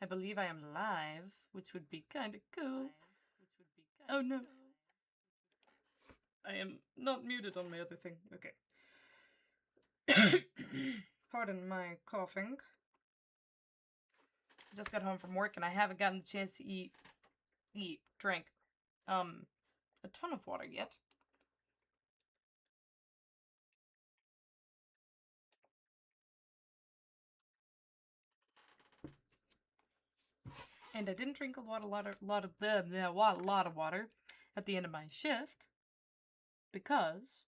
believe I am live, which would be kind of cool. Oh no. I am not muted on my other thing. Okay. Pardon my coughing. Just got home from work and I haven't gotten the chance to drink a ton of water yet. And I didn't drink a lot of water at the end of my shift because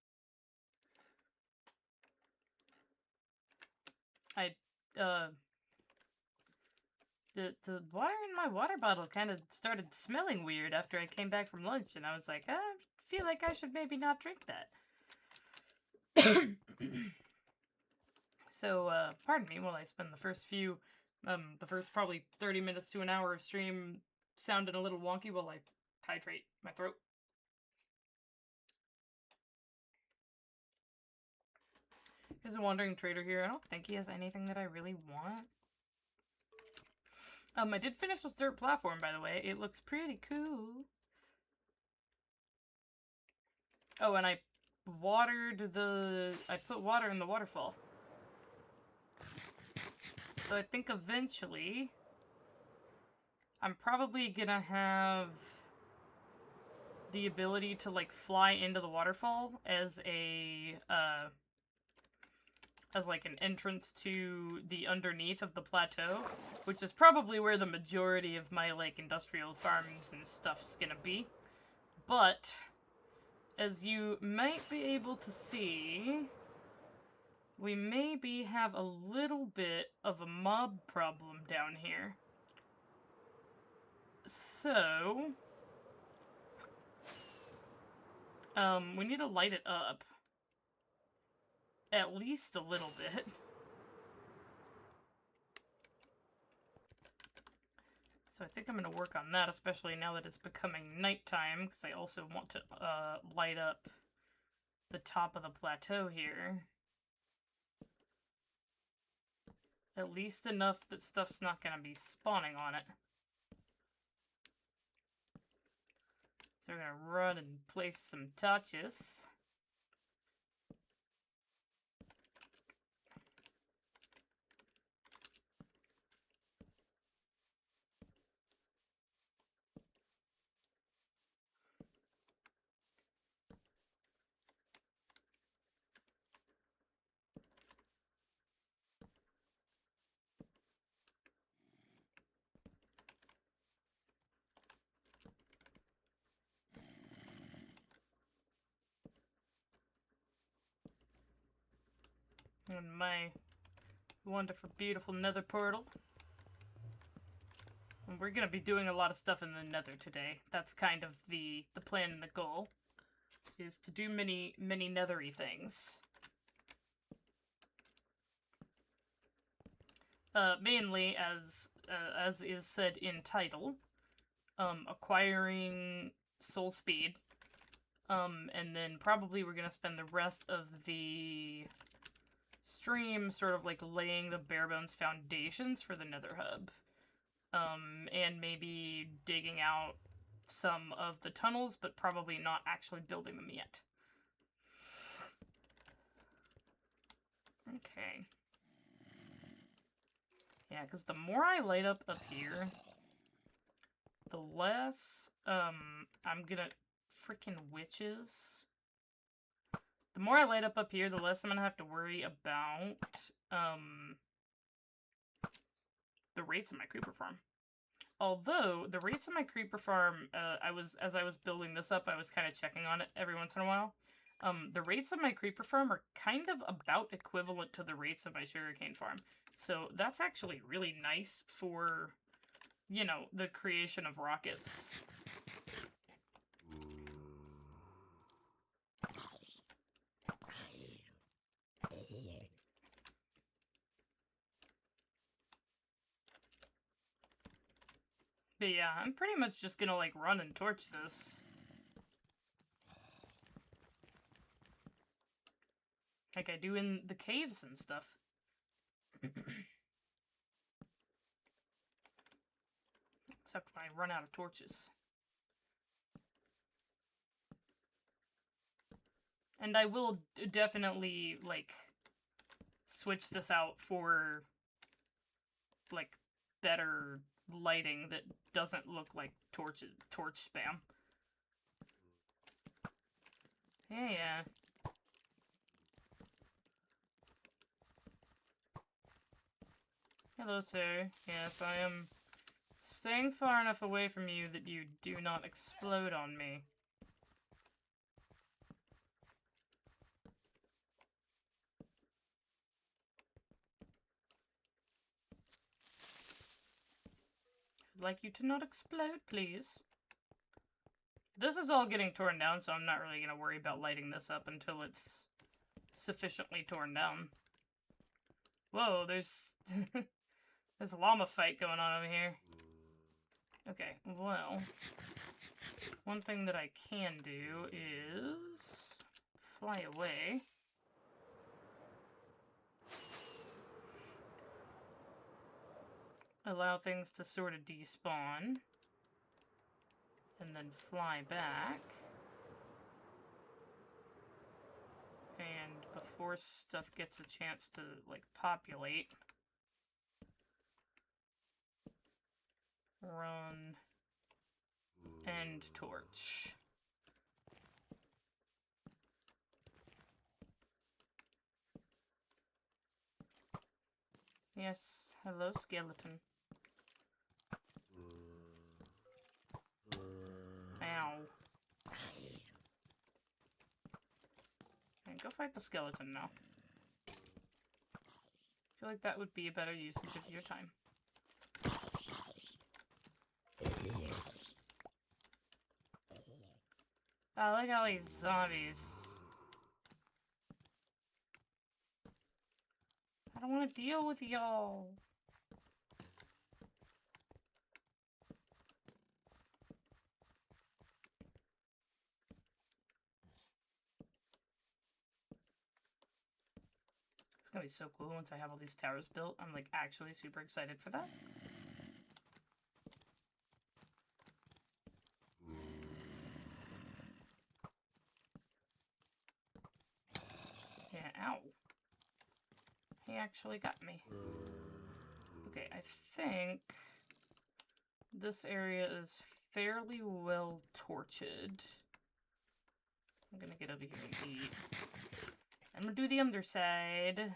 the water in my water bottle kind of started smelling weird after I came back from lunch, and I was like, I feel like I should maybe not drink that. So, pardon me while I spend the first probably 30 minutes to an hour of stream sounding a little wonky while I hydrate my throat. There's a wandering trader here. I don't think he has anything that I really want. I did finish this dirt platform, by the way. It looks pretty cool. Oh, and I put water in the waterfall. So I think eventually I'm probably gonna have the ability to, like, fly into the waterfall as like an entrance to the underneath of the plateau, which is probably where the majority of my, like, industrial farms and stuff's gonna be. But as you might be able to see, we maybe have a little bit of a mob problem down here. So we need to light it up. At least a little bit. So I think I'm going to work on that, especially now that it's becoming nighttime, because I also want to light up the top of the plateau here. At least enough that stuff's not going to be spawning on it. So we're going to run and place some torches. And my wonderful, beautiful nether portal. And we're going to be doing a lot of stuff in the nether today. That's kind of the plan and the goal, is to do many, many nethery things. Mainly, as is said in title, acquiring soul speed. And then probably we're going to spend the rest of the stream sort of like laying the bare bones foundations for the nether hub. And maybe digging out some of the tunnels, but probably not actually building them yet. Okay. Yeah, because the more I light up here, the less, I'm gonna... Freaking witches. The more I light up here, the less I'm gonna have to worry about, the rates of my creeper farm. Although, the rates of my creeper farm, as I was building this up, I was kind of checking on it every once in a while. The rates of my creeper farm are kind of about equivalent to the rates of my sugarcane farm. So that's actually really nice for, you know, the creation of rockets. But yeah, I'm pretty much just gonna, like, run and torch this. Like I do in the caves and stuff. Except when I run out of torches. And I will definitely, like, switch this out for, like, better lighting that doesn't look like torch spam. Yeah. Hello, sir. Yes, I am staying far enough away from you that you do not explode on me. I'd like you to not explode, please. This is all getting torn down, so I'm not really going to worry about lighting this up until it's sufficiently torn down. Whoa, there's... there's a llama fight going on over here. Okay, well... one thing that I can do is... fly away. Allow things to sort of despawn. And then fly back. And before stuff gets a chance to, like, populate, run and torch. Yes, hello, skeleton. Ow. Okay, go fight the skeleton now. I feel like that would be a better usage of your time. Oh, look at all these zombies. I don't want to deal with y'all. It's gonna be so cool once I have all these towers built. I'm like actually super excited for that. Yeah, ow. He actually got me. Okay, I think this area is fairly well torched. I'm gonna get over here and eat. I'm gonna do the underside.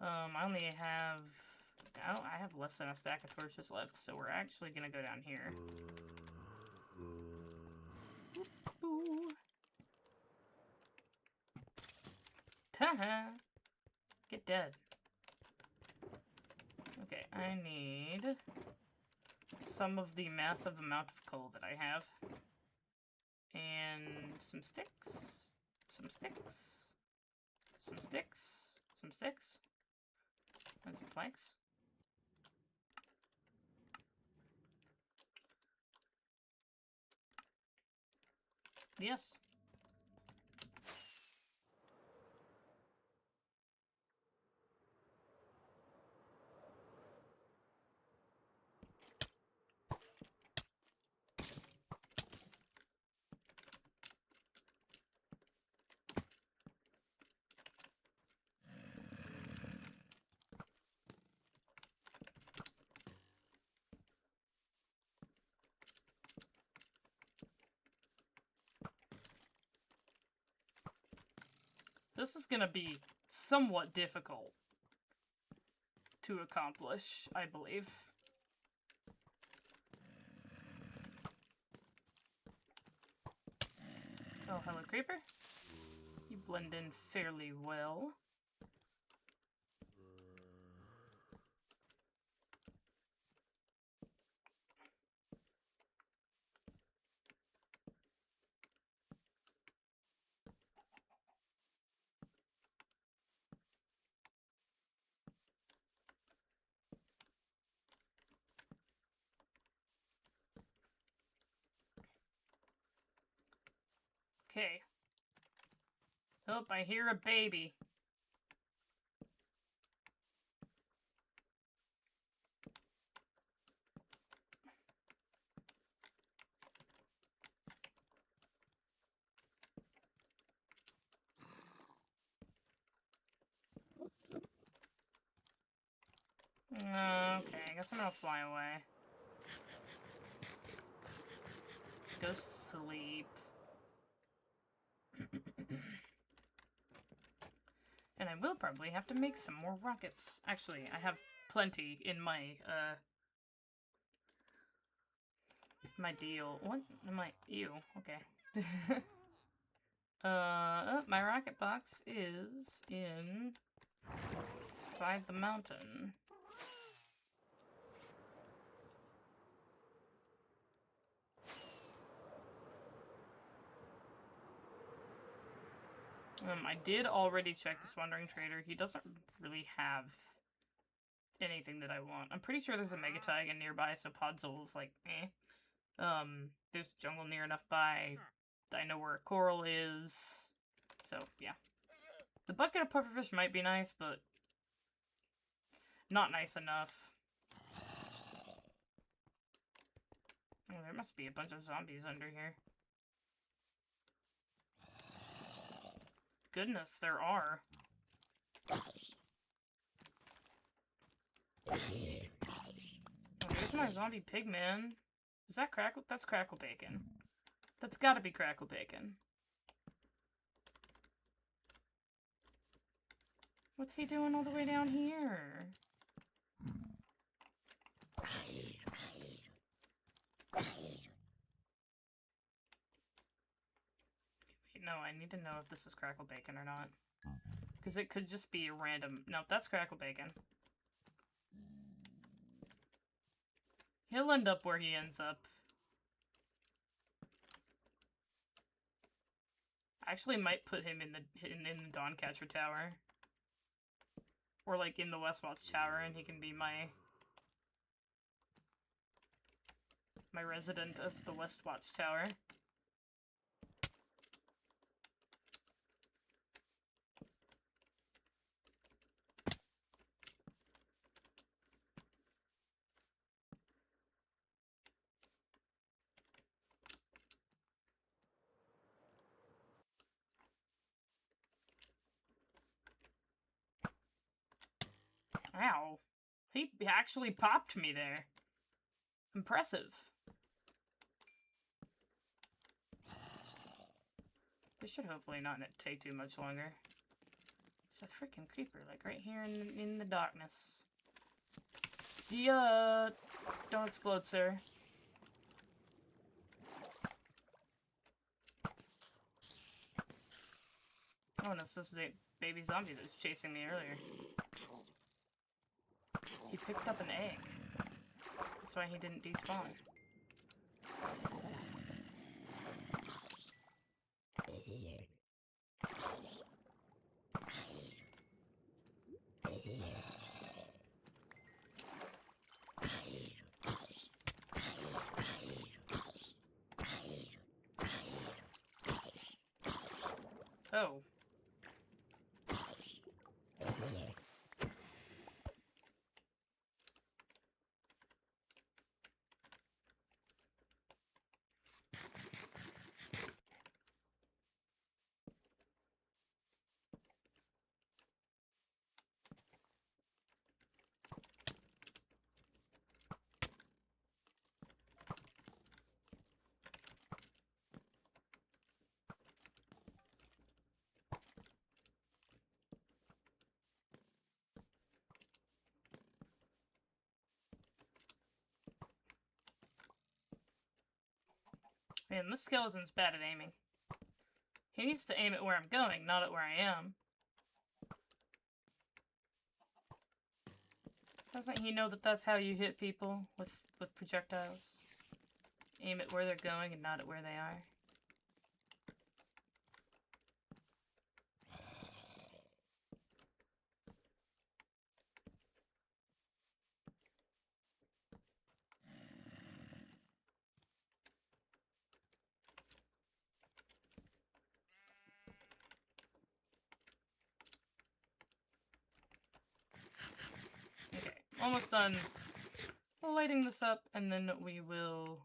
I only have... I have less than a stack of torches left, so we're actually gonna go down here. Ooh. Ta-ha! Get dead. Okay, I need some of the massive amount of coal that I have. And some sticks. Some sticks. Some sticks. Some sticks. And some planks. Yes. This is gonna be somewhat difficult to accomplish, I believe. Oh, hello, creeper. You blend in fairly well. Okay. Oh, I hear a baby. Okay, I guess I'm gonna fly away. Go sleep. And I will probably have to make some more rockets. Actually, I have plenty in my, my deal. What am I? Ew. Okay. My rocket box is inside the mountain. I did already check this wandering trader. He doesn't really have anything that I want. I'm pretty sure there's a Mega Taiga nearby, so Podzol's like, eh. There's jungle near enough by. I know where a coral is. So, yeah. The bucket of pufferfish might be nice, but not nice enough. Oh, there must be a bunch of zombies under here. Goodness, there are. Oh, there's my zombie pigman. Is that Crackle? That's Crackle Bacon. That's gotta be Crackle Bacon. What's he doing all the way down here? Wait, no, I need to know if this is Crackle Bacon or not. Because it could just be a random... No, that's Crackle Bacon. He'll end up where he ends up. I actually might put him in the Dawncatcher Tower. Or like in the Westwatch Tower, and he can be my resident of the Westwatch Tower. Ow. He actually popped me there. Impressive. This should hopefully not take too much longer. It's a freaking creeper, like right here in the darkness. Yeah, don't explode, sir. Oh, no, this is a baby zombie that was chasing me earlier. He picked up an egg. That's why he didn't despawn. Oh. Man, this skeleton's bad at aiming. He needs to aim at where I'm going, not at where I am. Doesn't he know that that's how you hit people with projectiles? Aim at where they're going and not at where they are. Okay, almost done lighting this up, and then we will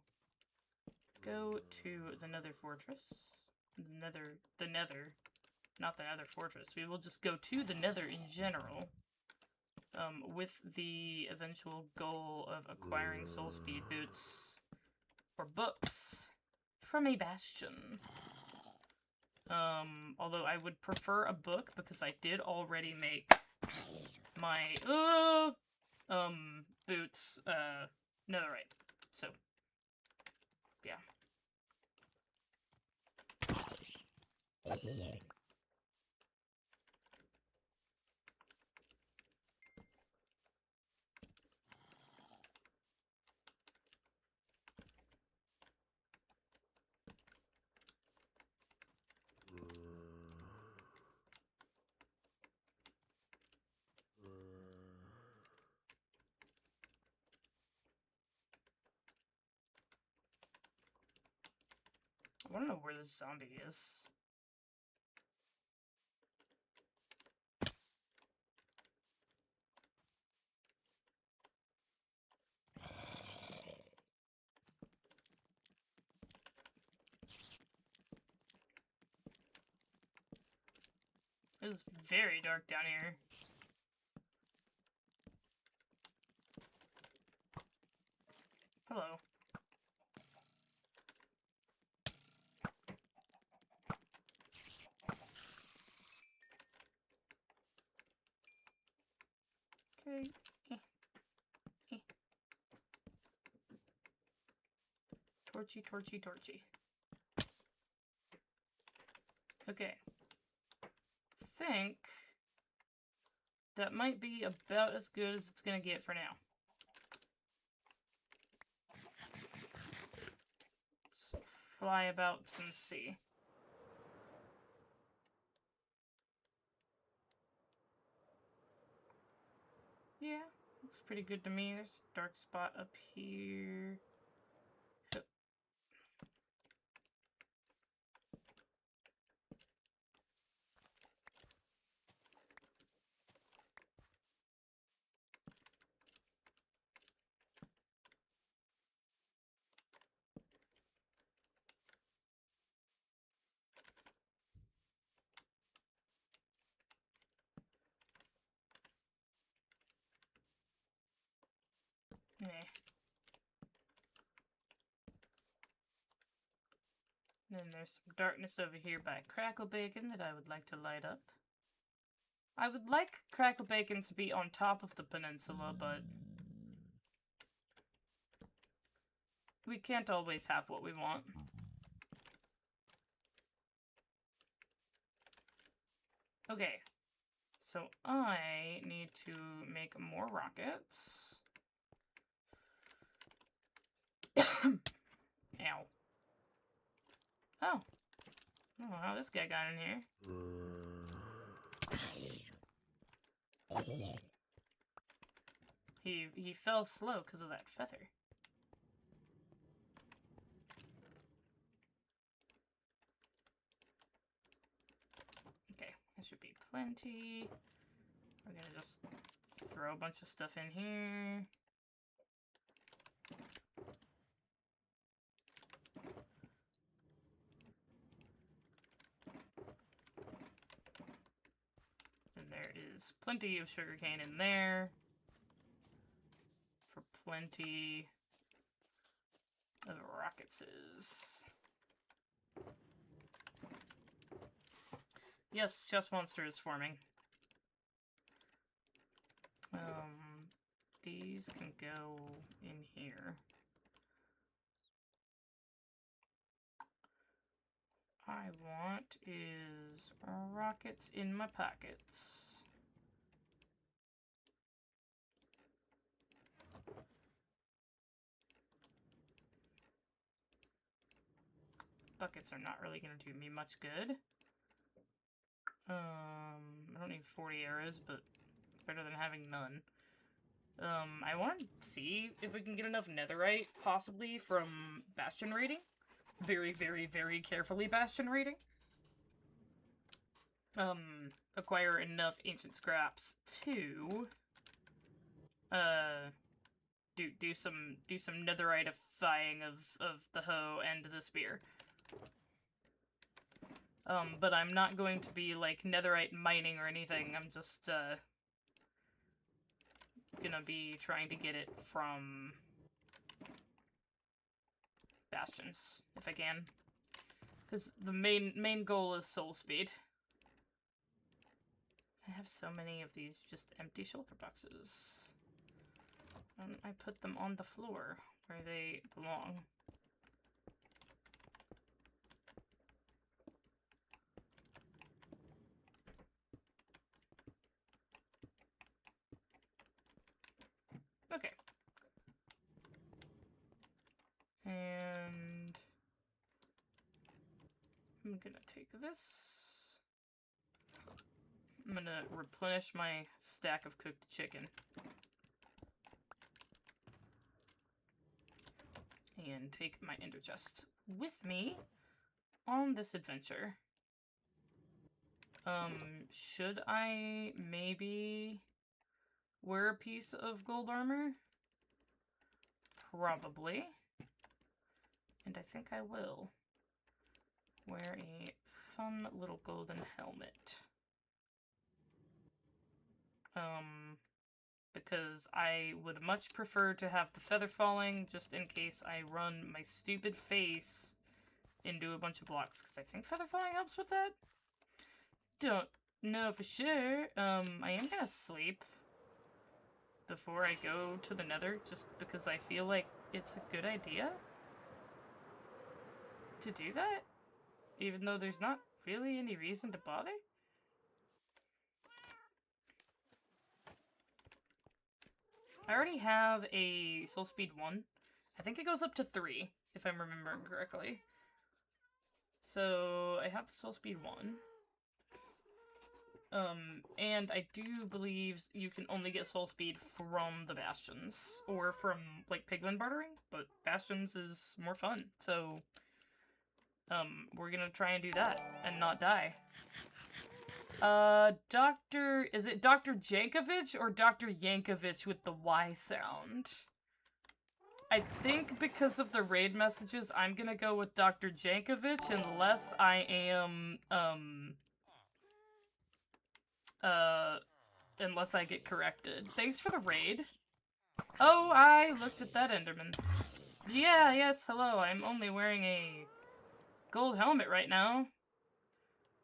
go to the Nether Fortress. The Nether, not the Nether Fortress. We will just go to the Nether in general. with the eventual goal of acquiring soul speed boots or books from a bastion. Although I would prefer a book because I did already make my boots netherite. So yeah. I want to know where this zombie is. It's very dark down here. Hello. Okay. Torchy, torchy, torchy. Okay. Think that might be about as good as it's gonna get for now. Let's fly about and see. Yeah, looks pretty good to me. There's a dark spot up here. Meh. Then there's some darkness over here by Crackle Bacon that I would like to light up. I would like Crackle Bacon to be on top of the peninsula, but we can't always have what we want. Okay, so I need to make more rockets. Ow. Oh. I don't know how this guy got in here. He fell slow because of that feather. Okay, that should be plenty. We're gonna just throw a bunch of stuff in here. And there is plenty of sugarcane in there. For plenty of rocketses. Yes, chest monster is forming. These can go in here. I want is rockets in my pockets. Buckets are not really going to do me much good. I don't need 40 arrows, but it's better than having none. I want to see if we can get enough netherite, possibly, from bastion raiding. Very, very, very carefully bastion raiding. Acquire enough ancient scraps to, do some netheriteifying of the hoe and the spear. But I'm not going to be, like, netherite mining or anything. I'm just, gonna be trying to get it from Bastions, if I can. Because the main goal is soul speed. I have so many of these just empty shulker boxes. I put them on the floor where they belong. Okay. And I'm gonna take this. I'm gonna replenish my stack of cooked chicken. And take my ender chest with me on this adventure. Should I maybe wear a piece of gold armor? Probably. And I think I will wear a fun little golden helmet. Because I would much prefer to have the feather falling just in case I run my stupid face into a bunch of blocks, because I think feather falling helps with that. Don't know for sure. I am gonna sleep before I go to the nether, just because I feel like it's a good idea to do that, even though there's not really any reason to bother. I already have a soul speed 1. I think it goes up to 3, if I'm remembering correctly. So, I have the soul speed 1. And I do believe you can only get soul speed from the Bastions, or from, like, piglin bartering, but Bastions is more fun, so, we're gonna try and do that, and not die. Is it Dr. Jankovic or Dr. Yankovic with the Y sound? I think because of the raid messages, I'm gonna go with Dr. Jankovic unless I am, unless I get corrected. Thanks for the raid. Oh, I looked at that Enderman. Yeah, yes, hello, I'm only wearing a gold helmet right now.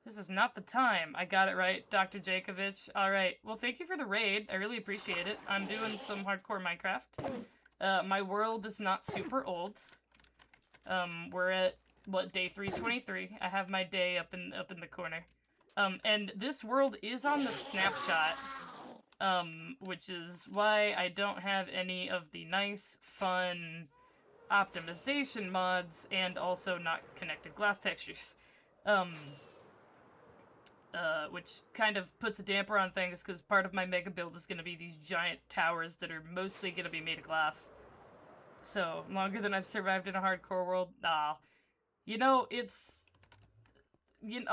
This is not the time. I got it right, Dr. Jankovic. Alright, well thank you for the raid. I really appreciate it. I'm doing some hardcore Minecraft. My world is not super old. We're at, what, day 323. I have my day up in the corner. And this world is on the snapshot. Which is why I don't have any of the nice, fun optimization mods, and also not connected glass textures. Which kind of puts a damper on things, because part of my mega build is going to be these giant towers that are mostly going to be made of glass. So, longer than I've survived in a hardcore world, you know, a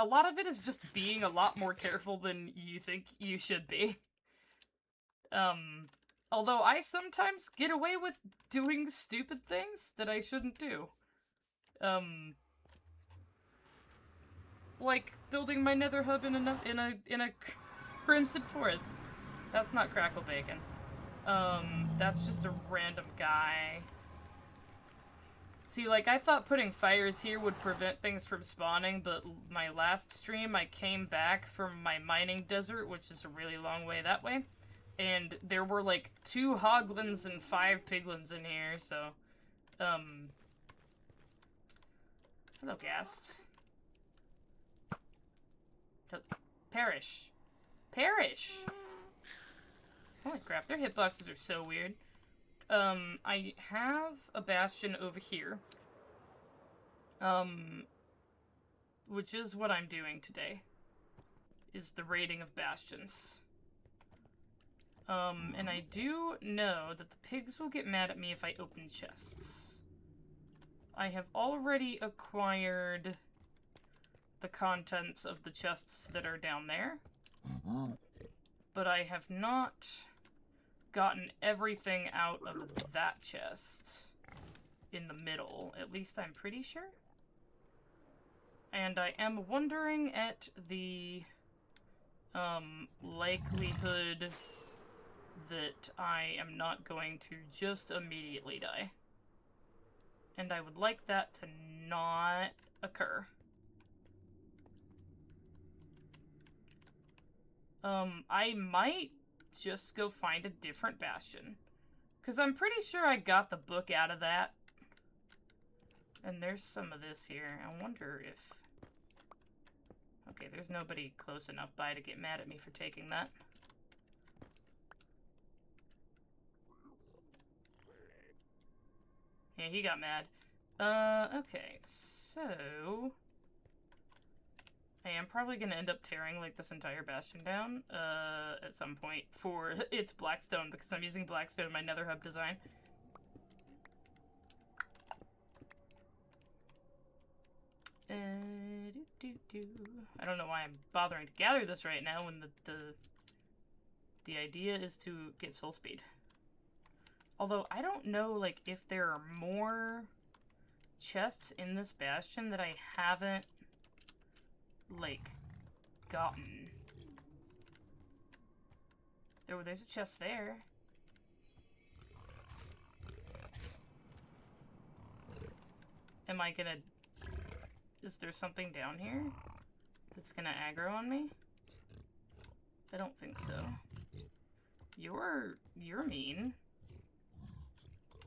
lot of it is just being a lot more careful than you think you should be. Although I sometimes get away with doing stupid things that I shouldn't do. Like building my nether hub in a crimson forest. That's not crackle bacon. That's just a random guy. See, like, I thought putting fires here would prevent things from spawning, but my last stream I came back from my mining desert, which is a really long way that way, and there were like 2 hoglins and 5 piglins in here, so, hello, Ghast. Perish. Perish! Holy crap, their hitboxes are so weird. I have a bastion over here. Which is what I'm doing today. Is the raiding of bastions. And I do know that the pigs will get mad at me if I open chests. I have already acquired the contents of the chests that are down there. But I have not gotten everything out of that chest in the middle. At least I'm pretty sure. And I am wondering at the likelihood that I am not going to just immediately die. And I would like that to not occur. I might just go find a different bastion. Because I'm pretty sure I got the book out of that. And there's some of this here. I wonder if... Okay, there's nobody close enough by to get mad at me for taking that. Yeah, he got mad. Okay, so... I am probably going to end up tearing, like, this entire bastion down, at some point for its blackstone, because I'm using blackstone in my nether hub design. I don't know why I'm bothering to gather this right now when the idea is to get soul speed. Although, I don't know, like, if there are more chests in this bastion that I haven't, like, gotten. There's a chest there. Am I gonna... Is there something down here that's gonna aggro on me? I don't think so. You're mean.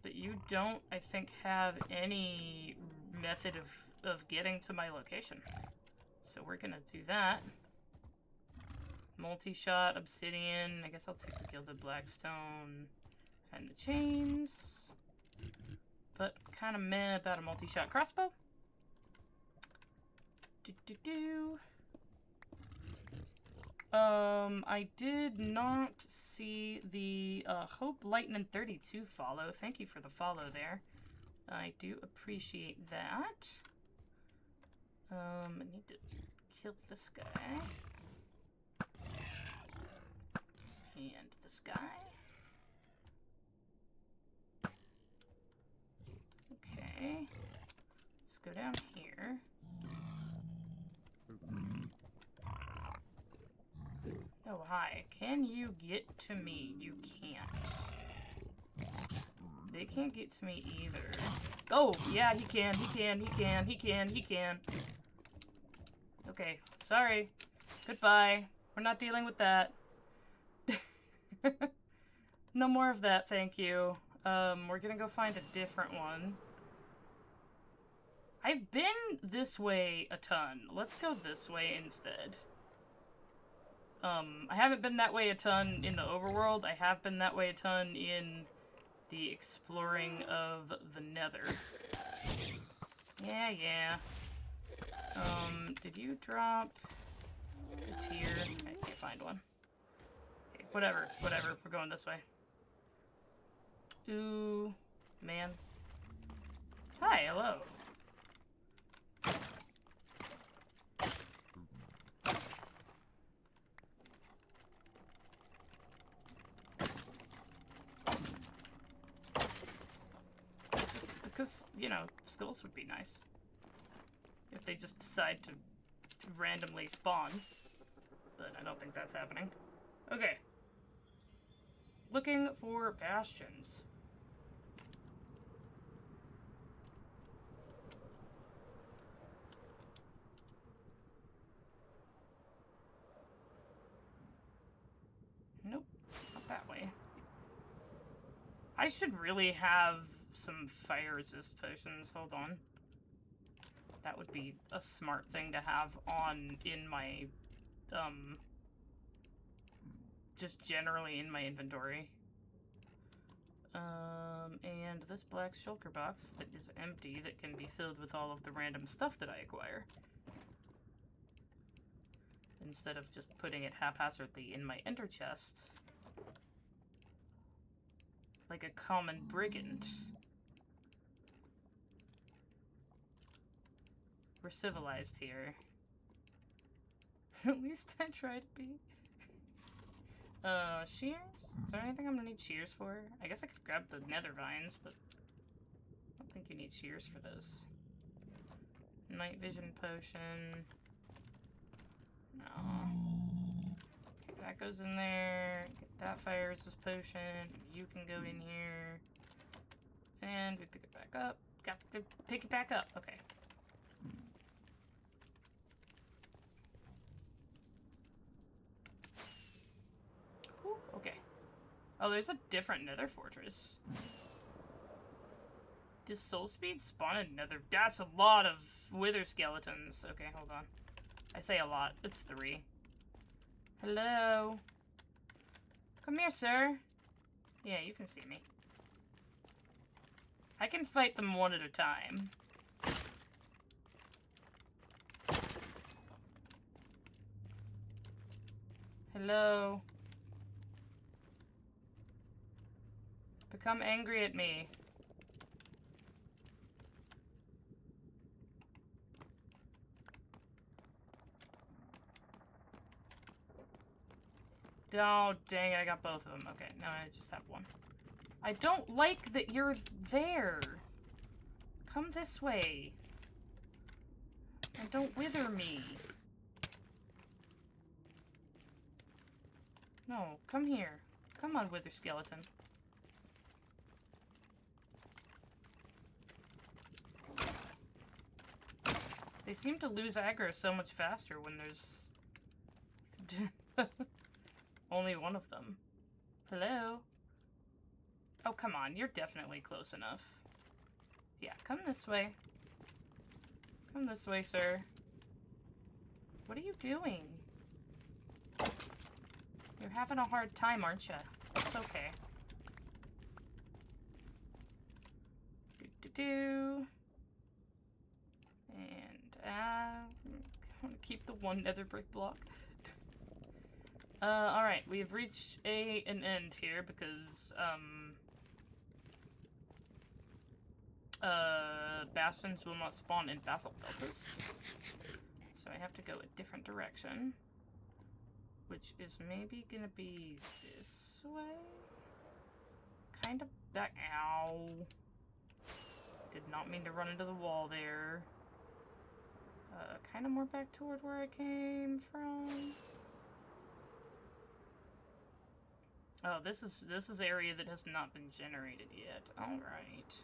But you don't, I think, have any method of getting to my location. So we're gonna do that. Multi-shot, obsidian. I guess I'll take the gilded blackstone and the chains. But kind of meh about a multi-shot crossbow. I did not see the Hope Lightning 32 follow. Thank you for the follow there. I do appreciate that. I need to kill this guy. And this guy. Okay. Let's go down here. Oh, hi. Can you get to me? You can't. They can't get to me either. Oh, yeah, he can. Okay, sorry. Goodbye. We're not dealing with that. No more of that, thank you. We're gonna go find a different one. I've been this way a ton. Let's go this way instead. I haven't been that way a ton in the overworld. I have been that way a ton in the exploring of the nether. Yeah. Did you drop a tier? I can't find one. Okay, whatever. We're going this way. Ooh, man. Hi, hello. Because, you know, skulls would be nice. If they just decide to randomly spawn. But I don't think that's happening. Okay. Looking for bastions. Nope, not that way. I should really have some fire resist potions. Hold on. That would be a smart thing to have on in my, just generally in my inventory. And this black shulker box that is empty that can be filled with all of the random stuff that I acquire. Instead of just putting it haphazardly in my ender chest. Like a common brigand. We're civilized here. At least I try to be. Shears? Is there anything I'm gonna need shears for? I guess I could grab the nether vines, but I don't think you need shears for this. Night vision potion. No. That goes in there. Get that fire resist potion. You can go in here. And we pick it back up. Got to pick it back up. Okay. Ooh, okay. Oh, there's a different nether fortress. Does soul speed spawn a nether? That's a lot of wither skeletons. Okay, hold on. I say a lot. It's 3. Hello? Come here, sir. Yeah, you can see me. I can fight them one at a time. Hello? Become angry at me. Oh, dang, I got both of them. Okay, now I just have one. I don't like that you're there. Come this way. And don't wither me. No, come here. Come on, wither skeleton. They seem to lose aggro so much faster when there's only one of them. Hello? Oh, come on. You're definitely close enough. Yeah, come this way. Come this way, sir. What are you doing? You're having a hard time, aren't you? It's okay. Do-do-do. And, I want to keep the one nether brick block. Alright, we've reached an end here because, bastions will not spawn in basalt deltas. So I have to go a different direction. Which is maybe gonna be this way? Kind of back. Ow. Did not mean to run into the wall there. Kind of more back toward where I came from. Oh, this is area that has not been generated yet. Alright.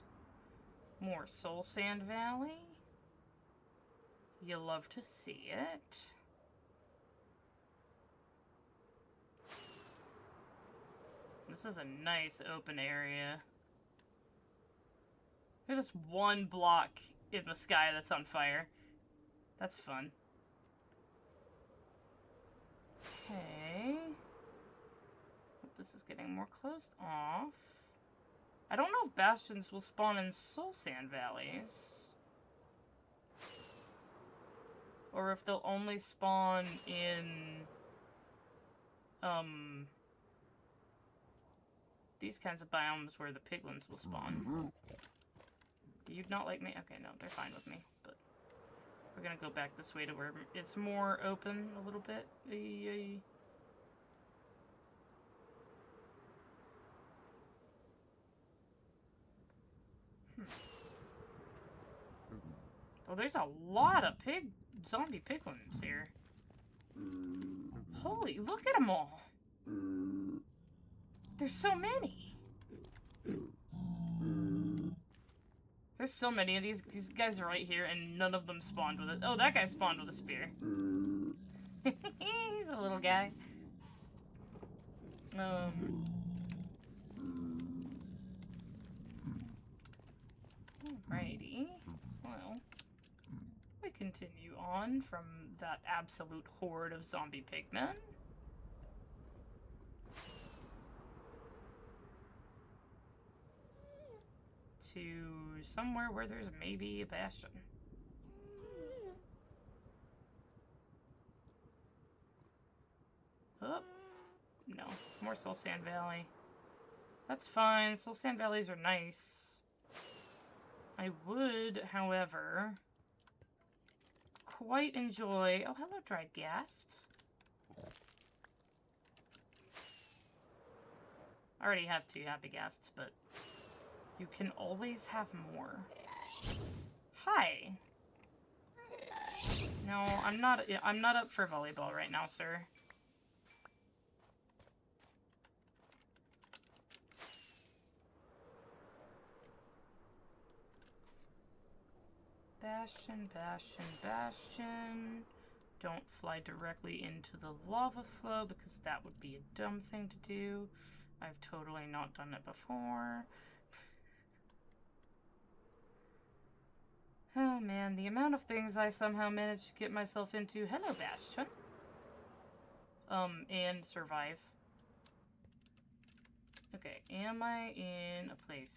More Soul Sand Valley. You'll love to see it. This is a nice open area. Look at this one block in the sky that's on fire. That's fun. Okay. This is getting more closed off. I don't know if bastions will spawn in Soul Sand Valleys. Or if they'll only spawn in, these kinds of biomes where the piglins will spawn. Do you not like me? Okay, no, they're fine with me, but we're gonna go back this way to where it's more open a little bit. Oh, there's a lot of zombie piglins here. Holy, look at them all. There's so many. There's so many of these guys are right here, and none of them spawned with it. Oh, that guy spawned with a spear. He's a little guy. Alrighty. Well, we continue on from that absolute horde of zombie pigmen. To somewhere where there's maybe a bastion. Oh, no. More Soul Sand Valley. That's fine. Soul Sand Valleys are nice. I would, however, quite enjoy... Oh, hello, dried ghast. I already have 2 happy ghasts, but you can always have more. Hi. No, I'm not up for volleyball right now, sir. Bastion, bastion, bastion. Don't fly directly into the lava flow because that would be a dumb thing to do. I've totally not done it before. Oh man, the amount of things I somehow managed to get myself into. Hello, Bastion. And survive. Okay, am I in a place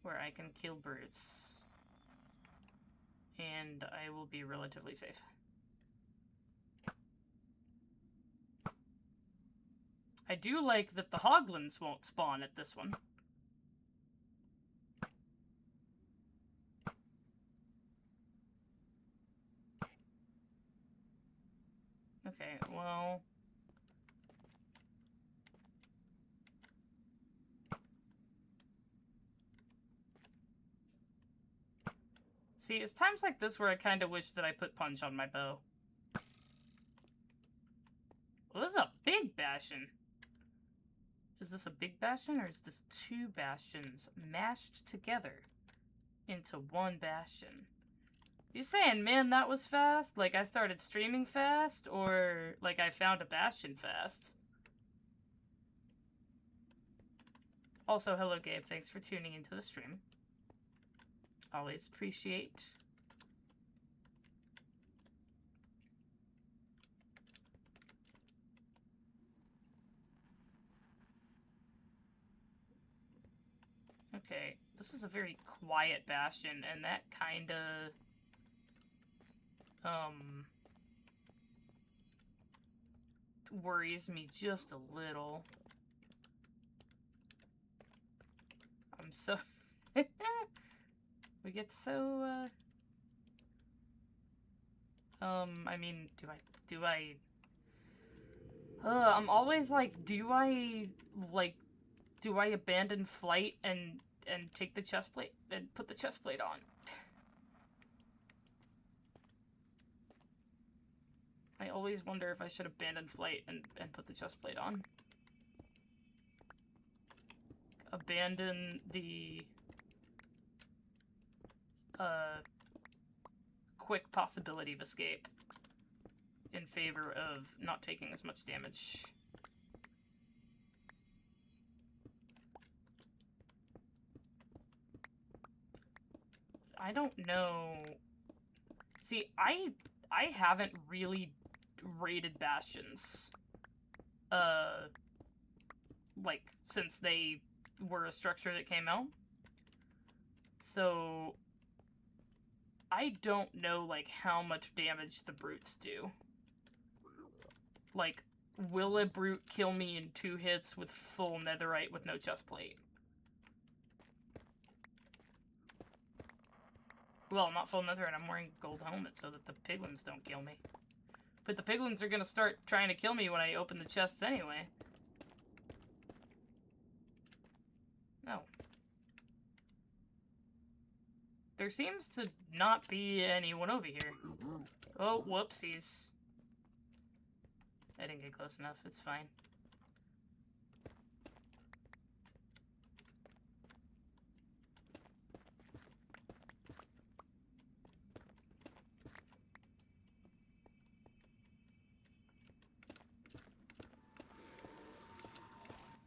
where I can kill birds? And I will be relatively safe. I do like that the hoglins won't spawn at this one. Okay, well... See, it's times like this where I kind of wish that I put punch on my bow. Well, this is a big bastion. Is this a big bastion, or is this two bastions mashed together into one bastion? You saying, man, that was fast? Like I started streaming fast, or like I found a bastion fast? Also, hello Gabe, thanks for tuning into the stream. Always appreciate. Okay, this is a very quiet bastion, and that kinda... worries me just a little. I'm so... We get so, I mean, I'm always like, do I abandon flight and take the chest plate and put the chest plate on? I always wonder if I should abandon flight and put the chest plate on. Abandon the quick possibility of escape in favor of not taking as much damage. I don't know. See, I haven't really raided bastions like since they were a structure that came out. So I don't know, like, how much damage the brutes do. Like, will a brute kill me in 2 hits with full netherite with no chest plate? Well, not full netherite, I'm wearing gold helmet so that the piglins don't kill me. But the piglins are gonna start trying to kill me when I open the chests anyway. No. There seems to not be anyone over here. Oh, whoopsies. I didn't get close enough, it's fine.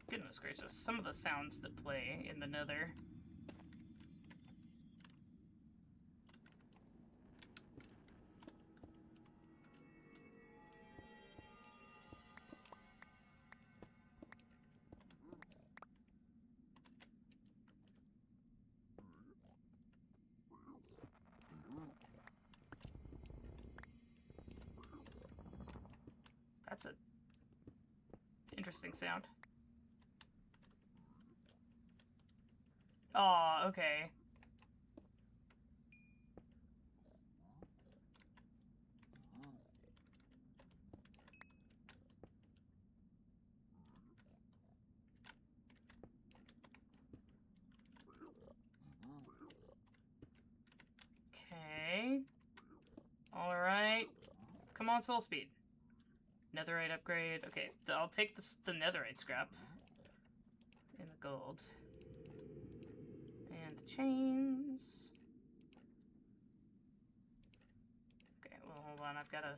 Goodness gracious, some of the sounds that play in the nether. That's a interesting sound. Aw, okay. Okay. Alright. Come on, soul speed. Netherite upgrade. Okay, I'll take the netherite scrap. And the gold. And the chains. I've gotta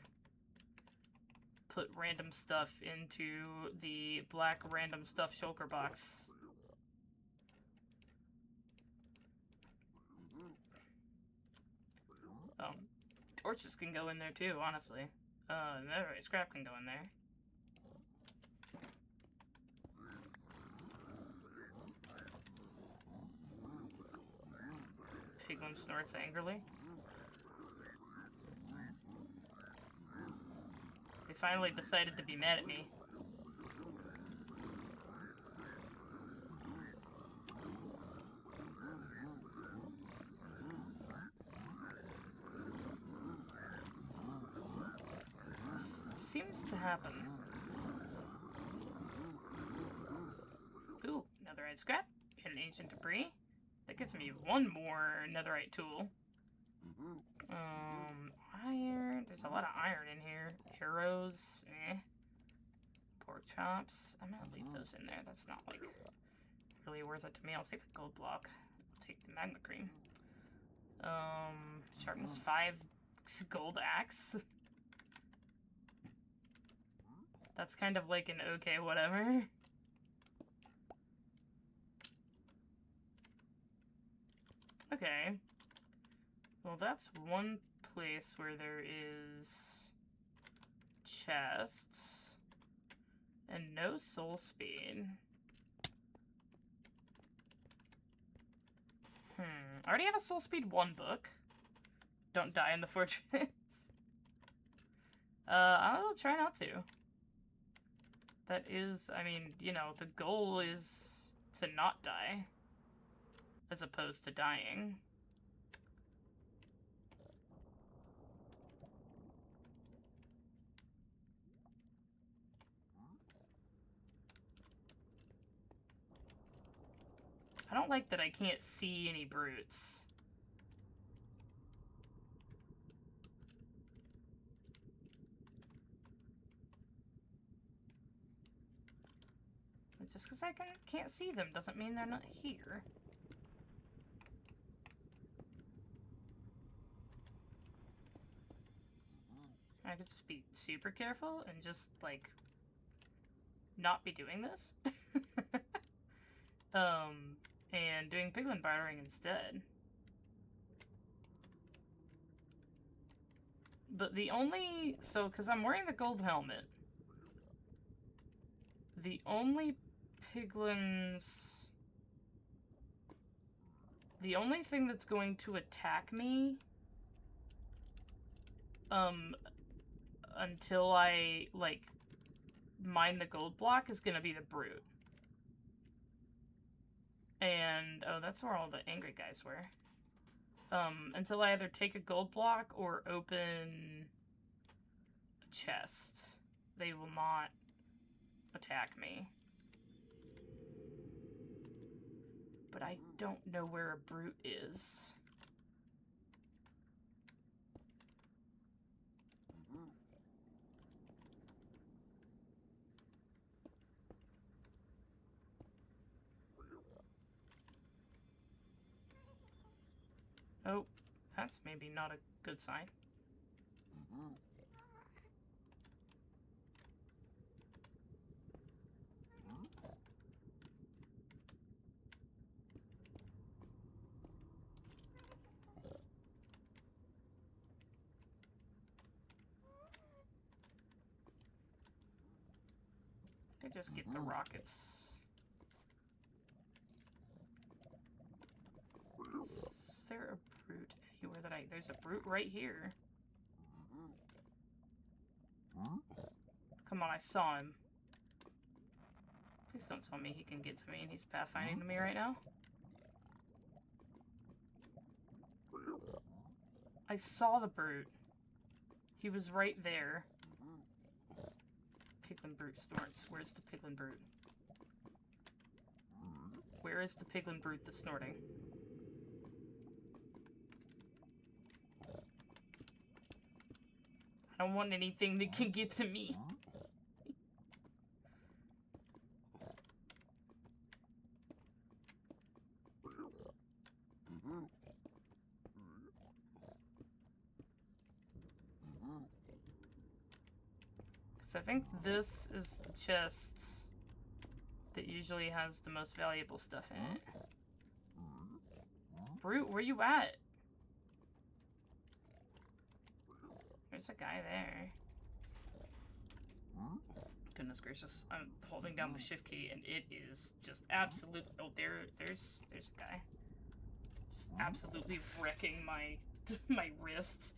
put random stuff into the black random stuff shulker box. Torches can go in there too, honestly. Netherite scrap can go in there. Piglin snorts angrily. They finally decided to be mad at me. Seems to happen. Ooh, netherite scrap and ancient debris. That gets me one more netherite tool. Iron. There's a lot of iron in here. Arrows. Pork chops. I'm gonna leave those in there. That's not, like, really worth it to me. I'll take the gold block. I'll take the magma cream. Sharpness 5 gold axe. That's kind of like an okay, whatever. Okay. Well, that's one place where there is chests and no soul speed. I already have a soul speed 1 book. Don't die in the fortress. I'll try not to. That is, I mean, you know, the goal is to not die, as opposed to dying. I don't like that I can't see any brutes. Just because I can't see them doesn't mean they're not here. I could just be super careful and just, like, not be doing this. And doing piglin bartering instead. But the only... So, because I'm wearing the gold helmet. The only piglins... The only thing that's going to attack me... until I, like, mine the gold block is gonna be the brute. And, oh, that's where all the angry guys were. Until I either take a gold block or open a chest. They will not attack me. But I don't know where a brute is. Oh, that's maybe not a good sign. I just get the rockets. Is there a brute anywhere that there's a brute right here. Come on, I saw him. Please don't tell me he can get to me and he's pathfinding to me right now. I saw the brute. He was right there. Piglin brute snorts. Where's the piglin brute? Where is the piglin brute that's snorting? I don't want anything that can get to me. So I think this is the chest that usually has the most valuable stuff in it. Brute, where you at? There's a guy there. Goodness gracious. I'm holding down the shift key and it is just absolute. Oh, there's a guy. Just absolutely wrecking my my wrist.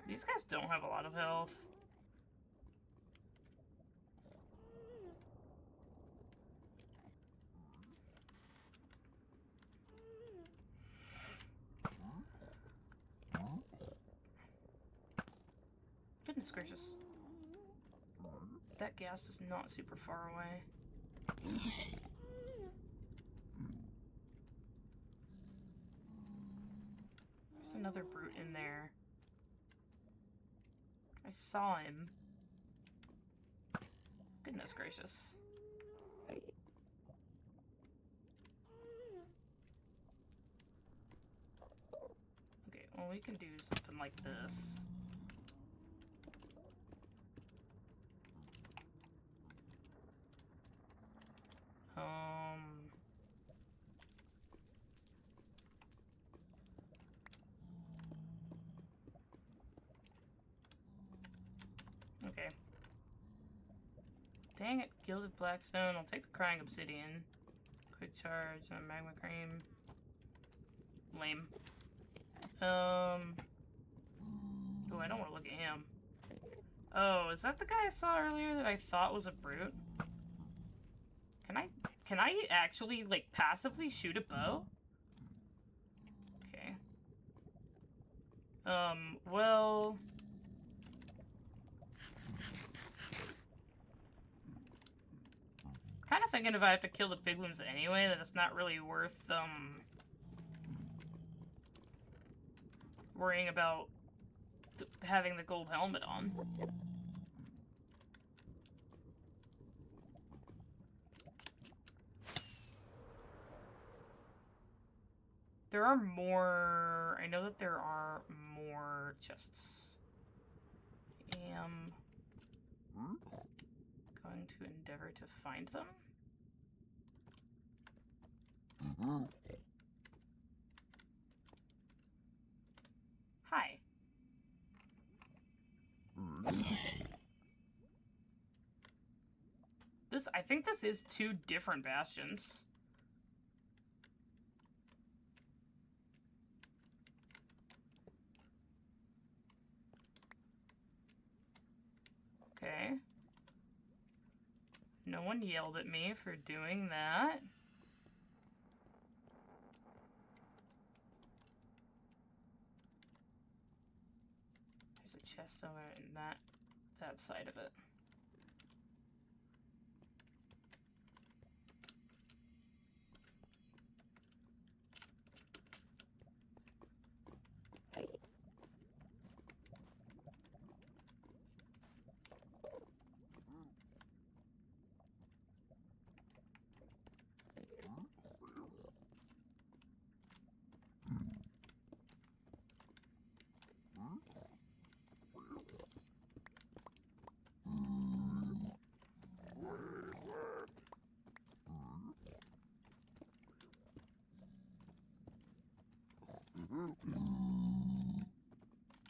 These guys don't have a lot of health. Goodness gracious. That gas is not super far away. There's another brute in there. I saw him. Goodness gracious. Okay, well, we can do something like this. Okay. Dang it, gilded blackstone. I'll take the crying obsidian. Quick charge and magma cream. Lame. Oh, I don't want to look at him. Oh, is that the guy I saw earlier that I thought was a brute? Can I actually, like, passively shoot a bow? Okay. Well... Kind of thinking if I have to kill the piglins anyway, that it's not really worth, worrying about having the gold helmet on. There are more... I know that there are more chests. I am going to endeavor to find them. Hi. I think this is 2 different bastions. Okay. No one yelled at me for doing that. There's a chest over in that side of it.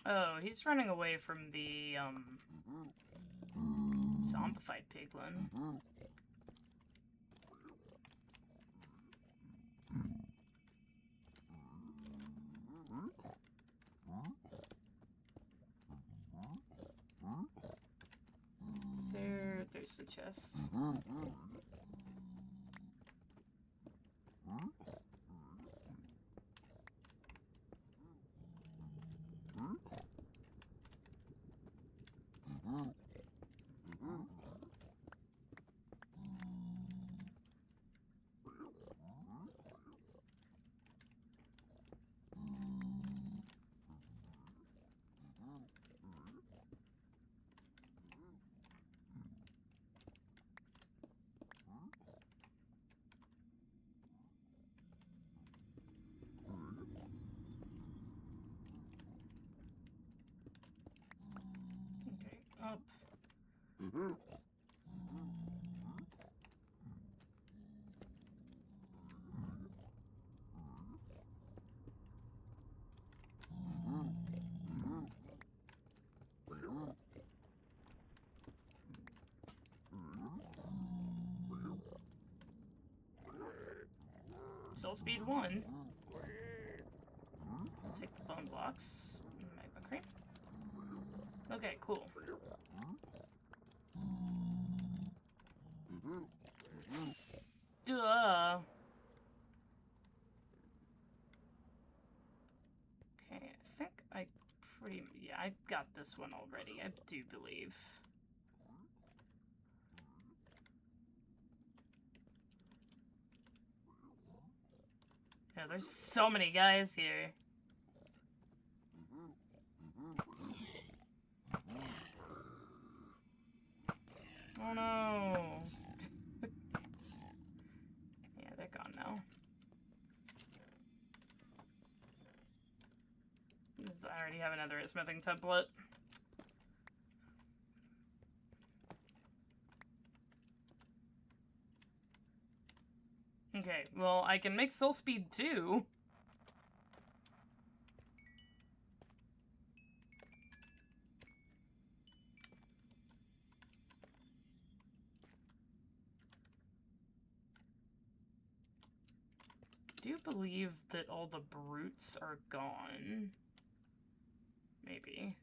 Oh, he's running away from the, zombified piglin. There's the chest. Soul speed 1. Take the bone blocks. Magma crate. Okay, cool. Duh. Okay, I think I yeah, I got this one already, I do believe. Yeah, there's so many guys here. Oh no. Yeah, they're gone now. I already have another smithing template. Okay, well, I can make soul speed 2. Do you believe that all the brutes are gone? Maybe.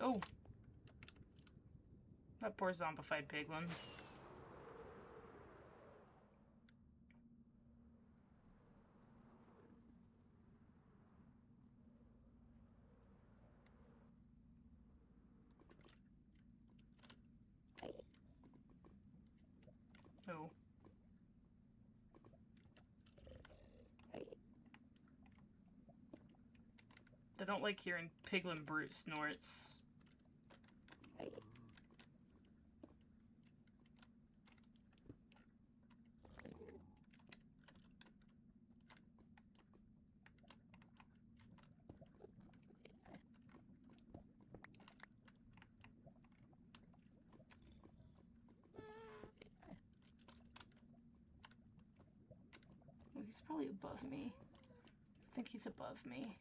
Oh! That poor zombified piglin. Oh. I don't like hearing piglin brute snorts. Oh, he's probably above me. I think he's above me.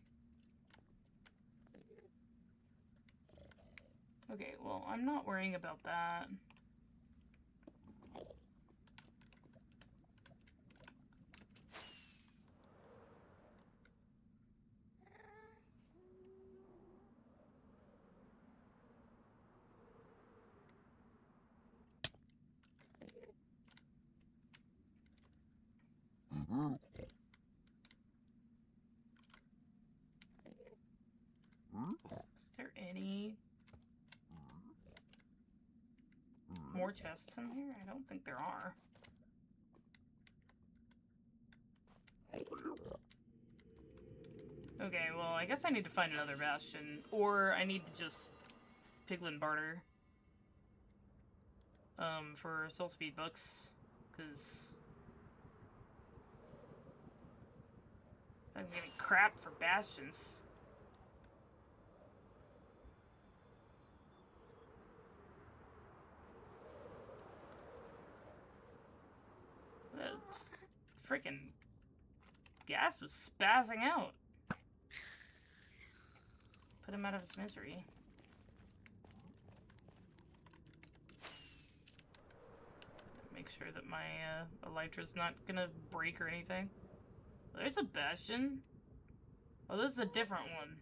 Okay, well, I'm not worrying about that. Is there any more chests in here? I don't think there are. Okay, well, I guess I need to find another bastion, or I need to just piglin barter for soul speed books, because I'm getting crap for bastions. That's freaking gas was spazzing out. Put him out of his misery. Make sure that my elytra's not gonna break or anything. There's a bastion. Oh, this is a different one.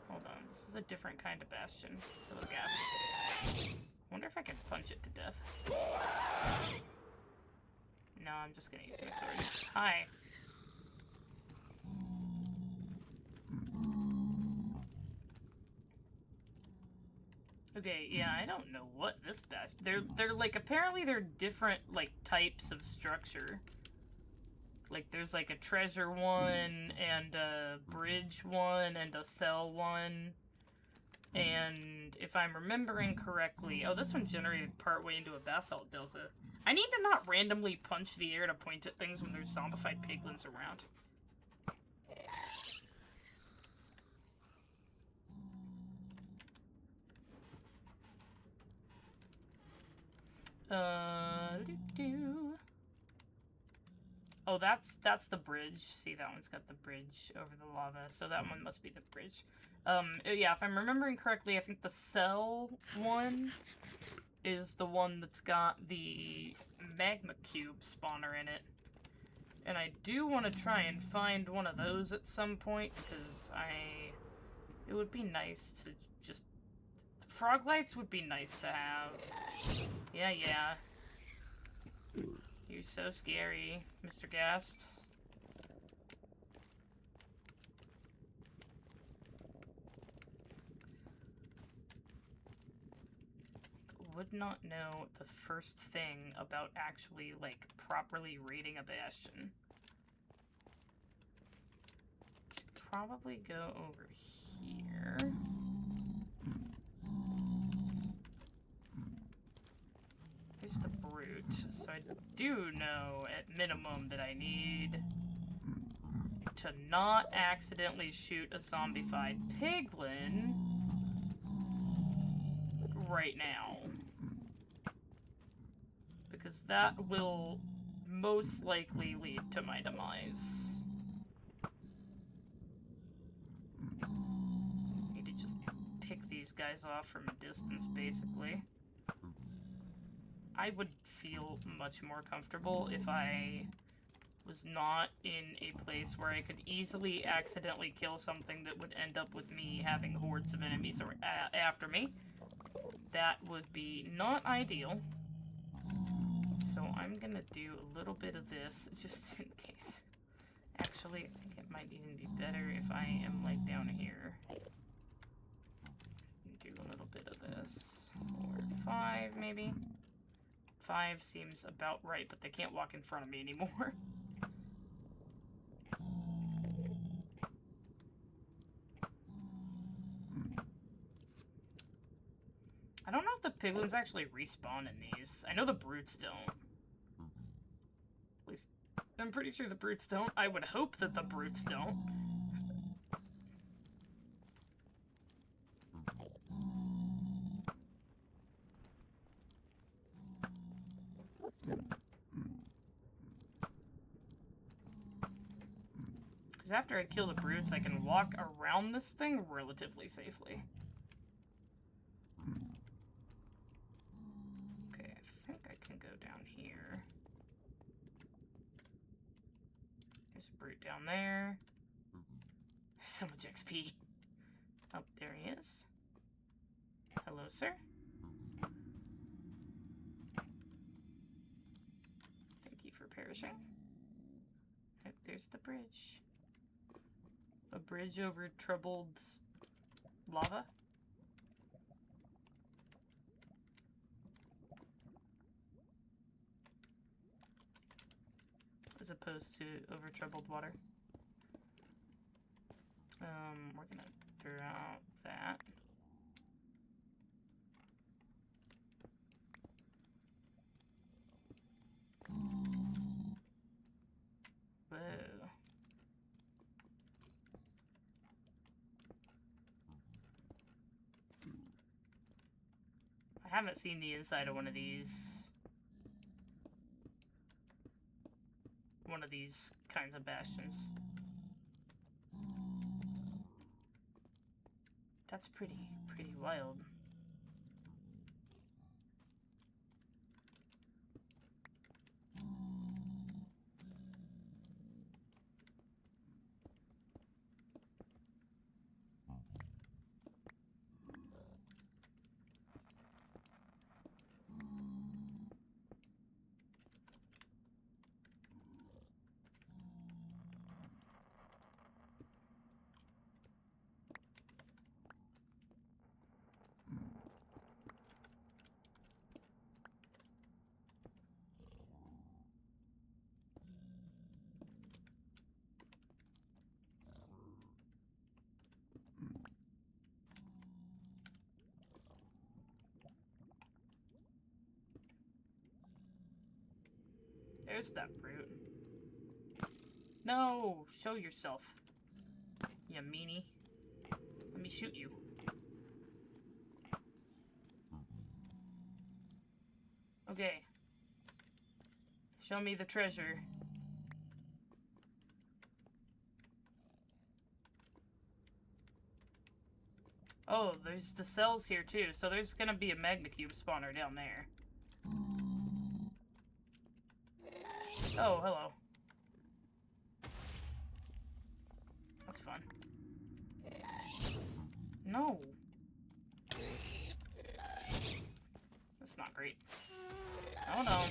Hold on, this is a different kind of bastion. Hello, gas. Wonder if I can punch it to death. No, I'm just gonna use my sword. Hi. Okay, yeah, I don't know what this bastion. They're like, apparently they're different like types of structure. Like there's like a treasure one and a bridge one and a cell one. And if I'm remembering correctly... Oh, this one generated partway into a basalt delta. I need to not randomly punch the air to point at things when there's zombified piglins around. Oh, that's the bridge. See, that one's got the bridge over the lava, so that one must be the bridge. Yeah, if I'm remembering correctly, I think the cell one is the one that's got the magma cube spawner in it. And I do want to try and find one of those at some point, because it would be nice to just... Frog lights would be nice to have. Yeah. You're so scary, Mr. Gast. Would not know the first thing about actually, like, properly raiding a bastion. Should probably go over here. There's the brute. So I do know, at minimum, that I need to not accidentally shoot a zombified piglin right now. Because that will most likely lead to my demise. Need to just pick these guys off from a distance, basically. I would feel much more comfortable if I was not in a place where I could easily accidentally kill something that would end up with me having hordes of enemies after me. That would be not ideal. So I'm gonna do a little bit of this, just in case. Actually, I think it might even be better if I am, like, down here. Do a little bit of this. Or 5, maybe? 5 seems about right, but they can't walk in front of me anymore. I don't know if the piglins actually respawn in these. I know the brutes don't. At least, I'm pretty sure the brutes don't. I would hope that the brutes don't. Because after I kill the brutes, I can walk around this thing relatively safely. Okay, I think I can go down here. There's a brute down there. So much XP. Oh, there he is. Hello, sir. Thank you for perishing. Oh, there's the bridge. A bridge over troubled lava. As opposed to over troubled water. We're gonna throw out that. Whoa. I haven't seen the inside of one of these kinds of bastions. That's pretty wild. There's that brute. No! Show yourself. You meanie. Let me shoot you. Okay. Show me the treasure. Oh, there's the cells here too, so there's gonna be a magma cube spawner down there. Oh, hello. That's fun. No! That's not great. Oh no.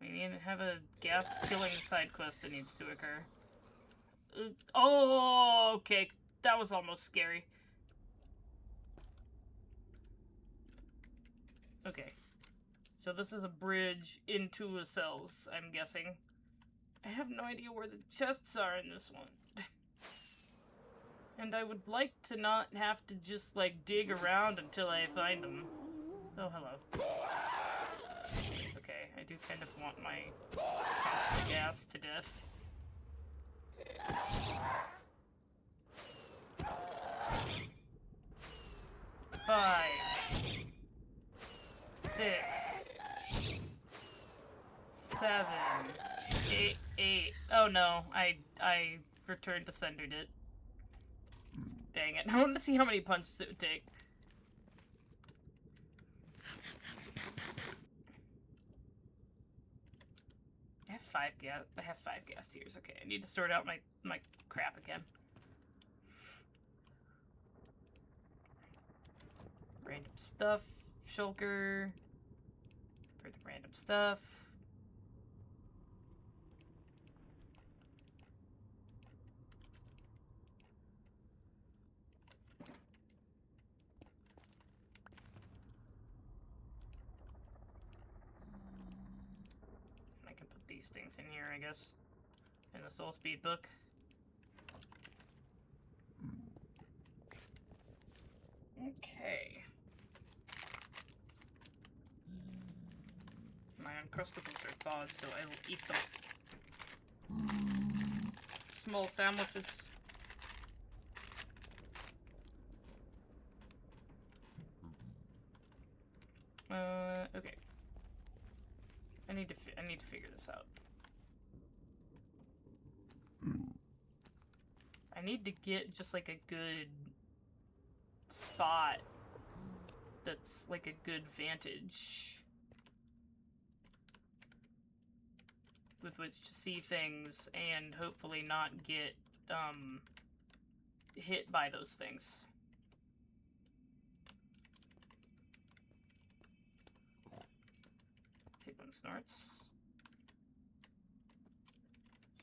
We need to have a gas killing side quest that needs to occur. Oh, okay. That was almost scary. Okay. So this is a bridge into the cells, I'm guessing. I have no idea where the chests are in this one. And I would like to not have to just, like, dig around until I find them. Oh, hello. Okay, I do kind of want my constant gas to death. 5, 6, 7, 8. Oh no, I returned to sendered it. Dang it. I want to see how many punches it would take. I have 5 gas tiers. Okay, I need to sort out my crap again. Random stuff. Shulker. For the random stuff. I can put these things in here, I guess. In the soul speed book. Okay. My Uncrustables are thawed, so I will eat them. Small sandwiches. Okay. I need to figure this out. I need to get just like a good spot that's like a good vantage with which to see things and hopefully not get hit by those things. Piglin snorts.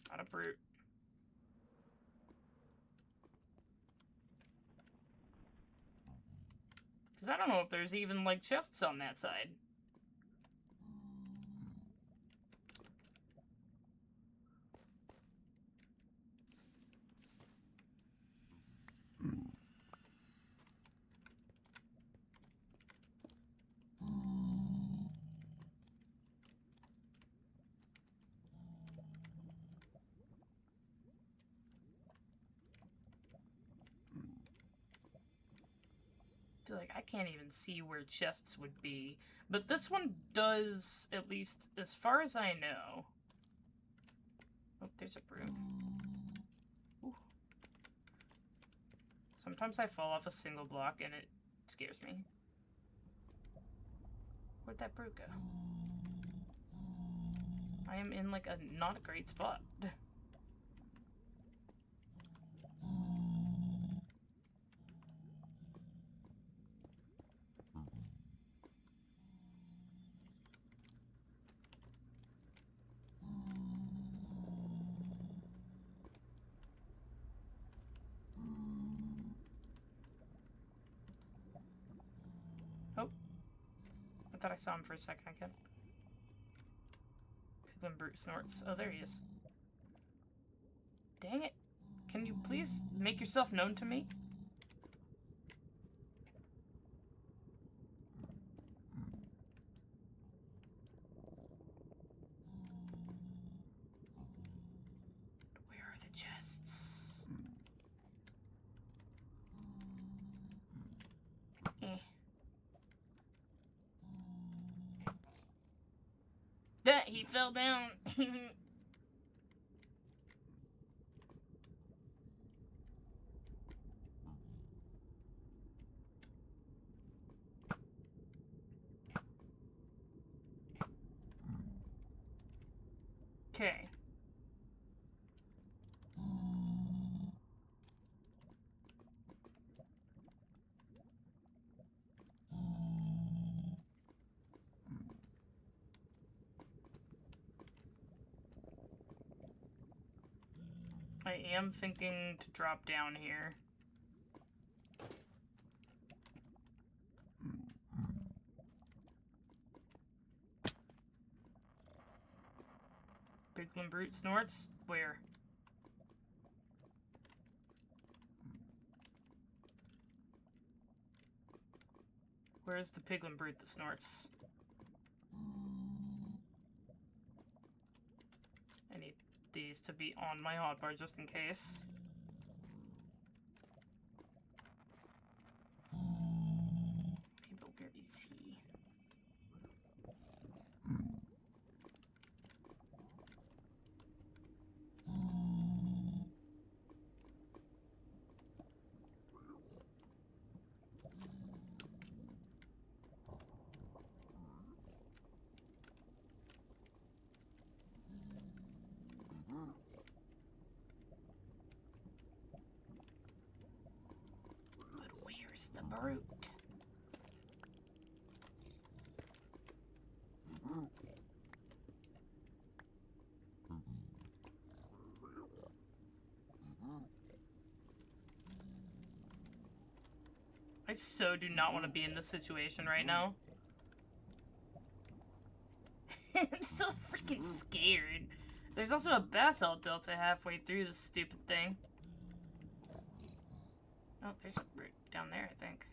It's not a brute. Because I don't know if there's even, like, chests on that side. I feel like I can't even see where chests would be. But this one does, at least as far as I know. Oh, there's a brute. Ooh. Sometimes I fall off a single block and it scares me. Where'd that brute go? I am in like a not great spot. Oh. I thought I saw him for a second again. Piglin brute snorts. Oh, there he is. Dang it. Can you please make yourself known to me? he fell down. Okay. I am thinking to drop down here. Piglin Brute snorts? Where? Where's the Piglin Brute that snorts? I need these to be on my hotbar just in case. Okay, but where is he? But where's the brute? I so do not want to be in this situation right now. I'm so freaking scared. There's also a basalt delta halfway through this stupid thing. Oh, there's a root down there, I think.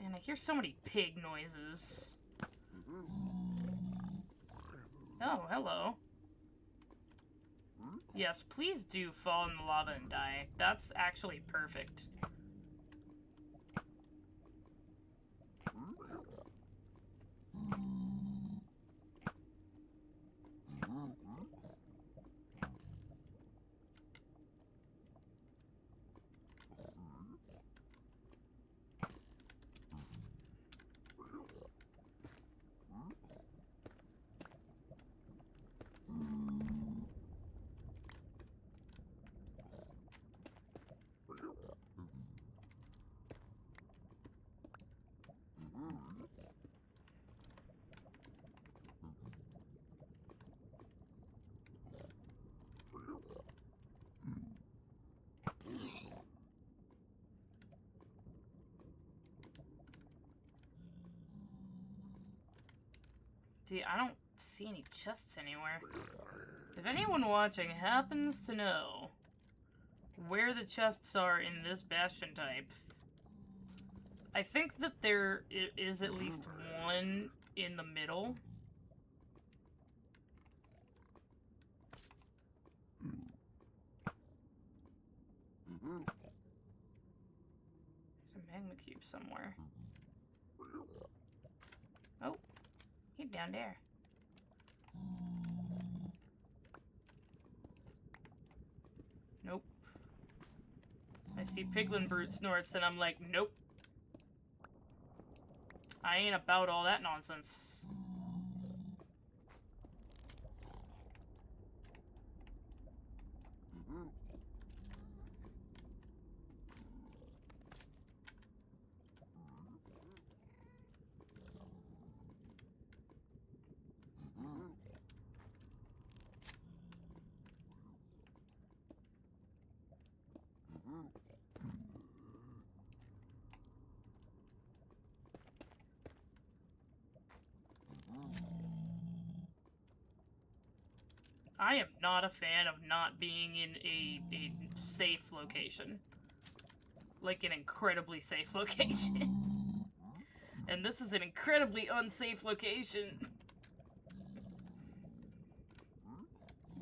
Man, I hear so many pig noises. Oh, hello. Yes, please do fall in the lava and die. That's actually perfect. See, I don't see any chests anywhere. If anyone watching happens to know where the chests are in this bastion type, I think that there is at least one in the middle. There's a magma cube somewhere. Oh, he's down there. Nope. I see Piglin Brute snorts and I'm like, nope. I ain't about all that nonsense. I am not a fan of not being in a safe location. Like an incredibly safe location. And this is an incredibly unsafe location.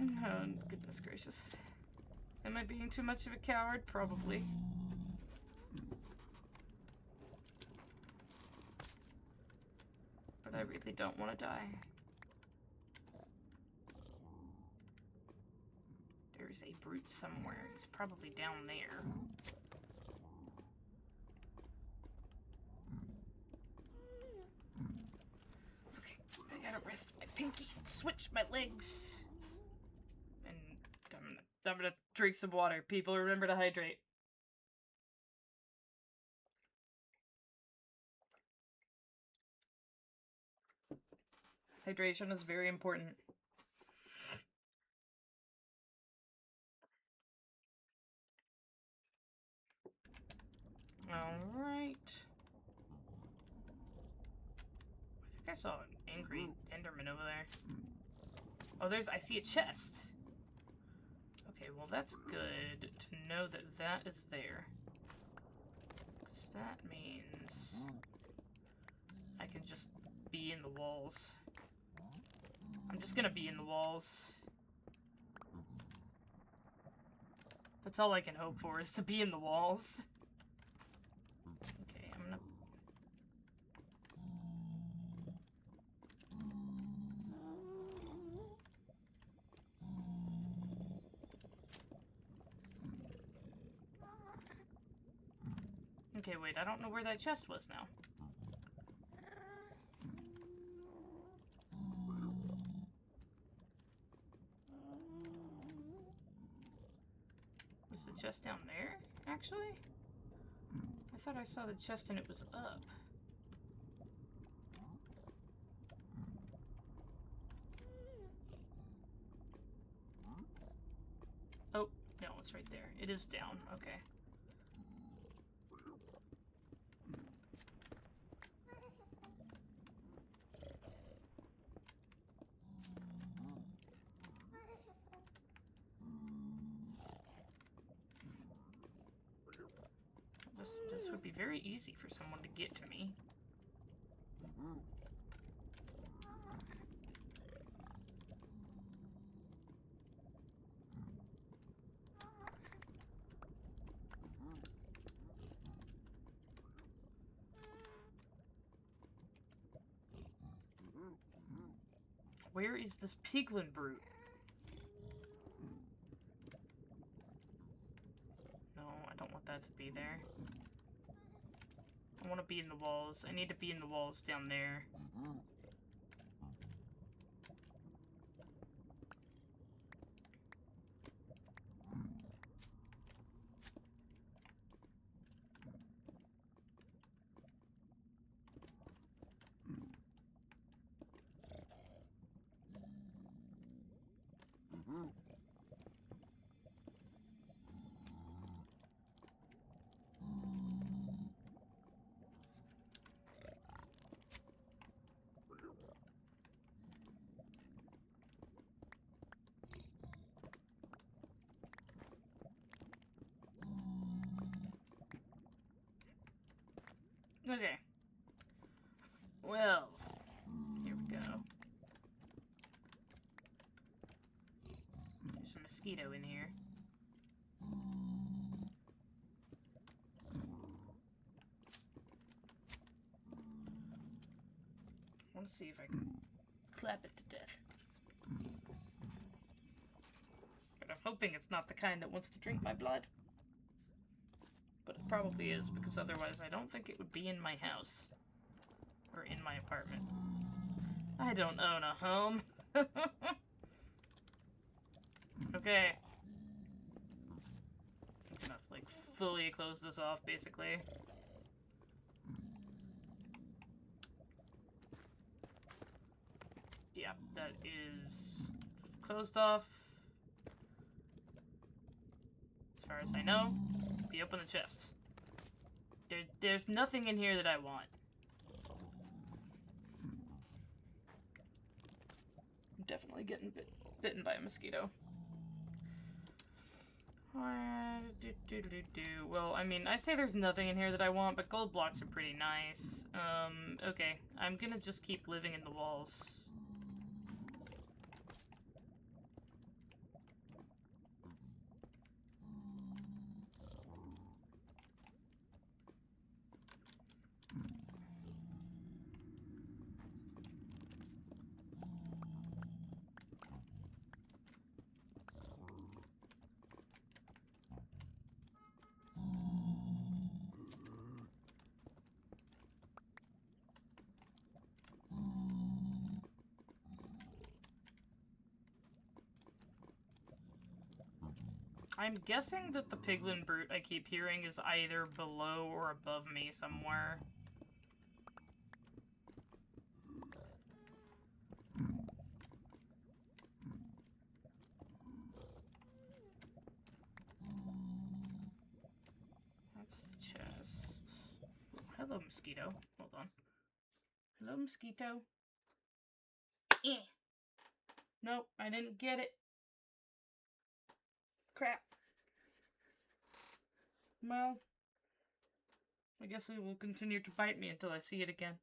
Oh, goodness gracious. Am I being too much of a coward? Probably. But I really don't want to die. There's a brute somewhere. He's probably down there. Okay, I gotta rest my pinky and switch my legs. And I'm gonna drink some water. People, remember to hydrate. Hydration is very important. Alright. I think I saw an angry Enderman over there. Oh, I see a chest. Okay, well that's good to know that that is there. Because that means I can just be in the walls. I'm just gonna be in the walls. That's all I can hope for, is to be in the walls. Okay, I'm gonna... Okay, wait, I don't know where that chest was now. Was the chest down there, actually? I thought I saw the chest and it was up. Oh, no, it's right there. It is down, okay. This would be very easy for someone to get to me. Where is this piglin brute? No, I don't want that to be there. I want to be in the walls. I need to be in the walls down there. Okay. Well, here we go. There's a mosquito in here. I want to see if I can clap it to death. But I'm hoping it's not the kind that wants to drink my blood. But it probably is, because otherwise I don't think it would be in my house. Or in my apartment. I don't own a home. Okay. I'm gonna, like, fully close this off, basically. Yeah, that is closed off. As far as I know. You open the chest. There's nothing in here that I want. I'm definitely getting bitten by a mosquito. Well, I mean, I say there's nothing in here that I want, but gold blocks are pretty nice. Okay. I'm gonna just keep living in the walls. I'm guessing that the piglin brute I keep hearing is either below or above me somewhere. That's the chest. Hello, mosquito. Hold on. Hello, mosquito. Eh. Nope, I didn't get it. Crap. Well, I guess it will continue to bite me until I see it again.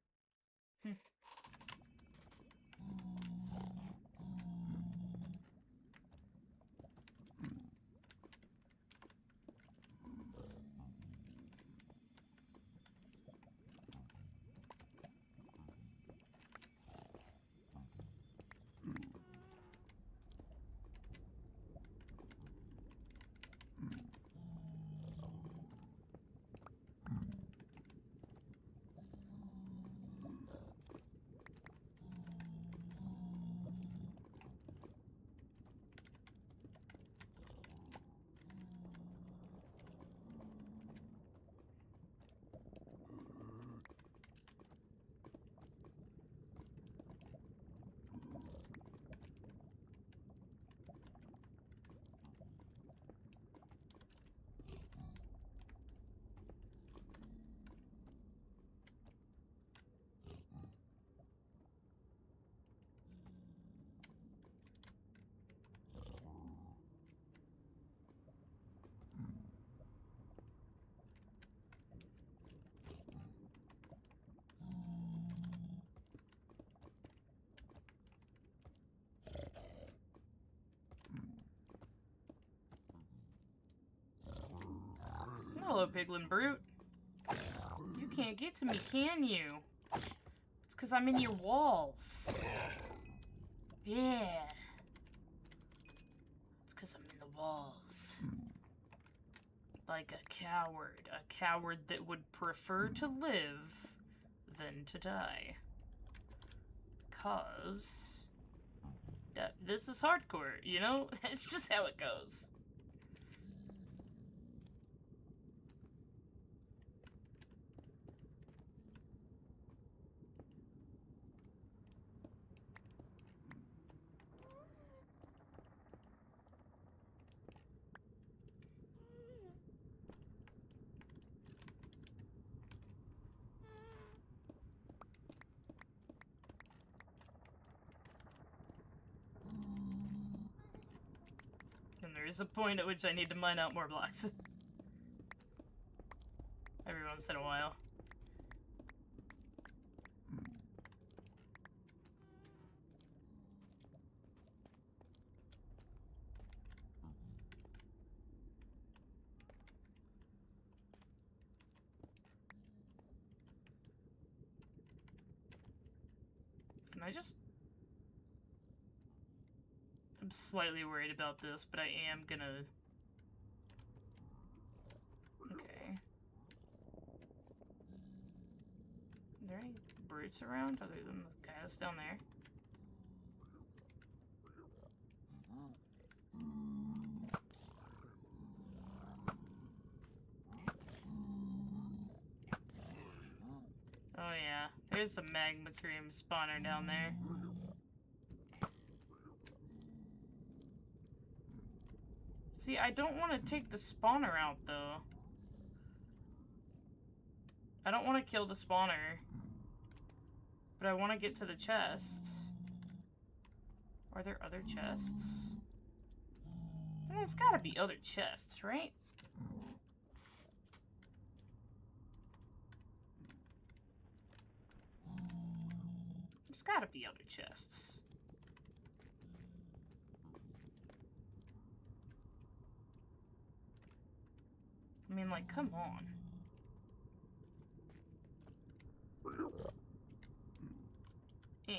Hello, piglin brute. You can't get to me, can you? It's because I'm in your walls. Yeah. It's because I'm in the walls. Like a coward. A coward that would prefer to live than to die. Because this is hardcore, you know? It's just how it goes. And there is a point at which I need to mine out more blocks. Every once in a while. Can I just... I'm slightly worried about this, but I am gonna... Okay. Are there any brutes around other than the guy that's down there? Oh yeah, there's a magma cream spawner down there. See, I don't want to take the spawner out, though. I don't want to kill the spawner. But I want to get to the chest. Are there other chests? There's gotta be other chests, right? There's gotta be other chests. I mean, like, come on. Eh.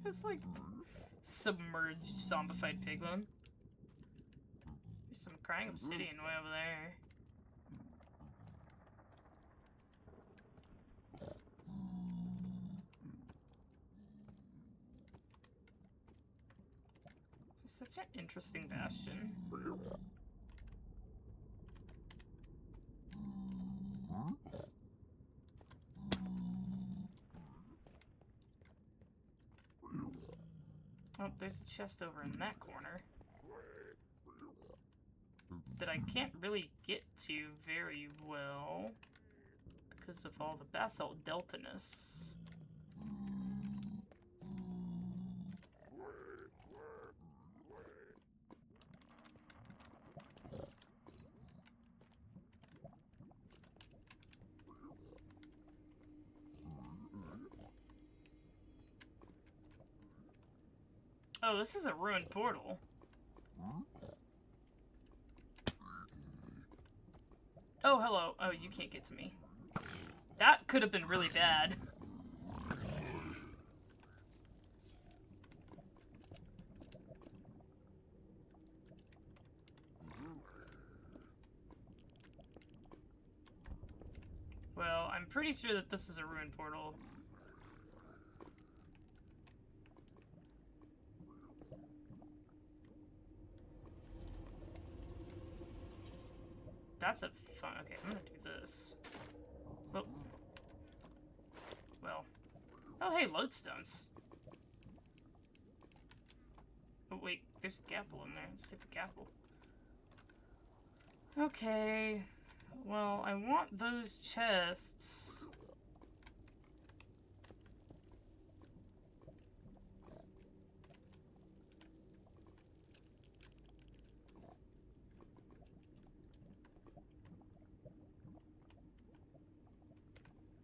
It's like submerged zombified piglin. There's some crying obsidian way over there. Is this Such an interesting bastion. Oh, there's a chest over in that corner that I can't really get to very well because of all the basalt delta-ness. Oh, this is a ruined portal. Oh, hello. Oh, you can't get to me. That could have been really bad. Well, I'm pretty sure that this is a ruined portal. That's a fun... Okay, I'm gonna do this. Oh. Well. Oh, hey, lodestones. Oh, wait. There's a gapple in there. Let's take the gapple. Okay. Well, I want those chests.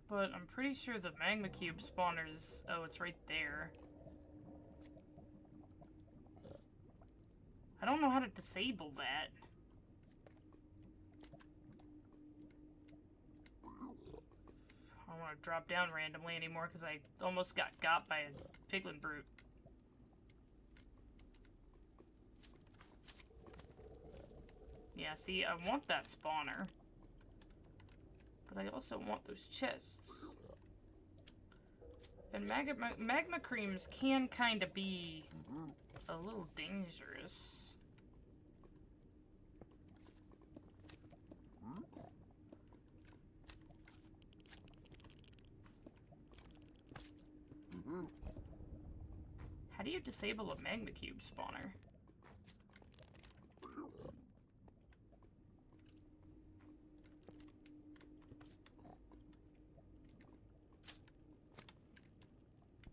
But I'm pretty sure the magma cube spawners... Oh, it's right there. I don't know how to disable that. I don't want to drop down randomly anymore because I almost got by a piglin brute. Yeah, see, I want that spawner. But I also want those chests. And magma creams can kind of be a little dangerous. How do you disable a magma cube spawner?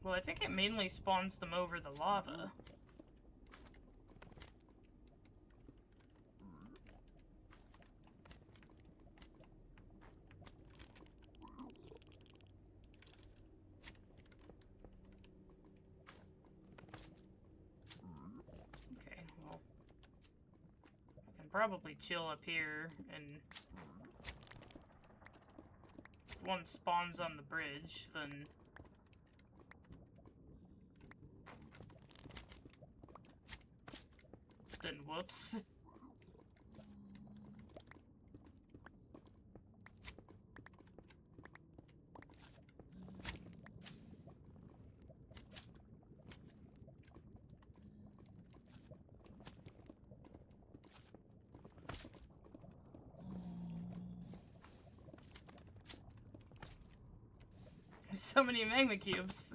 Well, I think it mainly spawns them over the lava. Okay, well, I can probably chill up here, and if one spawns on the bridge, then... Then whoops. There's so many magma cubes.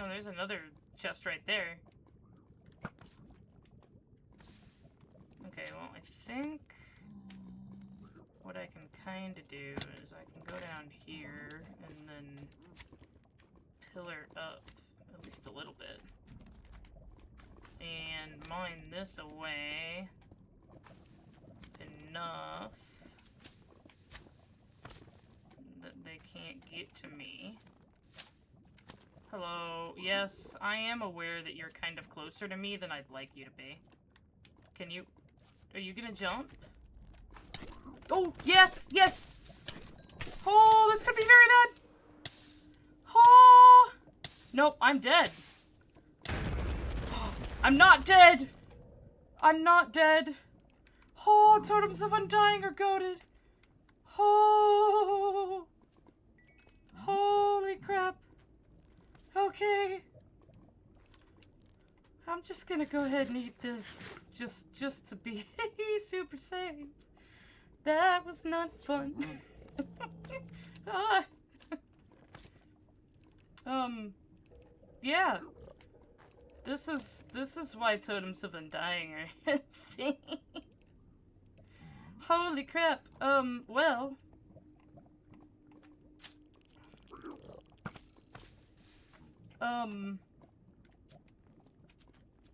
Oh, there's another chest right there. Okay, well, I think what I can kind of do is I can go down here and then pillar up at least a little bit. And mine this away enough that they can't get to me. Hello. Yes, I am aware that you're kind of closer to me than I'd like you to be. Can you... Are you gonna jump? Oh, yes! Yes! Oh, this could be very bad! Oh! Nope, I'm dead. I'm not dead! I'm not dead! Oh, totems of undying are goated! Oh! Holy crap! Okay. I'm just gonna go ahead and eat this, just to be super safe. That was not fun. Ah. Yeah. This is why totems of undying are insane. Holy crap. Well.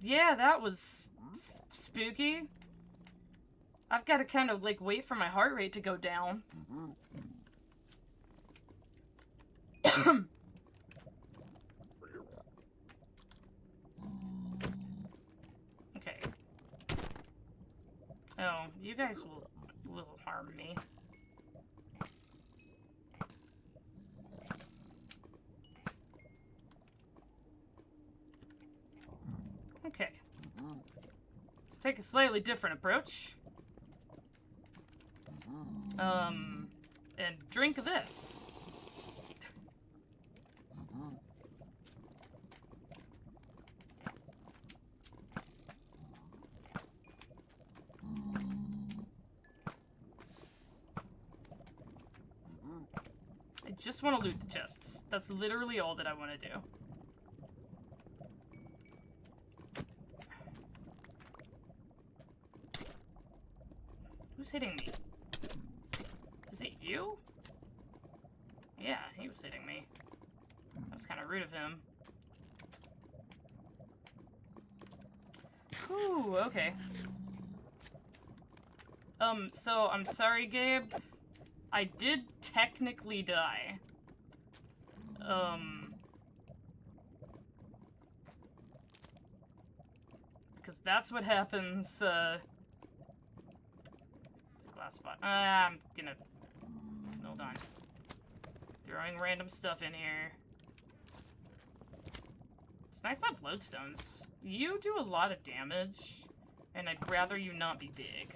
Yeah, that was spooky. I've got to kind of, like, wait for my heart rate to go down. Okay. Oh, you guys will harm me. Okay. Let's take a slightly different approach. And drink this. I just want to loot the chests. That's literally all that I want to do. Who's hitting me? Is it you? Yeah, he was hitting me. That's kind of rude of him. Whew, okay. So, I'm sorry, Gabe. I did technically die. Because that's what happens, glass spot. I'm gonna... Hold on. Throwing random stuff in here. It's nice to have lodestones. You do a lot of damage, and I'd rather you not be big.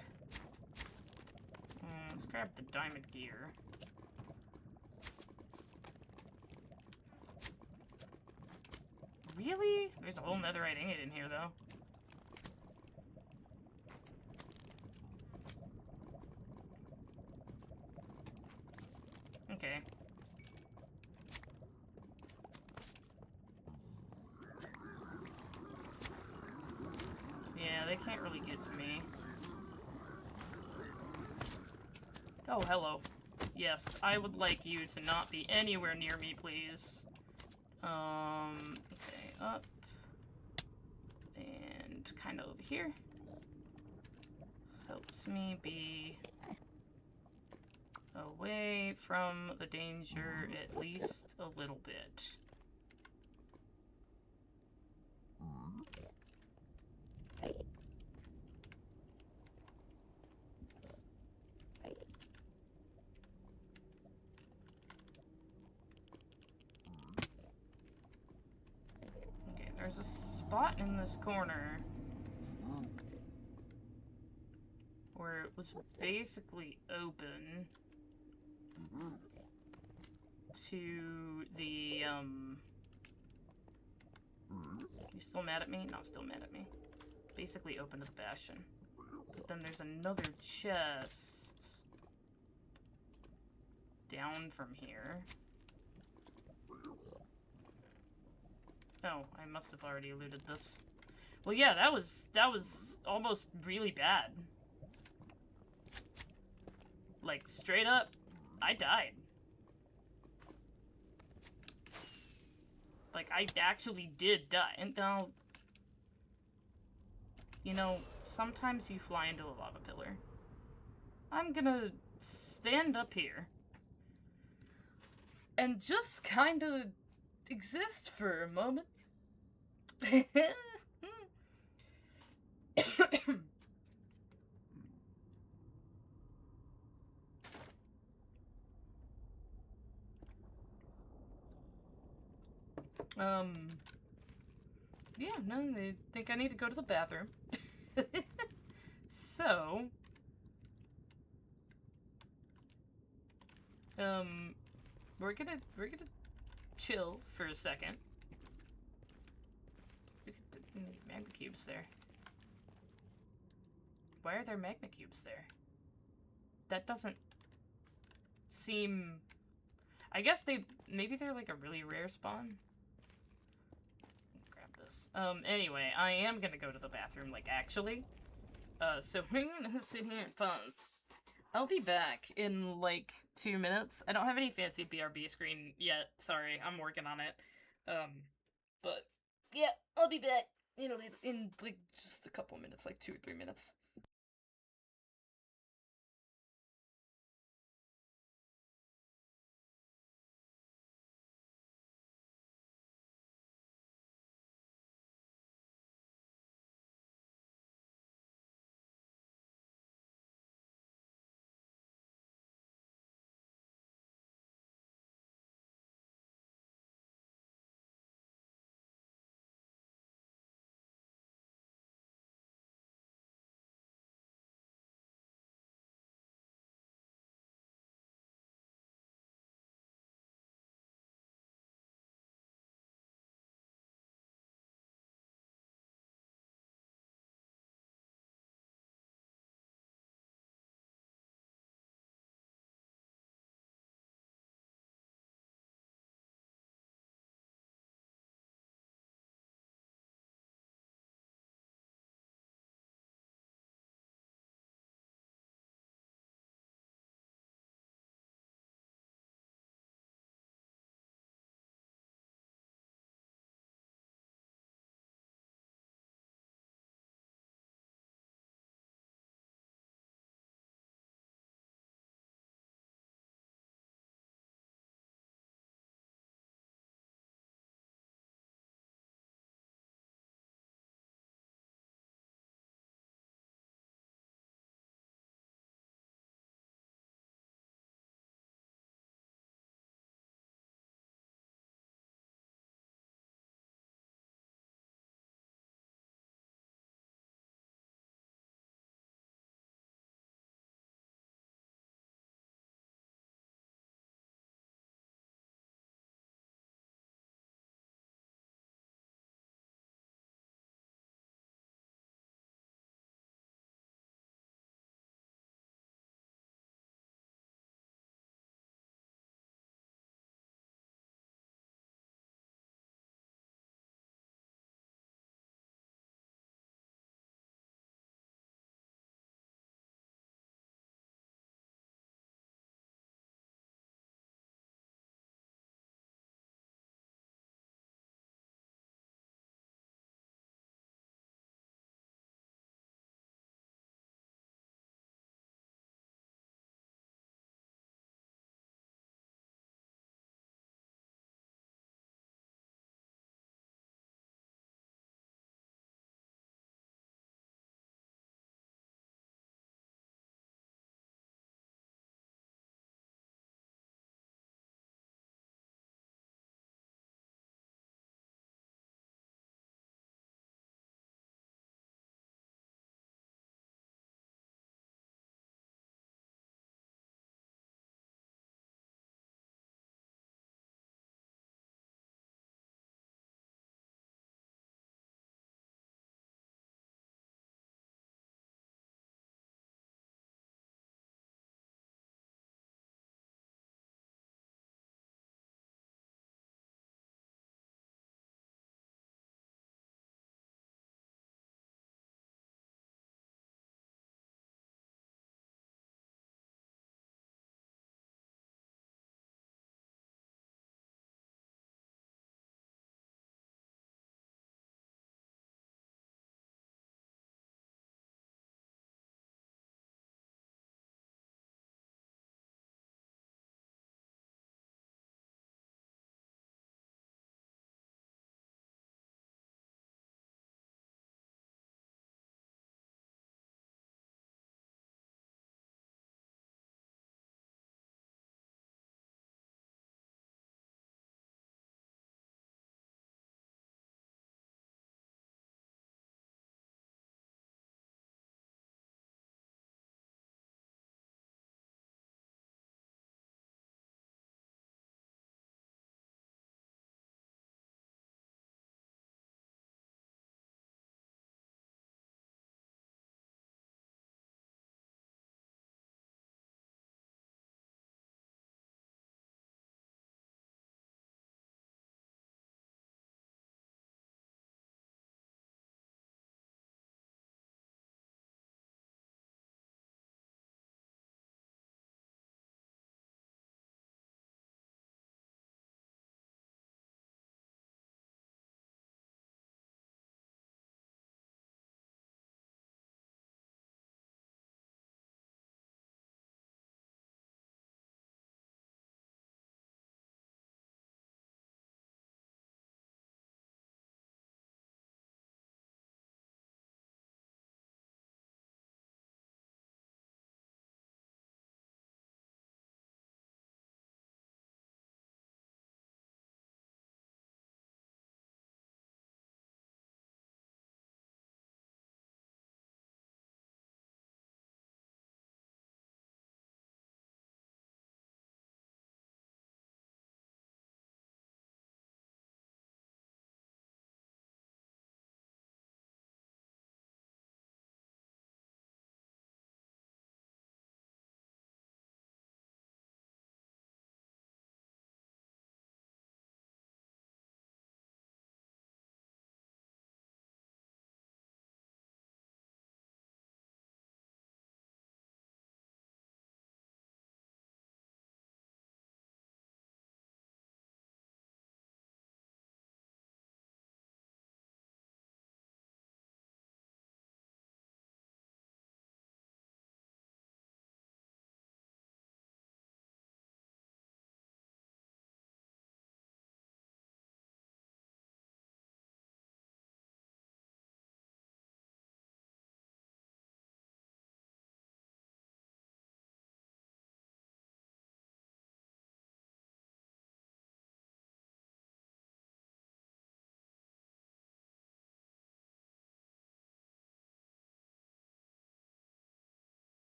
Let's grab the diamond gear. Really? There's a whole netherite ingot in here, though. Okay. Yeah, they can't really get to me. Oh, hello. Yes, I would like you to not be anywhere near me, please. Okay, up. And kind of over here. Helps me be away from the danger at least a little bit. Okay, there's a spot in this corner where it was basically open to the, You still mad at me? Not still mad at me. Basically open to the Bastion. But then there's another chest down from here. Oh, I must have already eluded this. Well, yeah, that was almost really bad. Like, straight up, I died. Like, I actually did die. And now, you know, sometimes you fly into a lava pillar. I'm gonna stand up here and just kind of exist for a moment. yeah, no, they think I need to go to the bathroom. So, we're gonna chill for a second. Look at the magma cubes there. Why are there magma cubes there? That doesn't seem... I guess maybe they're like a really rare spawn. Grab this. Anyway, I am gonna go to the bathroom, like, actually. So we're gonna sit here and pause. I'll be back in, like, 2 minutes. I don't have any fancy BRB screen yet. Sorry, I'm working on it. But, yeah, I'll be back in, like, just a couple minutes, like 2 or 3 minutes.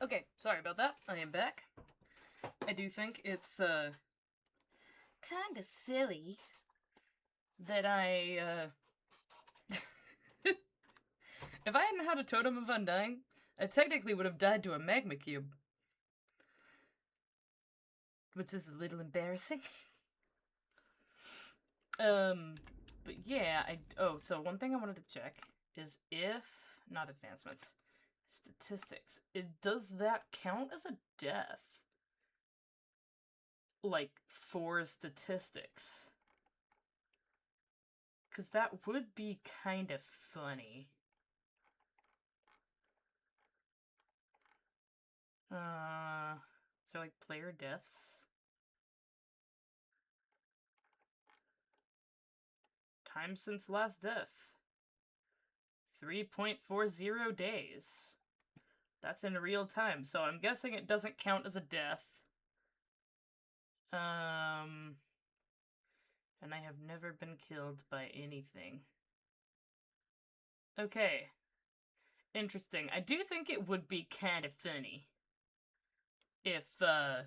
Okay, sorry about that. I am back. I do think it's, kinda silly that if I hadn't had a Totem of Undying, I technically would have died to a magma cube. Which is a little embarrassing. But yeah, so one thing I wanted to check is if, not advancements, statistics. Does that count as a death? Like, for statistics? Because that would be kind of funny. Is there, like, player deaths? Time since last death. 3.40 days. That's in real time, so I'm guessing it doesn't count as a death. And I have never been killed by anything. Okay. Interesting. I do think it would be kind of funny if that,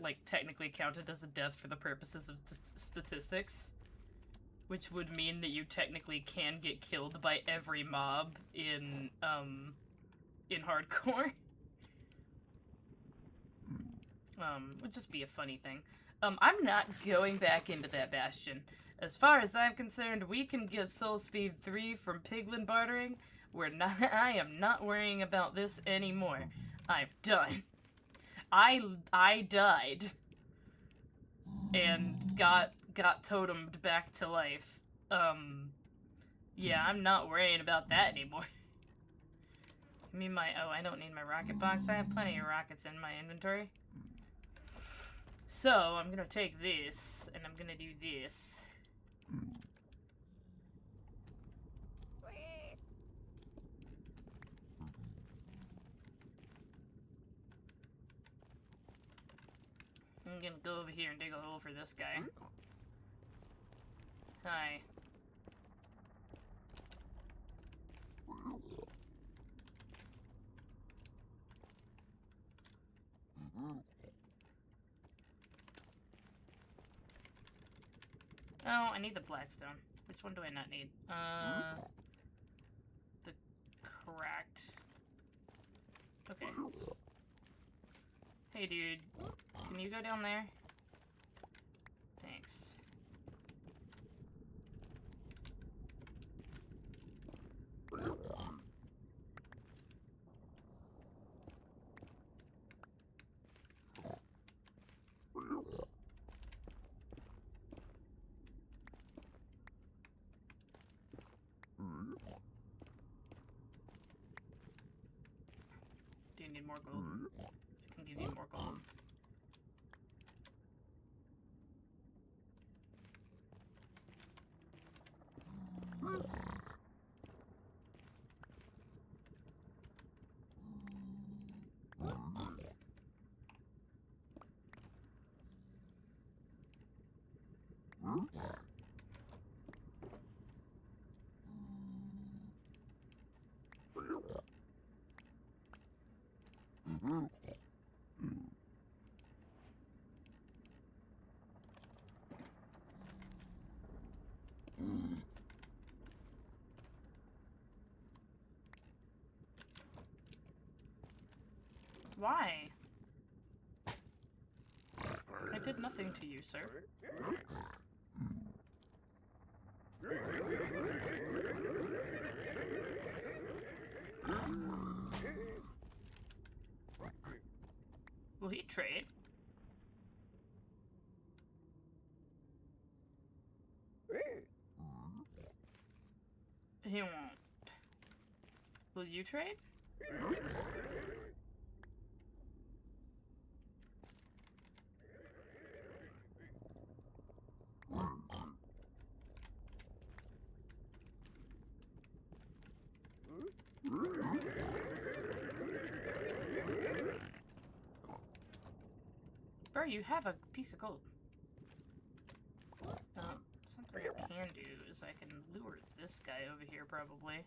like, technically counted as a death for the purposes of statistics. Which would mean that you technically can get killed by every mob in hardcore. Would just be a funny thing. I'm not going back into that Bastion. As far as I'm concerned, we can get Soul Speed 3 from Piglin bartering. I am not worrying about this anymore. I'm done. I died. And got totemed back to life. Yeah, I'm not worrying about that anymore. Give me my, I don't need my rocket box. I have plenty of rockets in my inventory. So, I'm gonna take this, and I'm gonna do this. I'm gonna go over here and dig a hole for this guy. Hi. Oh, I need the blackstone. Which one do I not need? The cracked. Okay. Hey, dude. Can you go down there? Thanks. Do you need more gold? I can give you more gold. Why? I did nothing to you, sir. Will he trade? He won't. Will you trade? Bro, you have a piece of gold. Something I can do is I can lure this guy over here, probably.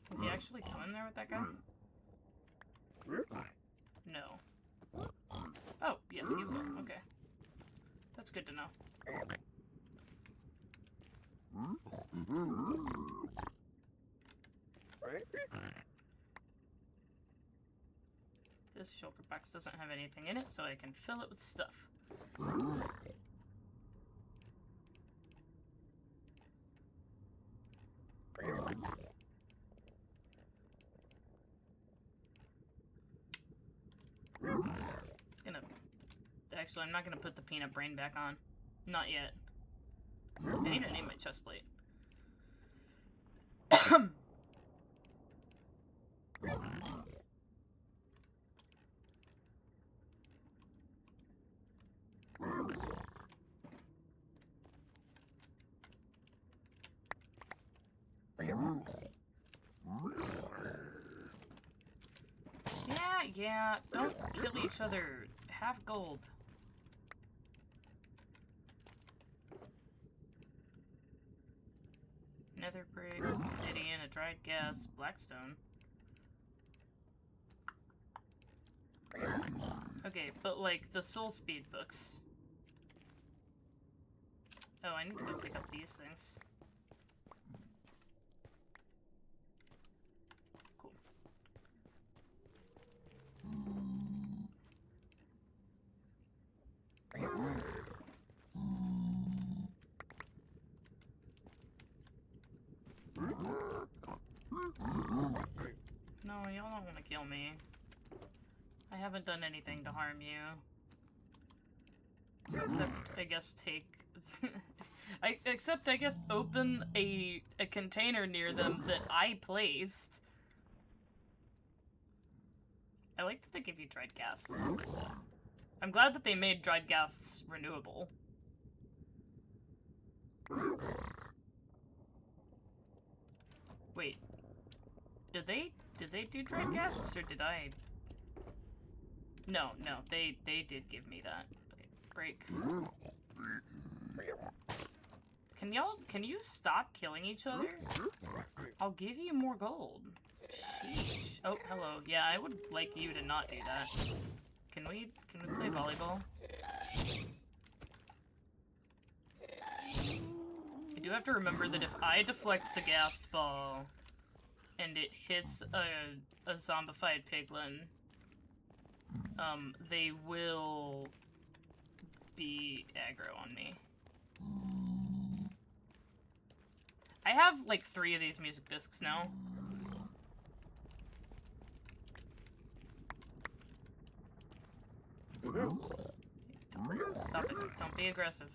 Did he actually come in there with that guy? No. Oh, yes, he will. Okay. That's good to know. This shulker box doesn't have anything in it, so I can fill it with stuff. Actually, I'm not gonna put the peanut brain back on. Not yet. I need to name my chest plate. Yeah, don't kill each other. Have gold. Nether brick, obsidian, a dried gas, blackstone. Okay, but like the soul speed books. Oh, I need to go pick up these things. Cool. No, y'all don't want to kill me. I haven't done anything to harm you. Except, I guess, take... I guess, open a container near them that I placed. I like that they give you dried gas. I'm glad that they made dried gas renewable. Wait. Did they do dried gas, or did I? No, they did give me that. Okay, break. Can you stop killing each other? I'll give you more gold. Sheesh. Oh, hello. Yeah, I would like you to not do that. Can we play volleyball? I do have to remember that if I deflect the gas ball and it hits a zombified piglin, they will be aggro on me. I have like 3 of these music discs now. Stop it. Don't be aggressive.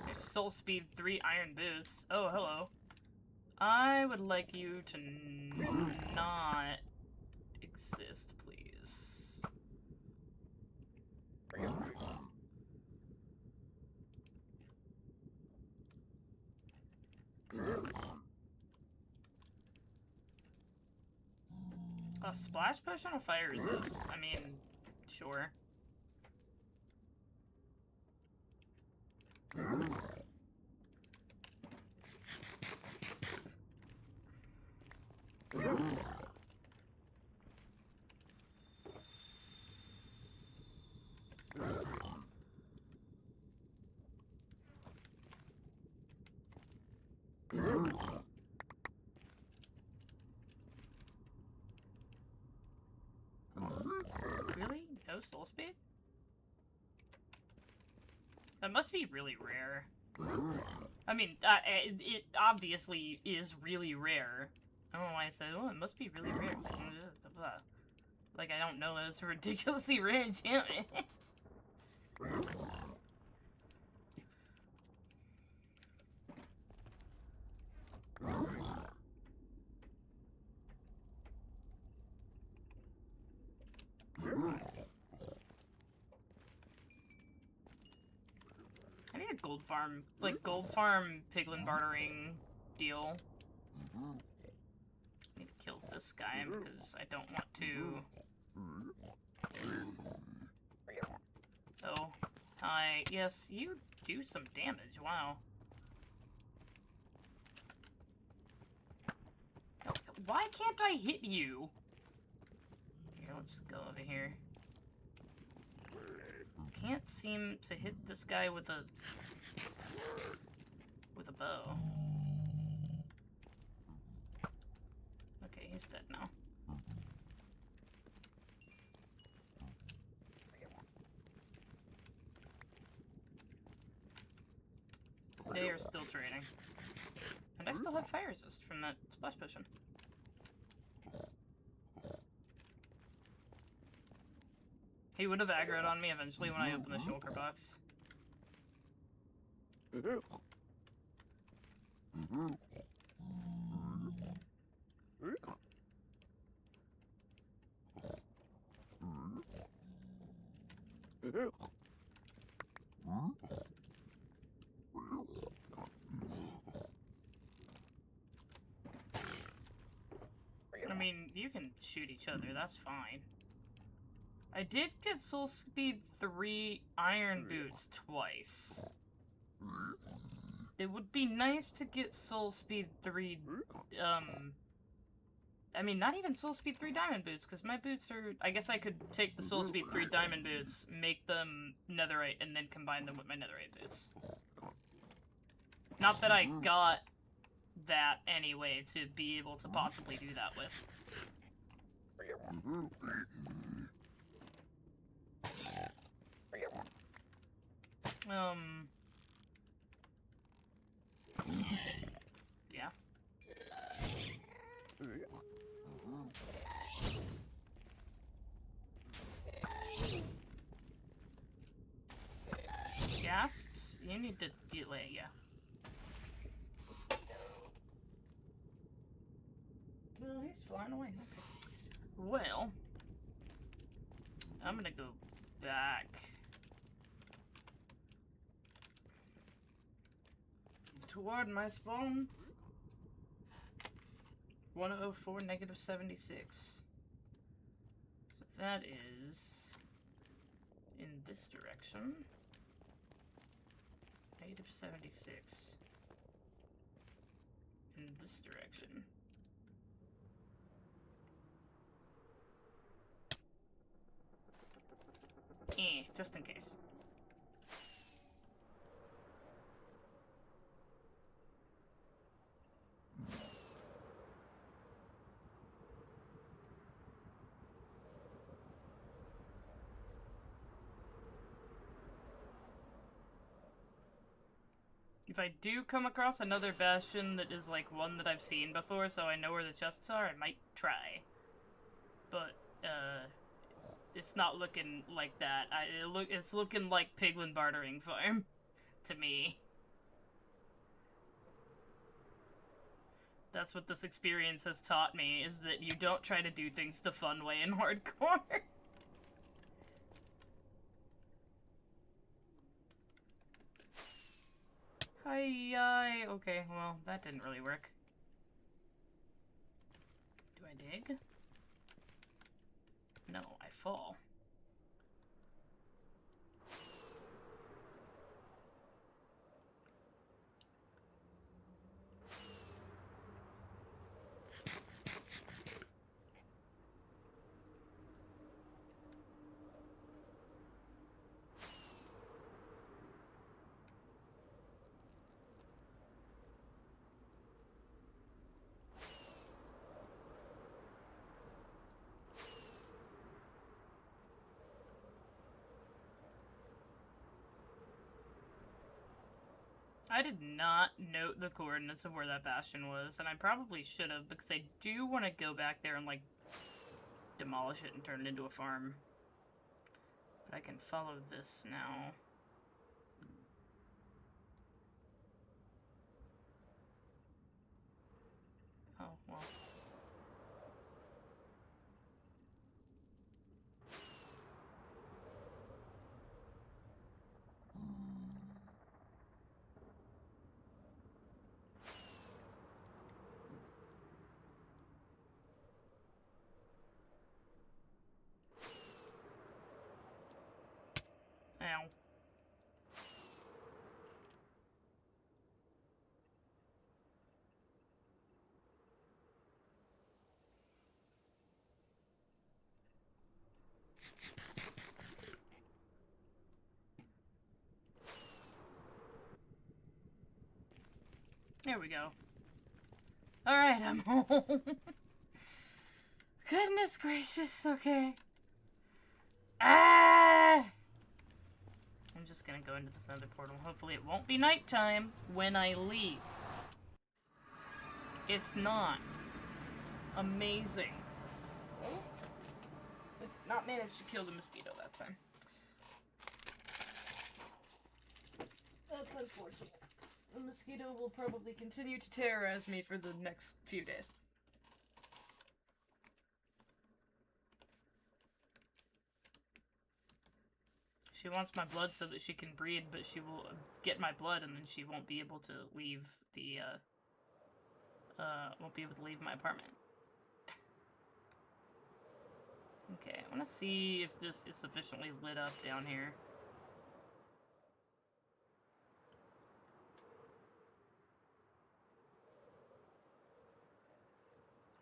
There's soul speed 3 iron boots. Oh, hello. I would like you to not exist, please. A splash potion of fire resist? I mean, sure. Really? No soul speed? That must be really rare. I mean, it obviously is really rare. I don't know why I said, oh, it must be really rare. Like, I don't know that it's a ridiculously rare enchantment. I need a gold farm, like, gold farm piglin bartering deal. I need to kill this guy because I don't want to... Oh, hi. Yes, you do some damage. Wow. Oh, why can't I hit you? Here, let's go over here. Can't seem to hit this guy with a bow. Okay, he's dead now. They are still trading. And I still have fire resist from that splash potion. He would have aggroed on me eventually when I opened the shulker box. I mean, you can shoot each other, that's fine. I did get Soul Speed 3 Iron Boots twice. It would be nice to get Soul Speed 3, I mean, not even Soul Speed 3 Diamond Boots, because my boots are... I guess I could take the Soul Speed 3 Diamond Boots, make them Netherite, and then combine them with my Netherite boots. Not that I got that anyway to be able to possibly do that with. Yeah. Ghasts? You need to get lay, yeah. Well, he's flying away. Okay. Well, I'm gonna go back toward my spawn. 104, negative 76. So that is in this direction. Negative 76. In this direction. Just in case. If I do come across another bastion that is like one that I've seen before, so I know where the chests are, I might try. But, it's not looking like that. It's looking like Piglin Bartering Farm to me. That's what this experience has taught me, is that you don't try to do things the fun way in hardcore. Hi, okay, well, that didn't really work. Do I dig? No, I fall. I did not note the coordinates of where that bastion was, and I probably should have, because I do want to go back there and, like, demolish it and turn it into a farm. But I can follow this now. Oh, well. Ow. There we go. Alright, I'm home. Goodness gracious, okay. Ah! I'm just gonna go into this other portal. Hopefully it won't be nighttime when I leave. It's not. Amazing. I did not manage to kill the mosquito that time. That's unfortunate. The mosquito will probably continue to terrorize me for the next few days. She wants my blood so that she can breed, but she will get my blood and then she won't be able to leave the, won't be able to leave my apartment. Okay, I want to see if this is sufficiently lit up down here.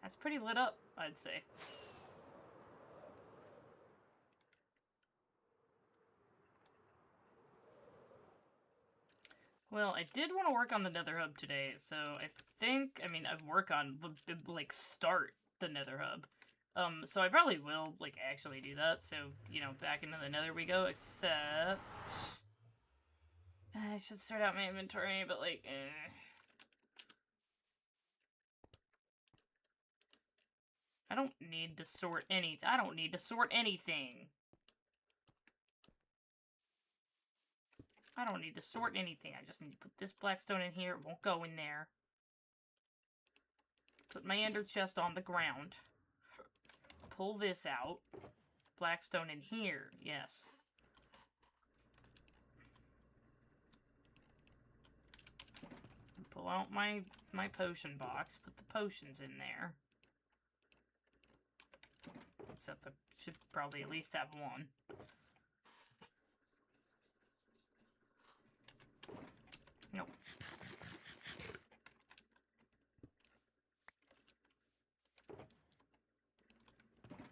That's pretty lit up, I'd say. Well, I did want to work on the Nether Hub today, so I think, I mean, I'd work on, like, start the Nether Hub. So I probably will, like, actually do that, so, you know, back into the Nether we go, except... I should sort out my inventory, but, like, I don't need to sort anything. I don't need to sort anything. I don't need to sort anything. I just need to put this blackstone in here. It won't go in there. Put my ender chest on the ground. Pull this out. Blackstone in here. Yes. Pull out my potion box. Put the potions in there. Except I should probably at least have one. Nope.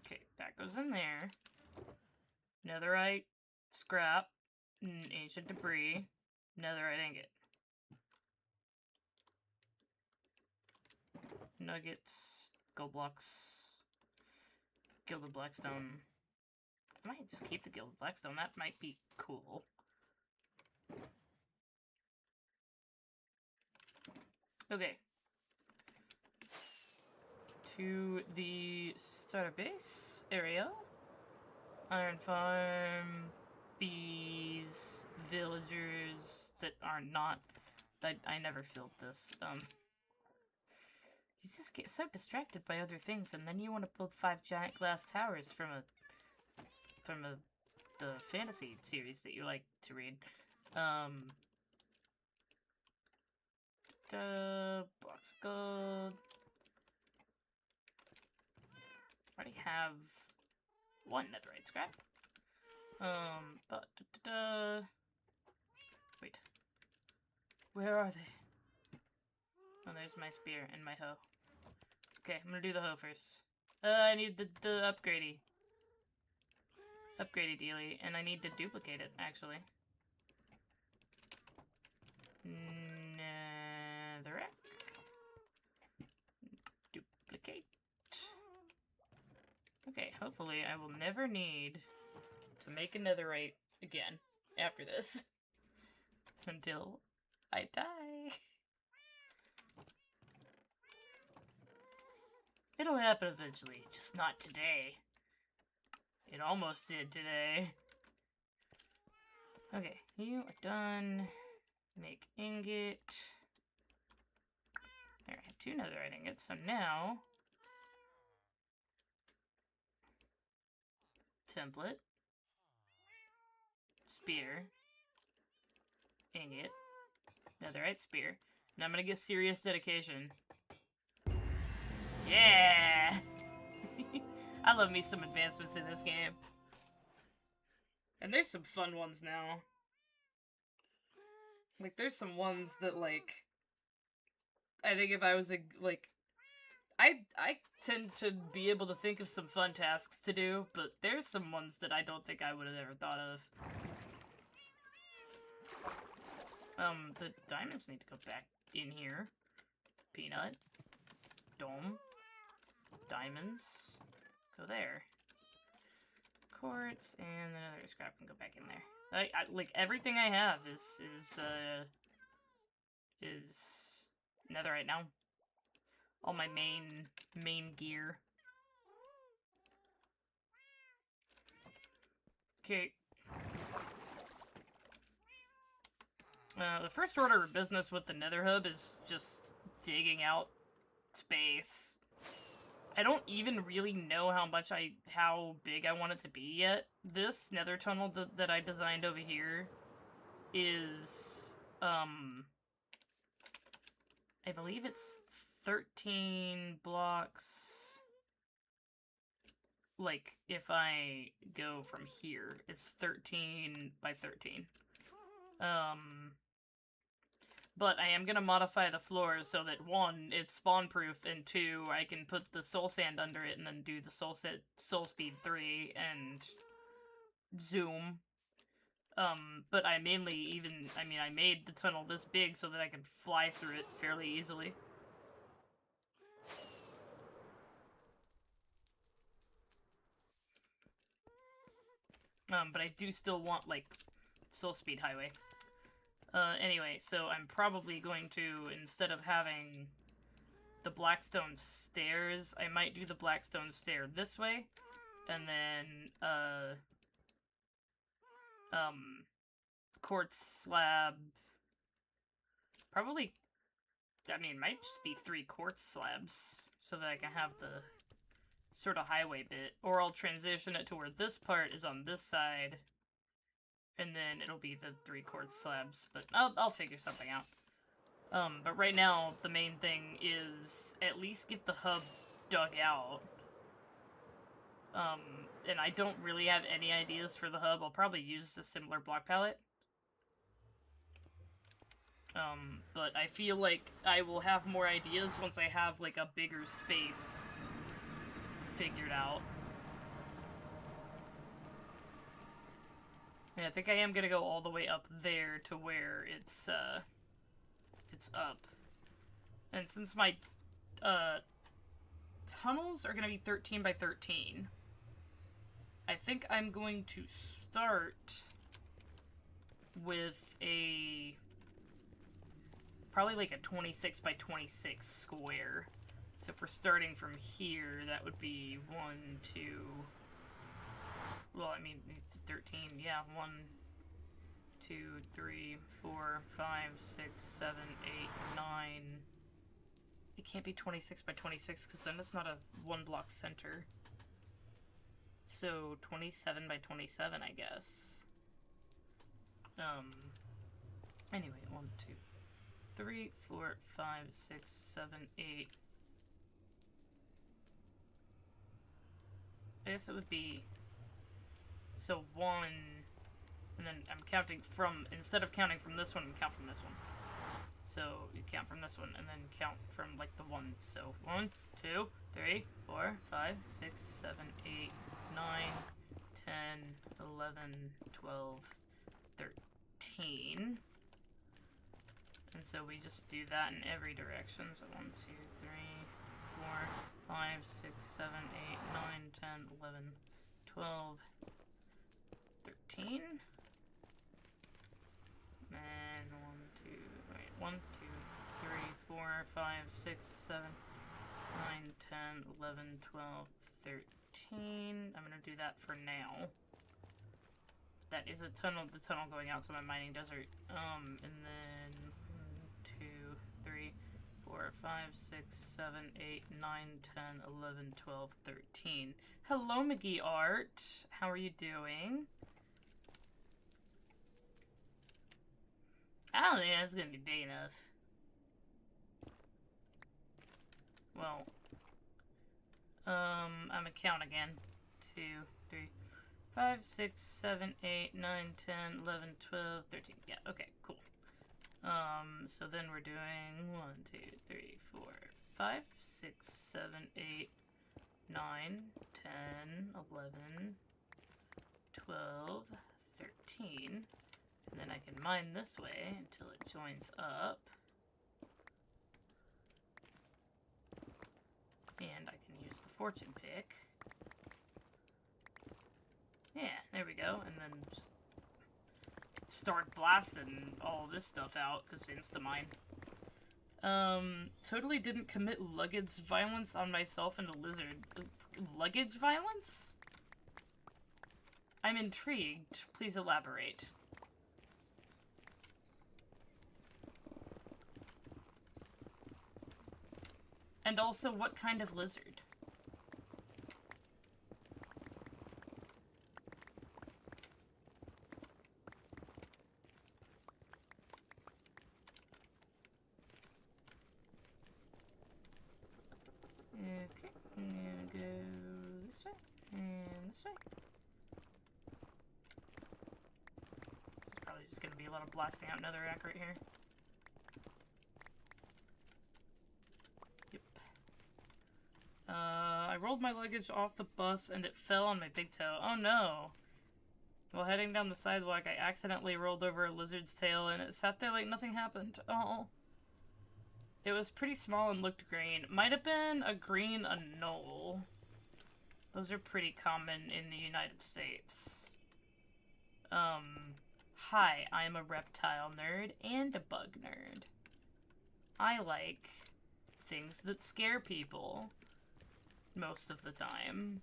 Okay, that goes in there. Netherite, scrap, ancient debris, netherite ingot. Nuggets, gold blocks, gilded blackstone. I might just keep the gilded blackstone, that might be cool. Okay. To the starter base area. Iron farm, bees, villagers that are not... I never filled this. You just get so distracted by other things, and then you want to build 5 giant glass towers from the fantasy series that you like to read. Box of gold. I already have 1 netherite scrap. Wait. Where are they? Oh, there's my spear and my hoe. Okay, I'm gonna do the hoe first. I need the upgradey. Upgradey dealy, and I need to duplicate it, actually. Netherrack. Duplicate. Okay, hopefully I will never need to make a netherite again after this. Until I die. It'll happen eventually, just not today. It almost did today. Okay, you are done. Make ingot. There, I have 2 netherite ingots, so now... template. Spear. Ingot. Netherite spear. Now I'm gonna get serious dedication. Yeah! I love me some advancements in this game. And there's some fun ones now. Like, there's some ones that, like... I think if I was, like... I tend to be able to think of some fun tasks to do, but there's some ones that I don't think I would have ever thought of. The diamonds need to go back in here. Peanut. Dome. Diamonds. Go there. Quartz, and another scrap can go back in there. Like, everything I have is netherite now. All my main gear. Okay. The first order of business with the nether hub is just digging out space. I don't even really know how big I want it to be yet. This nether tunnel that I designed over here is, I believe it's 13 blocks. Like, if I go from here, it's 13 by 13. But I am gonna modify the floors so that 1, it's spawn-proof, and 2, I can put the soul sand under it and then do the soul speed 3 and zoom. But I mainly I made the tunnel this big so that I could fly through it fairly easily. But I do still want, like, soul speed highway. Anyway, so I'm probably going to, instead of having the blackstone stairs, I might do the blackstone stair this way, and then, quartz slab, probably, I mean, it might just be 3 quartz slabs, so that I can have the sort of highway bit, or I'll transition it to where this part is on this side, and then it'll be the 3 quartz slabs, but I'll figure something out. But right now, the main thing is at least get the hub dug out. And I don't really have any ideas for the hub. I'll probably use a similar block palette. But I feel like I will have more ideas once I have, like, a bigger space figured out. Yeah, I think I am gonna go all the way up there to where it's up. And since my, tunnels are gonna be 13 by 13, I think I'm going to start with probably like a 26 by 26 square. So if we're starting from here, that would be 1, 2... Well, I mean, 13, yeah. 1, 2, 3, 4, 5, 6, 7, 8, 9. It can't be 26 by 26 because then it's not a 1 block center. So 27 by 27, I guess. Anyway, 1, 2, 3, 4, 5, 6, 7, 8. I guess it would be, so 1, and then I'm counting from, instead of counting from this one, count from this one. So you count from this one, and then count from, like, the 1. So 1, 2, 3, 4, 5, 6, 7, 8, 9, 10, 11, 12, 13. And so we just do that in every direction. So 1, 2, 3, 4, 5, 6, 7, 8, 9, 10, 11, 12, 13. And 1, 2, 3, 1, 2, 3, 4, 5, 6, 7, 9, 10, 11, 12, 13. I'm gonna do that for now. That is a tunnel, the tunnel going out to my mining desert. And then 1, 2, 3, 4, 5, 6, 7, 8, 9, 10, 11, 12, 13. Hello, McGee Art. How are you doing? I don't think that's gonna be big enough. Well, I'm gonna count again. 2, 3, 5, 6, 7, 8, 9, 10, 11, 12, 13. Yeah, okay, cool. So then we're doing 1, 2, 3, 4, 5, 6, 7, 8, 9, 10, 11, 12, 13. And then I can mine this way until it joins up. And I can use the fortune pick. Yeah, there we go. And then just start blasting all this stuff out, because insta-mine. Totally didn't commit luggage violence on myself and a lizard. Luggage violence? I'm intrigued. Please elaborate. And also, what kind of lizard? Okay, I'm gonna go this way, and this way. This is probably just gonna be a lot of blasting out netherrack right here. Yep. I rolled my luggage off the bus and it fell on my big toe. Oh no! While heading down the sidewalk, I accidentally rolled over a lizard's tail and it sat there like nothing happened. Oh. It was pretty small and looked green. Might have been a green anole. Those are pretty common in the United States. Hi, I'm a reptile nerd and a bug nerd. I like things that scare people. Most of the time.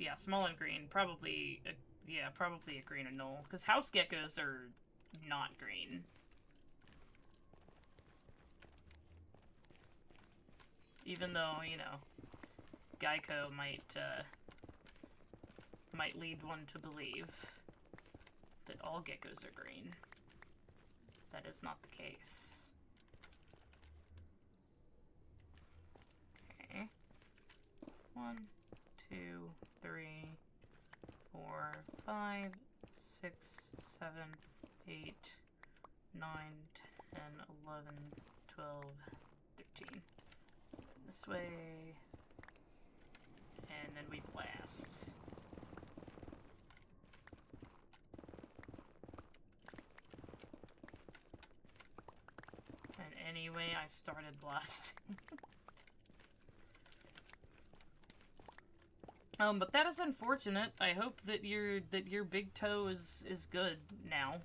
Yeah, small and green. Probably, yeah, probably a green anole. Because house geckos are not green. Even though, you know, Geico might lead one to believe that all geckos are green. That is not the case. Okay. 1, 2, 3, 4, 5, 6, 7, 8, 9, 10, 11, 12, 13. This way. And then we blast. And anyway, I started blasting. But that is unfortunate. I hope that your big toe is good now,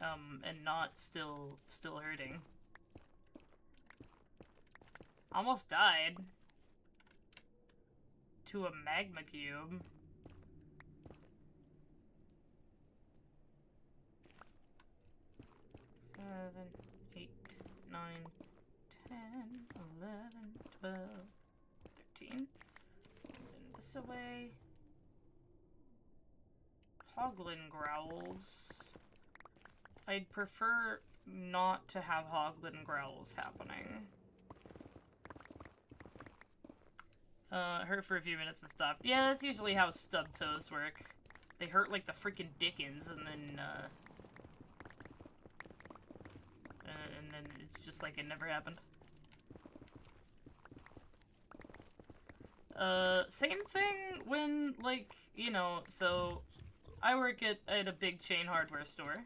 and not still hurting. Almost died to a magma cube. Seven, 8, 9, 10, 11, 12, 13. This away. Hoglin growls. I'd prefer not to have Hoglin growls happening. Hurt for a few minutes and stopped. Yeah, that's usually how stub toes work. They hurt like the freaking dickens, and then it's just like it never happened. Same thing when, like, you know, so I work at a big chain hardware store.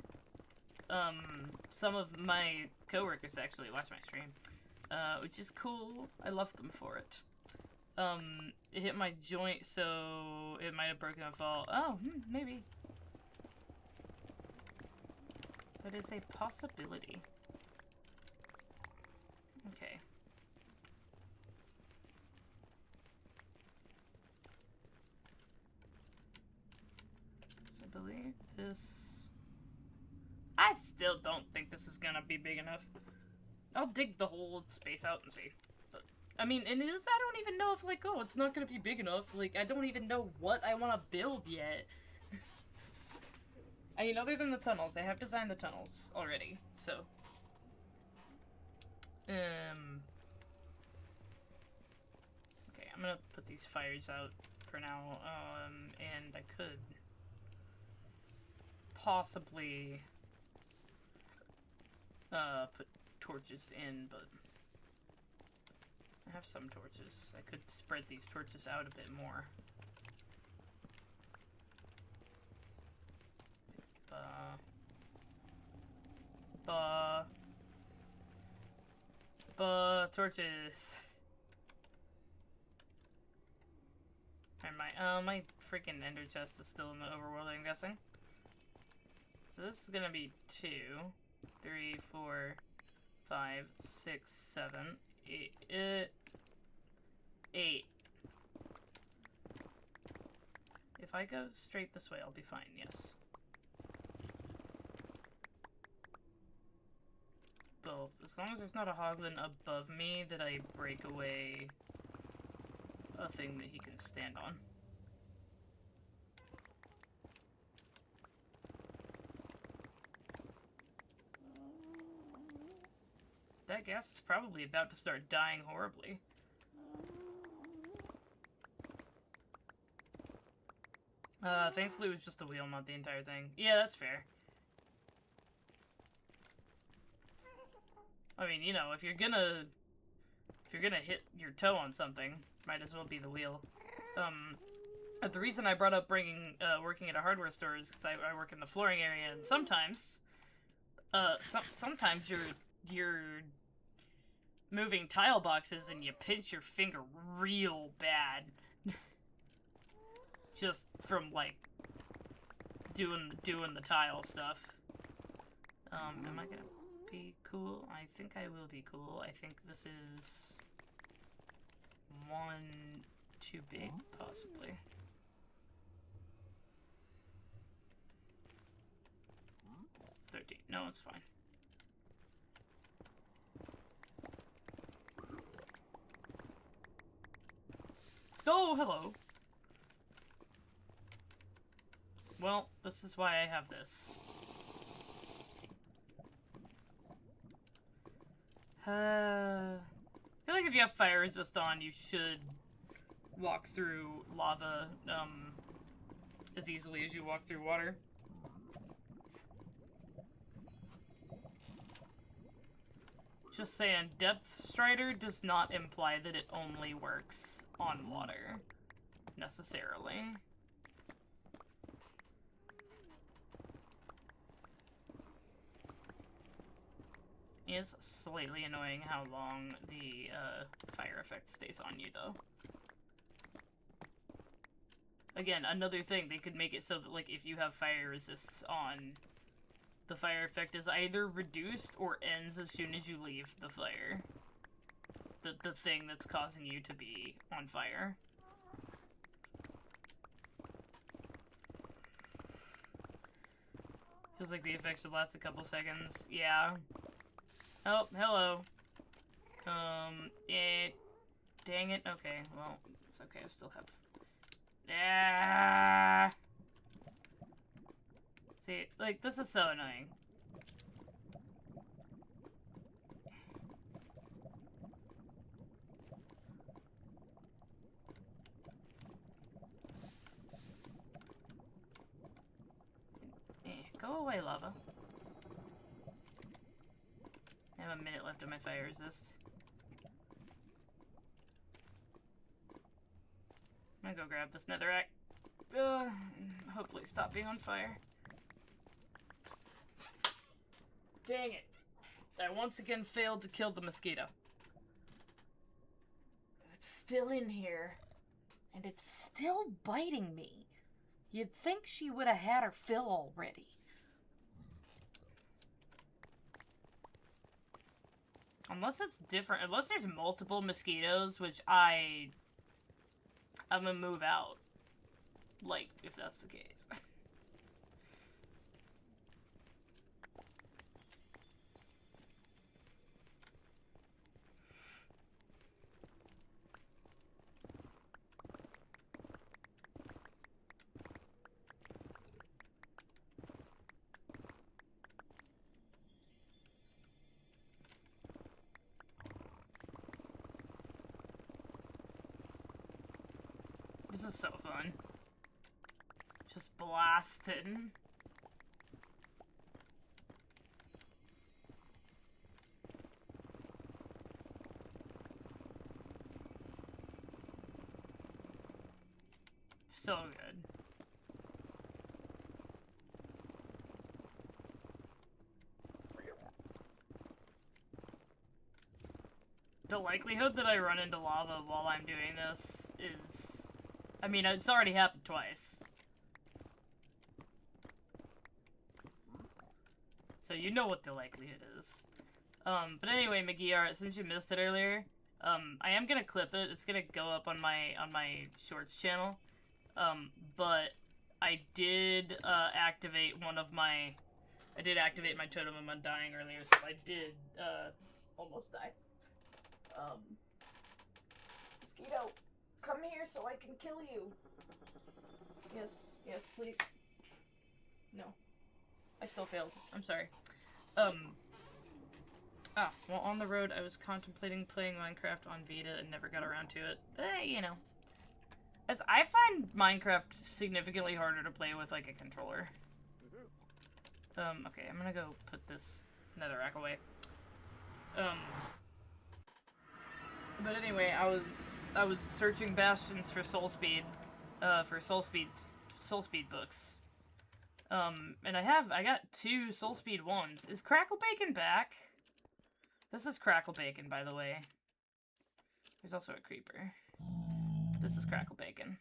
Some of my coworkers actually watch my stream, which is cool. I love them for it. it hit my joint, so it might have broken a fall. Oh, maybe. That is a possibility. Okay. So I believe this... I still don't think this is gonna be big enough. I'll dig the whole space out and see. But, I mean, and this, I don't even know if, like, oh, it's not gonna be big enough. Like, I don't even know what I want to build yet. I mean, other than the tunnels, I have designed the tunnels already, so. Okay, I'm gonna put these fires out for now, and I could possibly, put torches in, but I have some torches. I could spread these torches out a bit more. Torches. Alright, my freaking ender chest is still in the overworld, I'm guessing. So this is gonna be 2, 3, 4, 5, 6, 7, 8. 8. If I go straight this way, I'll be fine, yes. Well, as long as there's not a hoglin above me that I break away a thing that he can stand on. That gas is probably about to start dying horribly. Thankfully it was just the wheel, not the entire thing. Yeah, that's fair. I mean, you know, if you're gonna hit your toe on something, might as well be the wheel. The reason I brought up working at a hardware store is because I work in the flooring area, and sometimes, sometimes you're moving tile boxes and you pinch your finger real bad. Just from, like, doing the tile stuff. Am I gonna be cool? I think I will be cool. I think this is 1 too big, possibly. No, it's fine. Oh, hello. Well, this is why I have this. I feel like if you have fire resist on, you should walk through lava, as easily as you walk through water. Just saying, Depth Strider does not imply that it only works on water, necessarily. It's slightly annoying how long the fire effect stays on you, though. Again, another thing, they could make it so that, like, if you have fire resists on, the fire effect is either reduced or ends as soon as you leave the fire. The thing that's causing you to be on fire. Feels like the effect should last a couple seconds. Yeah. Oh, hello. Dang it. Okay, well, it's okay. I still have... Ah! See, like, this is so annoying. Go away, lava. I have a minute left of my fire resist. I'm gonna go grab this netherrack. Hopefully stop being on fire. Dang it. I once again failed to kill the mosquito. It's still in here. And it's still biting me. You'd think she would have had her fill already. Unless it's different. Unless there's multiple mosquitoes, which I'm gonna move out. Like, if that's the case. This is so fun. Just blasting. So good. The likelihood that I run into lava while I'm doing this is... I mean, it's already happened twice. So you know what the likelihood is. But anyway, McGee, since you missed it earlier, I am gonna clip it. It's gonna go up on my shorts channel. But I did activate one of my... I did activate my totem of undying earlier, so I did almost die. Mosquito, come here so I can kill you. Yes, yes, please. No. I still failed. I'm sorry. Well, on the road, I was contemplating playing Minecraft on Vita and never got around to it. You know. I find Minecraft significantly harder to play with, like, a controller. Okay, I'm gonna go put this netherrack away. But anyway, I was searching Bastions for soul speed books. And I got 2 soul speed 1s. Is Crackle Bacon back? This is Crackle Bacon, by the way. There's also a creeper. This is Crackle Bacon.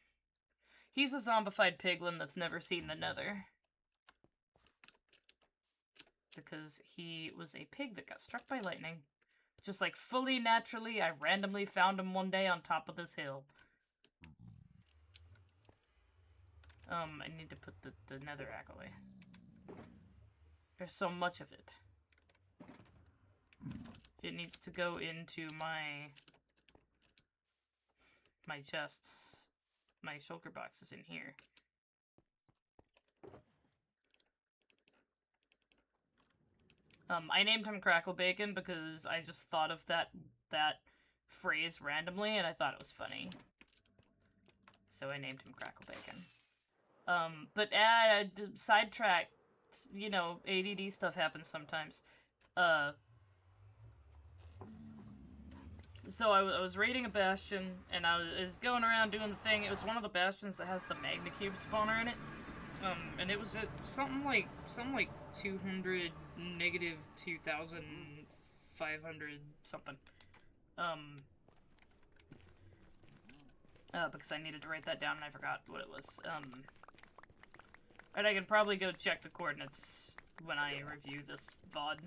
He's a zombified piglin that's never seen the nether. Because he was a pig that got struck by lightning. Just like fully naturally, I randomly found him one day on top of this hill. I need to put the netherrack away. There's so much of it. It needs to go into my chests. My shulker box is in here. I named him Crackle Bacon because I just thought of that phrase randomly and I thought it was funny. So I named him Crackle Bacon. But sidetrack, you know, ADD stuff happens sometimes. So I was raiding a bastion, and I was going around doing the thing. It was one of the bastions that has the magma cube spawner in it. And it was at something like 200, negative 2,500 something. Because I needed to write that down and I forgot what it was. And I can probably go check the coordinates when I review this VOD.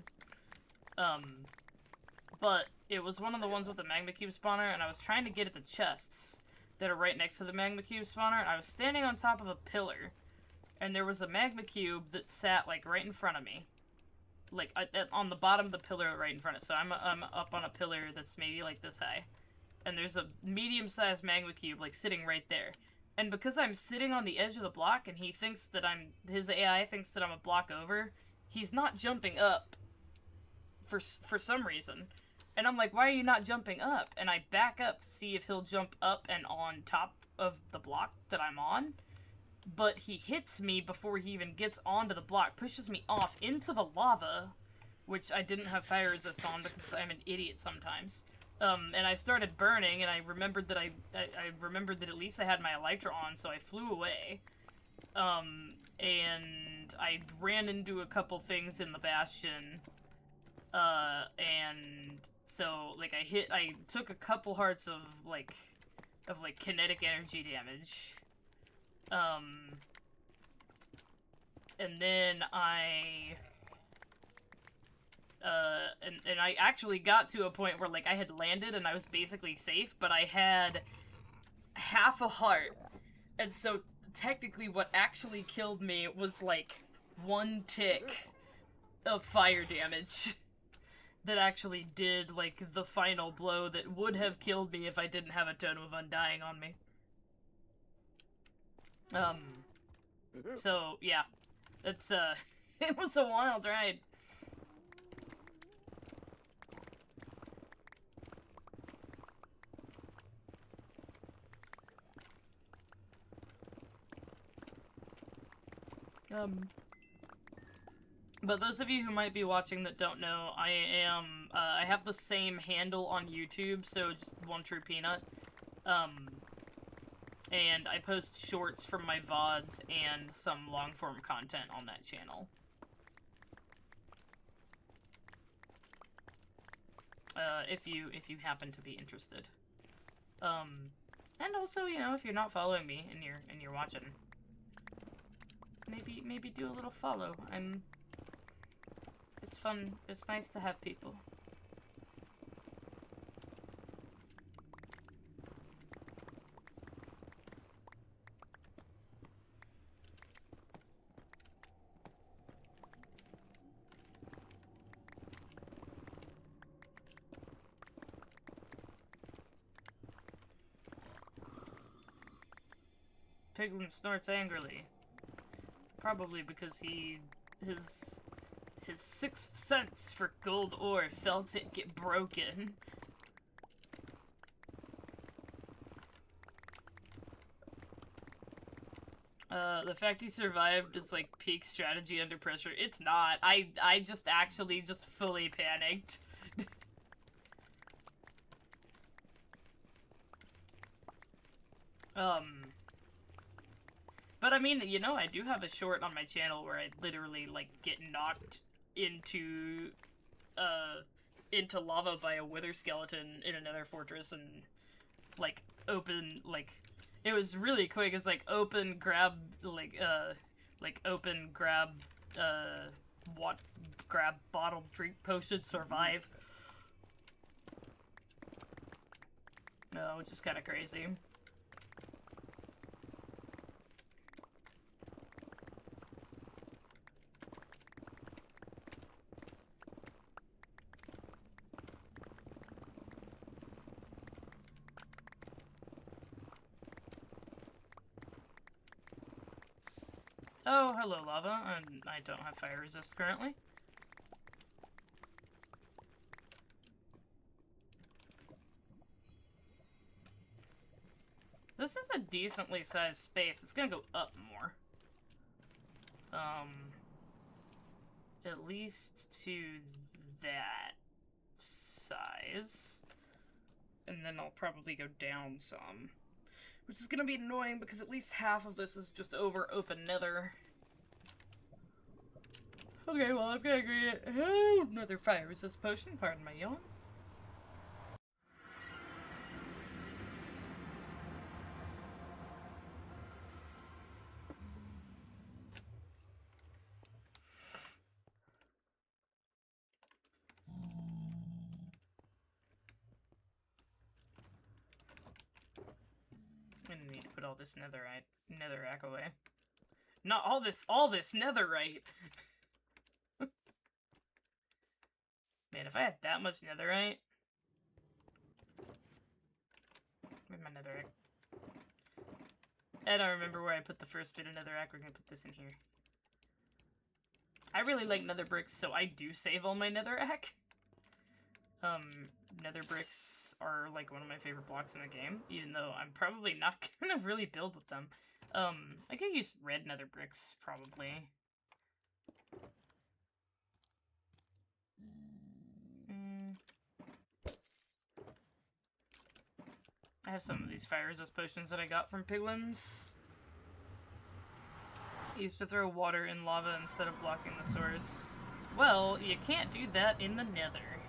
But it was one of the ones with the magma cube spawner, and I was trying to get at the chests that are right next to the magma cube spawner, and I was standing on top of a pillar, and there was a magma cube that sat, like, right in front of me. Like, on the bottom of the pillar right in front of it. So I'm up on a pillar that's maybe, like, this high. And there's a medium-sized magma cube, like, sitting right there. And because I'm sitting on the edge of the block, and he thinks that his AI thinks that I'm a block over, he's not jumping up for some reason. And I'm like, why are you not jumping up? And I back up to see if he'll jump up and on top of the block that I'm on. But he hits me before he even gets onto the block, pushes me off into the lava, which I didn't have fire resist on because I'm an idiot sometimes. And I started burning, and I remembered that I remembered that at least I had my elytra on, so I flew away. And I ran into a couple things in the bastion. And so, like, I took a couple hearts of, like, of, like, kinetic energy damage. And then and I actually got to a point where, like, I had landed and I was basically safe, but I had half a heart. And so, technically, what actually killed me was, like, 1 tick of fire damage that actually did, like, the final blow that would have killed me if I didn't have a Totem of Undying on me. So, yeah. It's, it was a wild ride. But those of you who might be watching that don't know, I have the same handle on YouTube, so just One True Peanut. And I post shorts from my VODs and some long-form content on that channel. If you happen to be interested. And also, you know, if you're not following me and you're watching, maybe do a little follow. It's fun. It's nice to have people. Piglin snorts angrily. Probably because his sixth sense for gold ore felt it get broken. The fact he survived is like peak strategy under pressure. It's not. I just actually just fully panicked. But I mean, you know, I do have a short on my channel where I literally, like, get knocked into lava by a wither skeleton in another fortress and, like, open, like, it was really quick. It's like open, grab, grab bottled drink potion, survive. Which is kind of crazy. Oh, hello, lava. I don't have fire resist currently. This is a decently sized space. It's gonna go up more. At least to that size. And then I'll probably go down some. Which is gonna be annoying because at least half of this is just over open nether. Okay, well, I'm gonna get another fire resist potion, pardon my yawn. I need to put all this netherrack away. Not all this netherite! Man, if I had that much netherite... Where's my netherrack? I don't remember where I put the first bit of netherrack. We're gonna put this in here. I really like nether bricks, so I do save all my netherrack. Nether bricks are like one of my favorite blocks in the game, even though I'm probably not gonna really build with them. I could use red nether bricks, probably. I have some of these fire resist potions that I got from piglins. I used to throw water in lava instead of blocking the source. Well, you can't do that in the nether.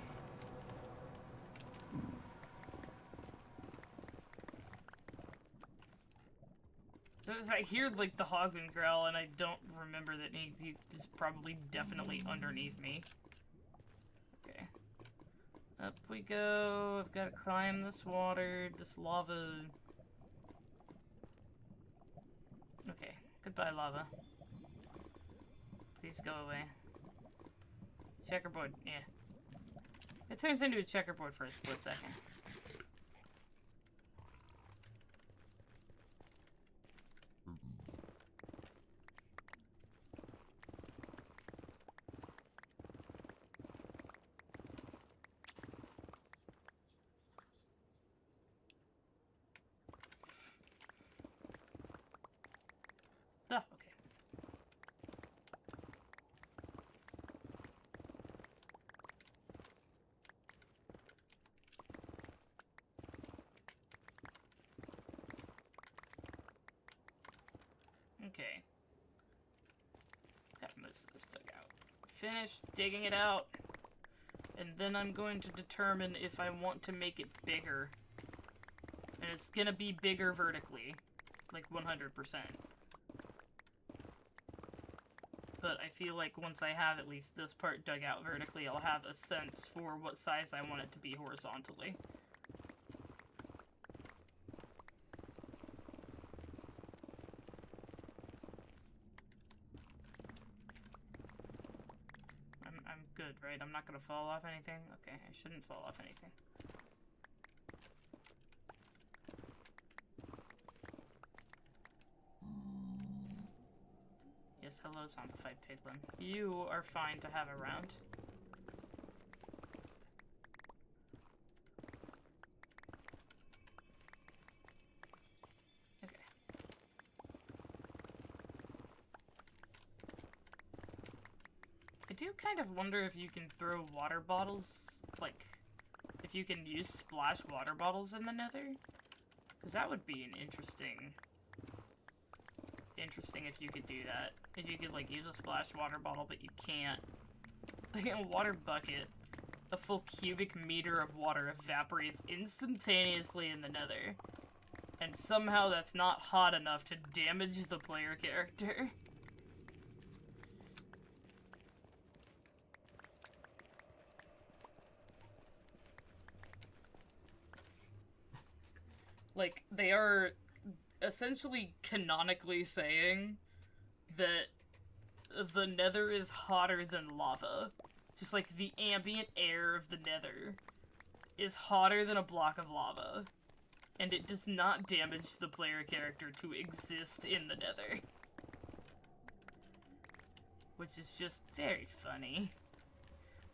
I hear, like, the Hogman growl, and I don't remember that he is probably definitely underneath me. Okay. Up we go. I've got to climb this water, this lava. Okay. Goodbye, lava. Please go away. Checkerboard. Yeah. It turns into a checkerboard for a split second. Ah, okay. Okay. Got most of this dug out. Finished digging it out. And then I'm going to determine if I want to make it bigger. And it's gonna be bigger vertically. Like 100%. But I feel like once I have at least this part dug out vertically, I'll have a sense for what size I want it to be horizontally. I'm good, right? I'm not gonna fall off anything? Okay, I shouldn't fall off anything. Yes, hello, zombified piglin. You are fine to have around. Okay. I do kind of wonder if you can throw water bottles, like, if you can use splash water bottles in the nether. Because that would be an interesting if you could do that. If you could, like, use a splash water bottle, but you can't. Like, a water bucket, a full cubic meter of water evaporates instantaneously in the nether. And somehow that's not hot enough to damage the player character. Like, they are essentially canonically saying that the nether is hotter than lava. Just like the ambient air of the nether is hotter than a block of lava. And it does not damage the player character to exist in the nether. Which is just very funny.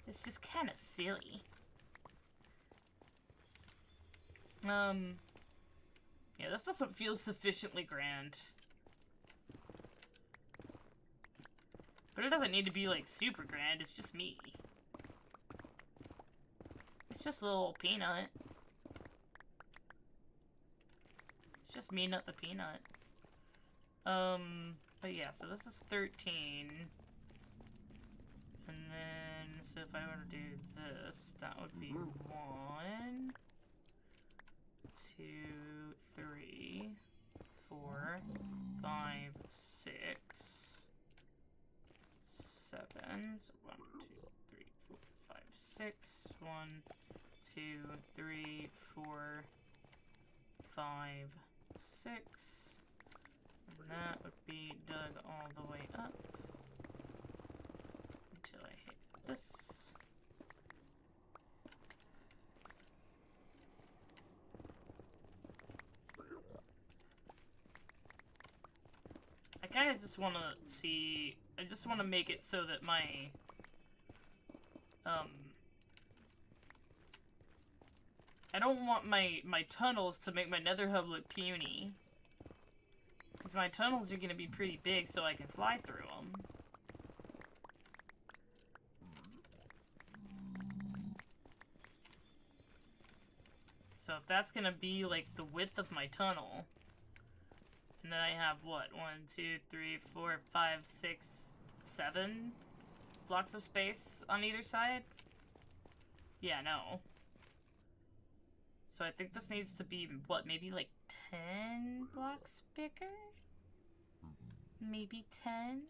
It's just kind of silly. Yeah, this doesn't feel sufficiently grand. But it doesn't need to be, like, super grand. It's just me. It's just a little peanut. It's just me, not the peanut. But yeah, so this is 13. And then, so if I were to do this, that would be 1, 2, 3, 4, 5, 6, 7. So 1, 2, 3, 4, 5, 6. 1, 2, 3, 4, 5, 6. And that would be dug all the way up until I hit this. I kind of just want to see, I just want to make it so that my, I don't want my tunnels to make my nether hub look puny. Because my tunnels are going to be pretty big so I can fly through them. So if that's going to be like the width of my tunnel, and then I have what? 1, 2, 3, 4, 5, 6, 7 blocks of space on either side? Yeah, no. So I think this needs to be, what, maybe like 10 blocks bigger? Maybe 10?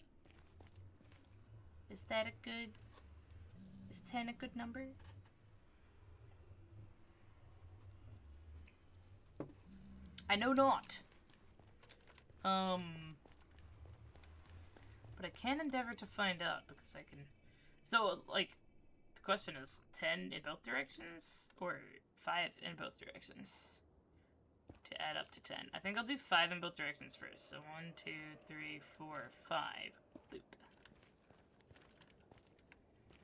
Is that a good... Is 10 a good number? I know not. But I can endeavor to find out, because I can... So, like, the question is 10 in both directions, or 5 in both directions? To add up to 10. I think I'll do 5 in both directions first. So 1, 2, 3, 4, 5. Loop.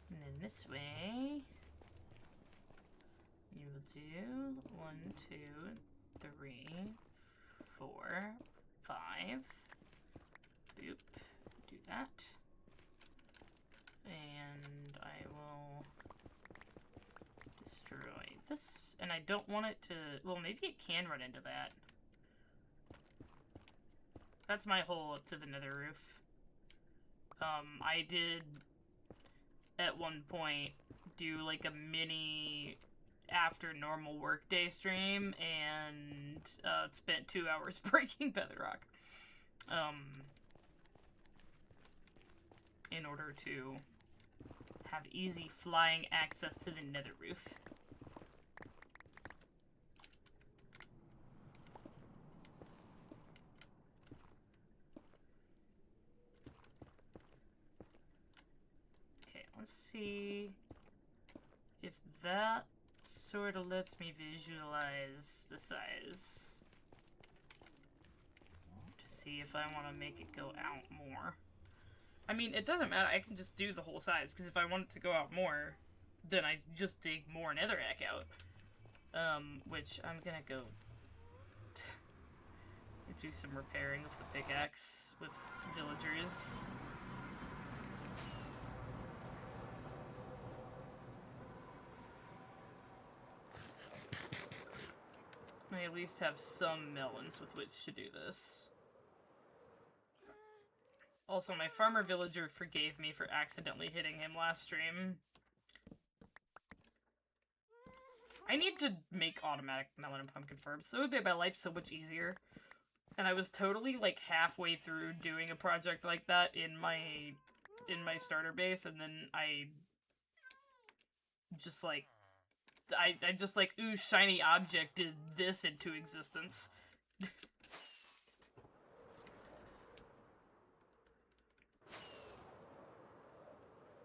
And then this way, you will do 1, 2, 3, 4, 5. Boop. Do that. And I will destroy this. And I don't want it to... Well, maybe it can run into that. That's my hole up to the nether roof. I did, at one point, do like a mini after normal workday stream and spent 2 hours breaking bedrock. In order to have easy flying access to the nether roof. Okay, let's see if that sort of lets me visualize the size. To see if I want to make it go out more. I mean, it doesn't matter. I can just do the whole size, because if I want it to go out more, then I just dig more netherrack out. Which I'm gonna go do some repairing with the pickaxe with villagers. I at least have some melons with which to do this. Also, my farmer villager forgave me for accidentally hitting him last stream. I need to make automatic melon and pumpkin farms. So it would make my life so much easier. And I was totally, like, halfway through doing a project like that in my starter base, and then I just, like... I just, like, ooh, shiny object did this into existence.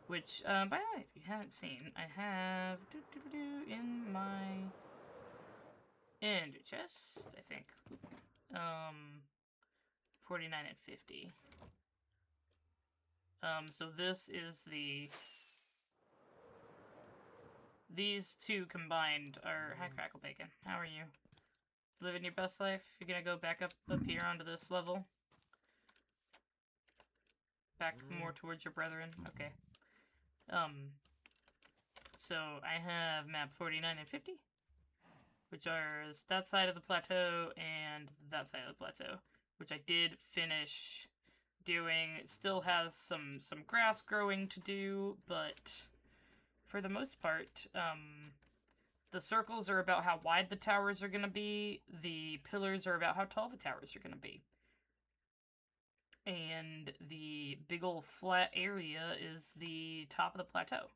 Which, by the way, if you haven't seen, I have in my ender chest, I think. 49 and 50. So this is these two combined are... Hi, Crackle Bacon. How are you? Living your best life? You're gonna go back up here onto this level? Back more towards your brethren? Okay. So I have map 49 and 50, which are that side of the plateau and that side of the plateau, which I did finish doing. It still has some grass growing to do, but for the most part, the circles are about how wide the towers are going to be, the pillars are about how tall the towers are going to be. And the big ol' flat area is the top of the plateau,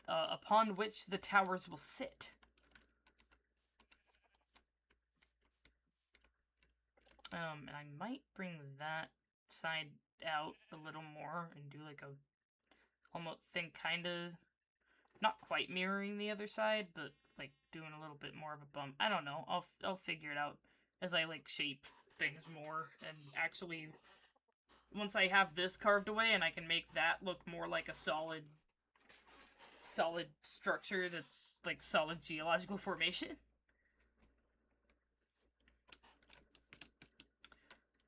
upon which the towers will sit. And I might bring that side out a little more and do like a almost thing kinda not quite mirroring the other side, but like doing a little bit more of a bump. I don't know. I'll figure it out as I like shape things more, and actually once I have this carved away and I can make that look more like a solid structure that's like solid geological formation.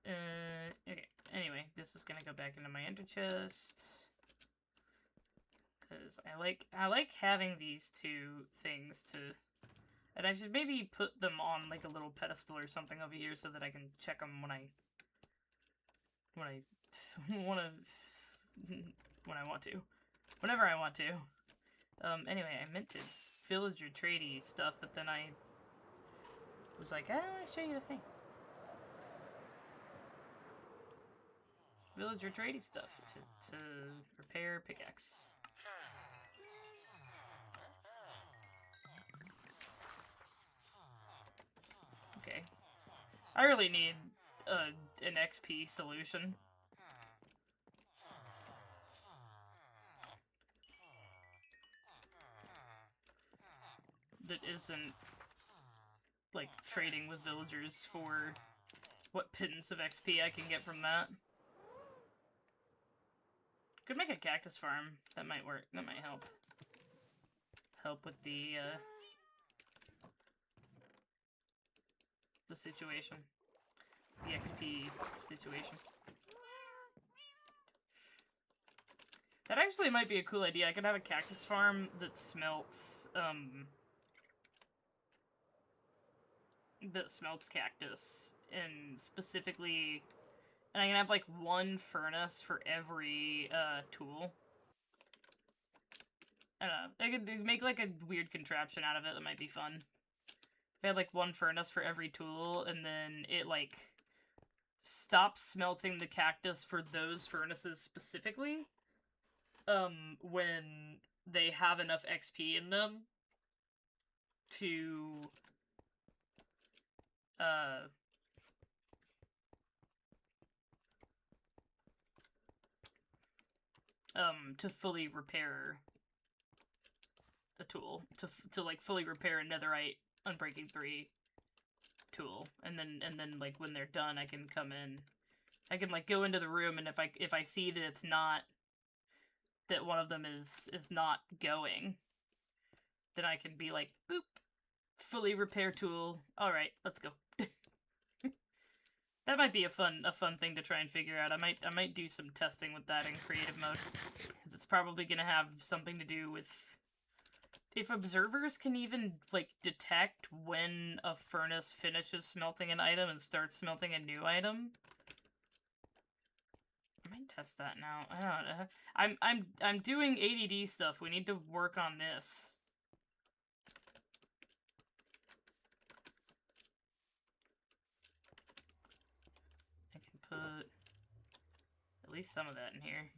Okay. Anyway, this is gonna go back into my ender chest. Cause I like having these two things to... And I should maybe put them on like a little pedestal or something over here so that I can check them when I want to. Whenever I want to. Anyway, I meant to villager tradey stuff, but then I was like, I want to show you the thing. villager trading stuff to repair pickaxe. Okay. I really need an XP solution. That isn't, like, trading with villagers for what pittance of XP I can get from that. Could make a cactus farm. That might work. That might help. Help with the situation. The XP situation. That actually might be a cool idea. I could have a cactus farm that smelts, cactus, and specifically, and I can have like one furnace for every tool. I don't know. I could make like a weird contraption out of it that might be fun. If I had like one furnace for every tool, and then it like stops smelting the cactus for those furnaces specifically, when they have enough XP in them to to fully repair a tool, to like fully repair a netherite Unbreaking 3 tool, and then like when they're done, I can come in, I can like go into the room, and if I see that it's not, that one of them is not going, then I can be like, boop, fully repair tool. All right, let's go. That might be a fun thing to try and figure out. I might do some testing with that in creative mode, because it's probably gonna have something to do with if observers can even like detect when a furnace finishes smelting an item and starts smelting a new item. I might test that now. I don't know. I'm doing ADD stuff. We need to work on this. I can put at least some of that in here.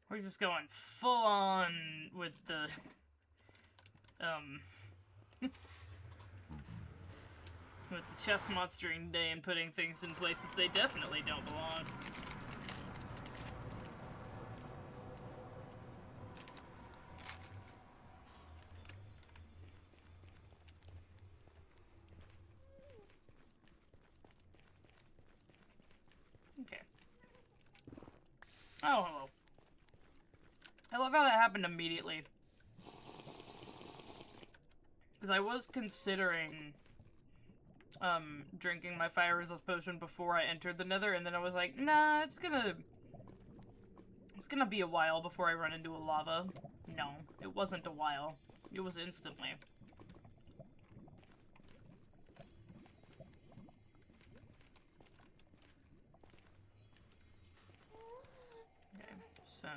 We're just going full on with the with the chest monstering day and putting things in places they definitely don't belong. Okay. Oh, hello. I love how that happened immediately. Because I was considering drinking my fire resist potion before I entered the nether, and then I was like, nah, it's gonna be a while before I run into a lava. No, it wasn't a while. It was instantly. Okay, so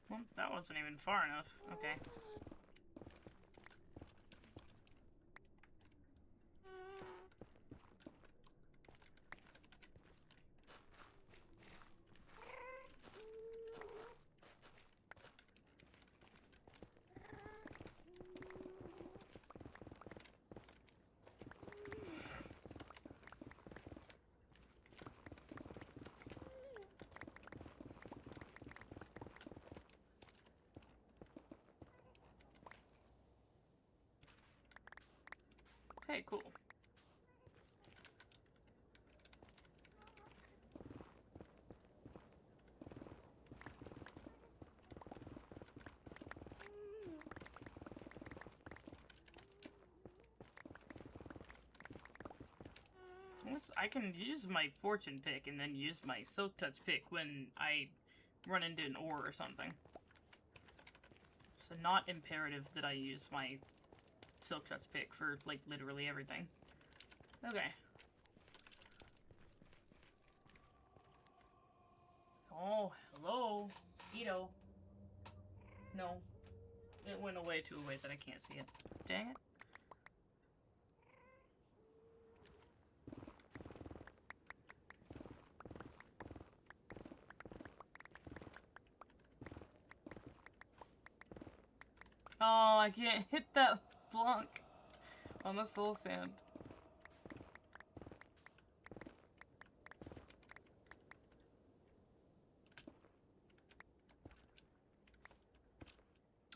well, that wasn't even far enough. Okay. Okay, cool. I can use my fortune pick and then use my silk touch pick when I run into an ore or something. So not imperative that I use my silk touch pick for, like, literally everything. Okay. Oh, hello, mosquito. No. It went away to a way that I can't see it. Dang it. Oh, I can't hit that block on the soul sand.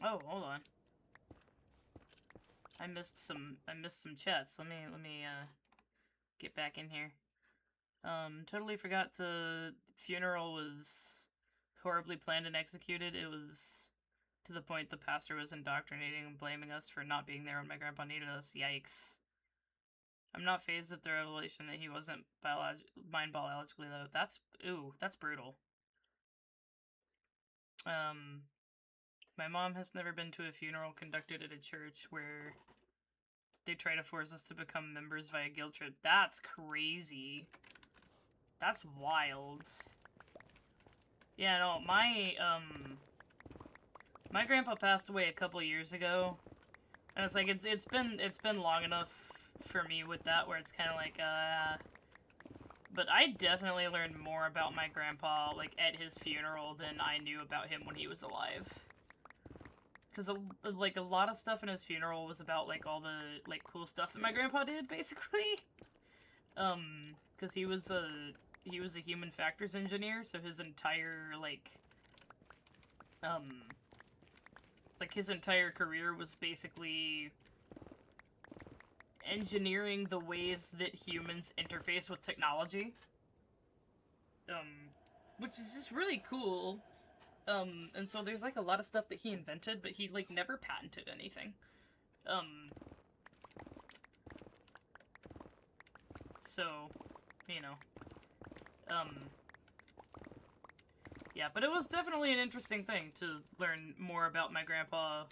Oh, hold on. I missed some chats. Let me get back in here. Totally forgot the funeral was horribly planned and executed. It was to the point the pastor was indoctrinating and blaming us for not being there when my grandpa needed us. Yikes. I'm not fazed at the revelation that he wasn't mind biologically though. That's brutal. My mom has never been to a funeral conducted at a church where they try to force us to become members via guilt trip. That's crazy. That's wild. Yeah, no, my grandpa passed away a couple years ago. And it's like, it's been long enough for me with that where it's kind of like, but I definitely learned more about my grandpa, like, at his funeral than I knew about him when he was alive. Because, like, a lot of stuff in his funeral was about, like, all the, like, cool stuff that my grandpa did, basically. Because he was a human factors engineer, so his entire, like, his entire career was basically engineering the ways that humans interface with technology. Which is just really cool. And so there's, like, a lot of stuff that he invented, but he, like, never patented anything. So, you know. Yeah, but it was definitely an interesting thing to learn more about my grandpa,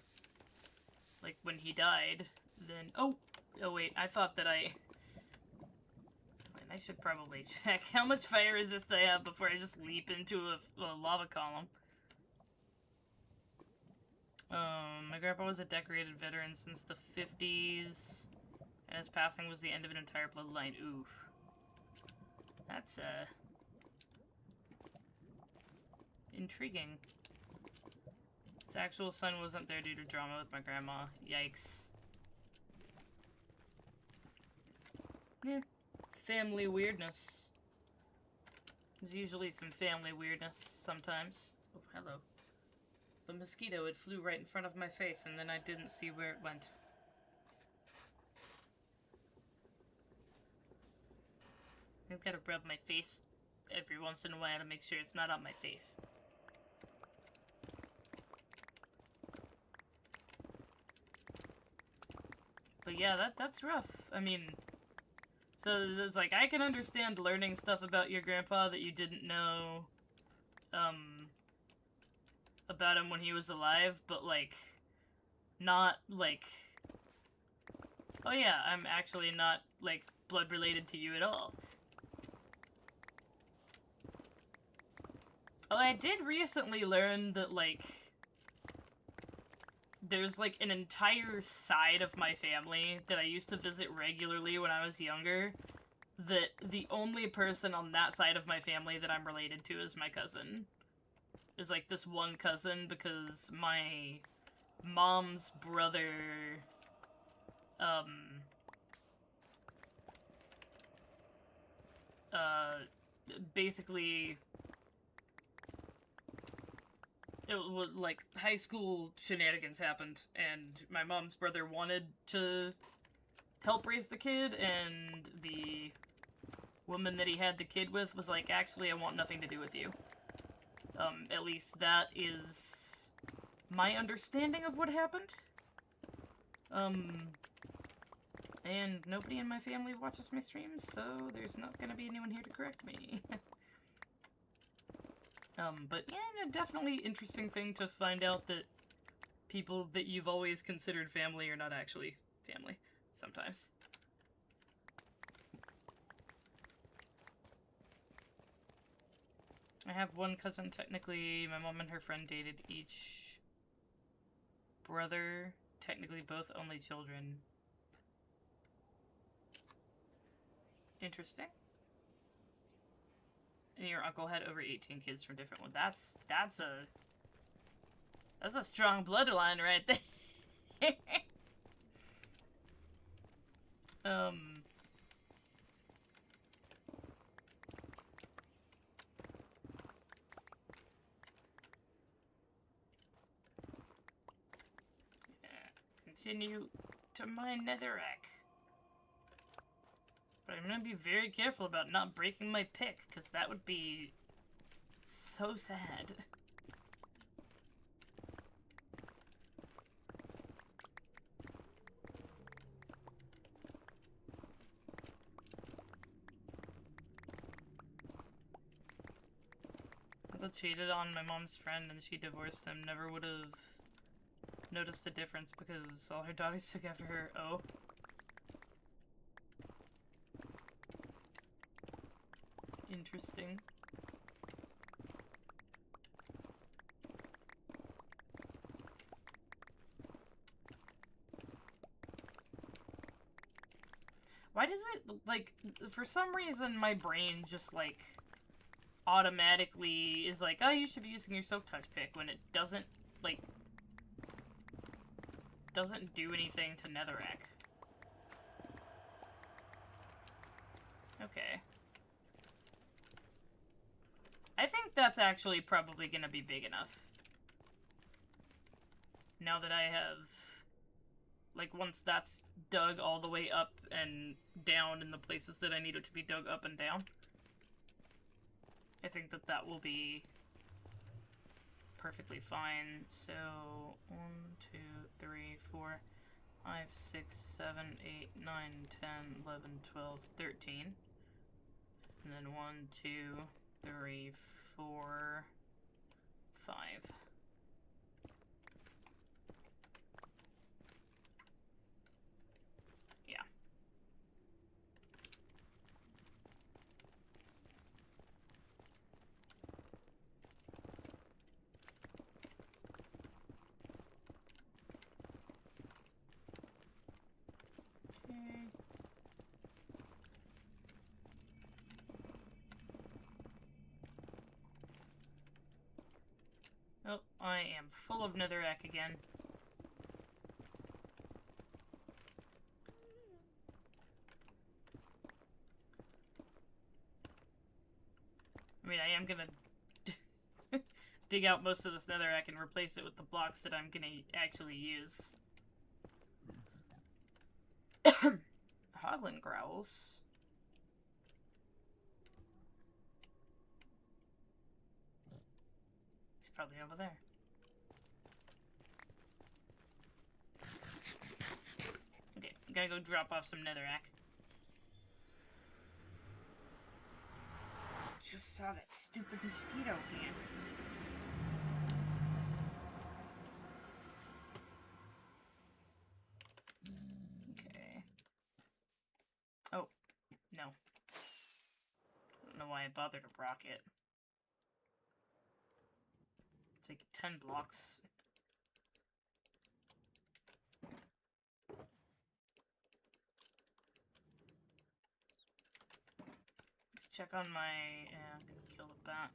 like, when he died. Then, oh wait, I thought that I should probably check how much fire resist I have before I just leap into a lava column. My grandpa was a decorated veteran since the 50s, and his passing was the end of an entire bloodline. Oof. That's, intriguing. His actual son wasn't there due to drama with my grandma. Yikes. Yeah. Family weirdness. There's usually some family weirdness sometimes. Oh, hello. The mosquito, it flew right in front of my face, and then I didn't see where it went. I've got to rub my face every once in a while to make sure it's not on my face. But yeah, that's rough. I mean, so it's like, I can understand learning stuff about your grandpa that you didn't know, about him when he was alive, but, like, not, like, oh yeah, I'm actually not, like, blood related to you at all. Well, I did recently learn that, like, there's, like, an entire side of my family that I used to visit regularly when I was younger, that the only person on that side of my family that I'm related to is my cousin. Is, like, this one cousin, because my mom's brother, basically, it was, like, high school shenanigans happened, and my mom's brother wanted to help raise the kid, and the woman that he had the kid with was like, actually, I want nothing to do with you. At least that is my understanding of what happened. And nobody in my family watches my streams, so there's not gonna be anyone here to correct me. But yeah, definitely interesting thing to find out that people that you've always considered family are not actually family, sometimes. I have one cousin, technically. My mom and her friend dated each brother. Technically both only children. Interesting. And your uncle had over 18 kids from different ones. That's a strong bloodline right there. Continue to my netherrack. But I'm gonna be very careful about not breaking my pick, because that would be so sad. Uncle cheated on my mom's friend and she divorced him. Never would have noticed the difference because all her daughters took after her. Oh. Interesting. Why does it, like, for some reason my brain just, like, automatically is like, oh, you should be using your silk touch pick when it doesn't, like, doesn't do anything to netherrack. Okay. I think that's actually probably gonna be big enough. Now that I have, like, once that's dug all the way up and down in the places that I need it to be dug up and down, I think that that will be perfectly fine. So, 1, 2, 3, 4, 5, 6, 7, 8, 9, 10, 11, 12, 13. And then 1, 2, 3, 4, 5. Yeah. Okay. Oh, I am full of netherrack again. I mean, I am gonna dig out most of this netherrack and replace it with the blocks that I'm gonna actually use. Hoglin growls. He's probably over there. Okay, I'm gonna go drop off some netherrack. Just saw that stupid mosquito again. Okay. Oh, no. I don't know why I bothered to rock it. Take 10 blocks. Check on my... yeah, I'm gonna kill the bat.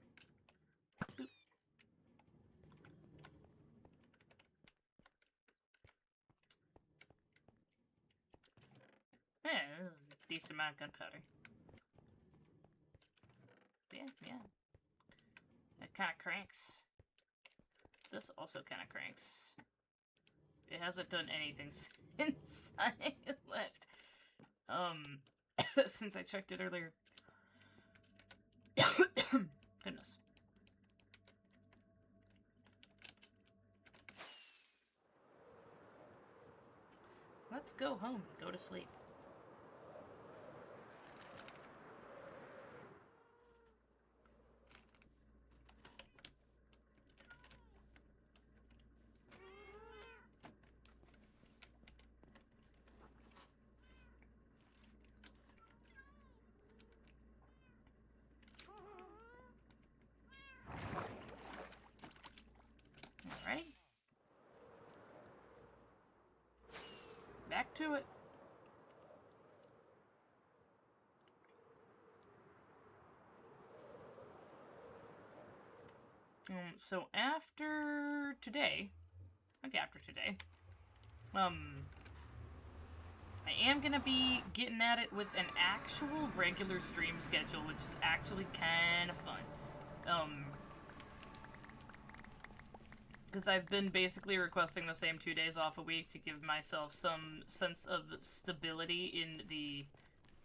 Boop. Yeah, this is a decent amount of gunpowder. Yeah. It kind of cranks. This also kind of cranks. It hasn't done anything since I left. Since I checked it earlier. Goodness. Let's go home. Go to sleep. to it. So after today, I am gonna be getting at it with an actual regular stream schedule, which is actually kind of fun. Because I've been basically requesting the same 2 days off a week to give myself some sense of stability in the